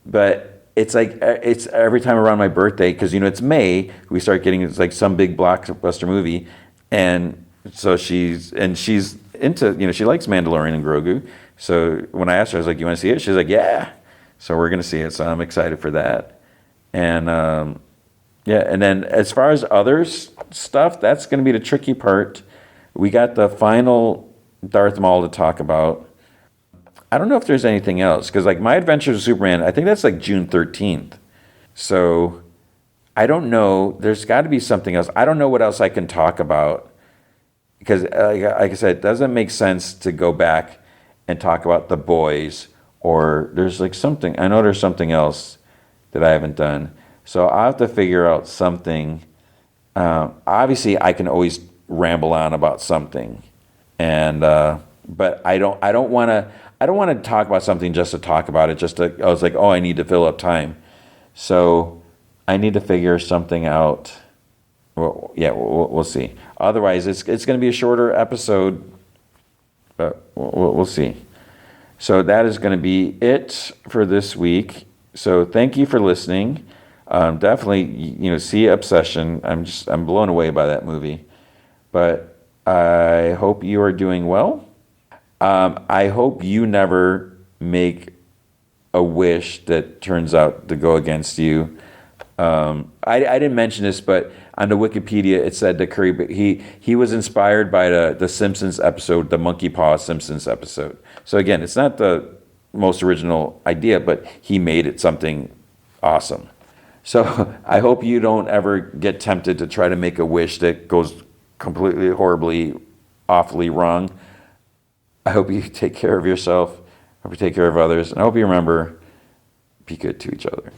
A: But it's it's every time around my birthday, because it's May, we start getting some big blockbuster movie, and so she's into, she likes Mandalorian and Grogu. So when I asked her, I was like, you want to see it? She's like, yeah. So we're going to see it. So I'm excited for that. And yeah, and then as far as other stuff, that's going to be the tricky part. We got the final Darth Maul to talk about. I don't know if there's anything else, because My Adventures of Superman, I think that's June 13th. So I don't know. There's got to be something else. I don't know what else I can talk about because, like I said, it doesn't make sense to go back and talk about The Boys, or there's like something. I know there's something else that I haven't done. So I'll have to figure out something. Obviously, I can always ramble on about something, and but I don't want to. I don't want to talk about something just to talk about it. I was like, oh, I need to fill up time. So I need to figure something out. Well, yeah, we'll see. Otherwise, it's going to be a shorter episode, but we'll see. So that is going to be it for this week. So thank you for listening. Definitely, see Obsession. I'm blown away by that movie. But I hope you are doing well. I hope you never make a wish that turns out to go against you. I didn't mention this, but on the Wikipedia it said that he was inspired by the Simpsons episode, the Monkey Paw Simpsons episode. So again, it's not the most original idea, but he made it something awesome. So I hope you don't ever get tempted to try to make a wish that goes completely, horribly, awfully wrong. I hope you take care of yourself. I hope you take care of others. And I hope you remember, be good to each other.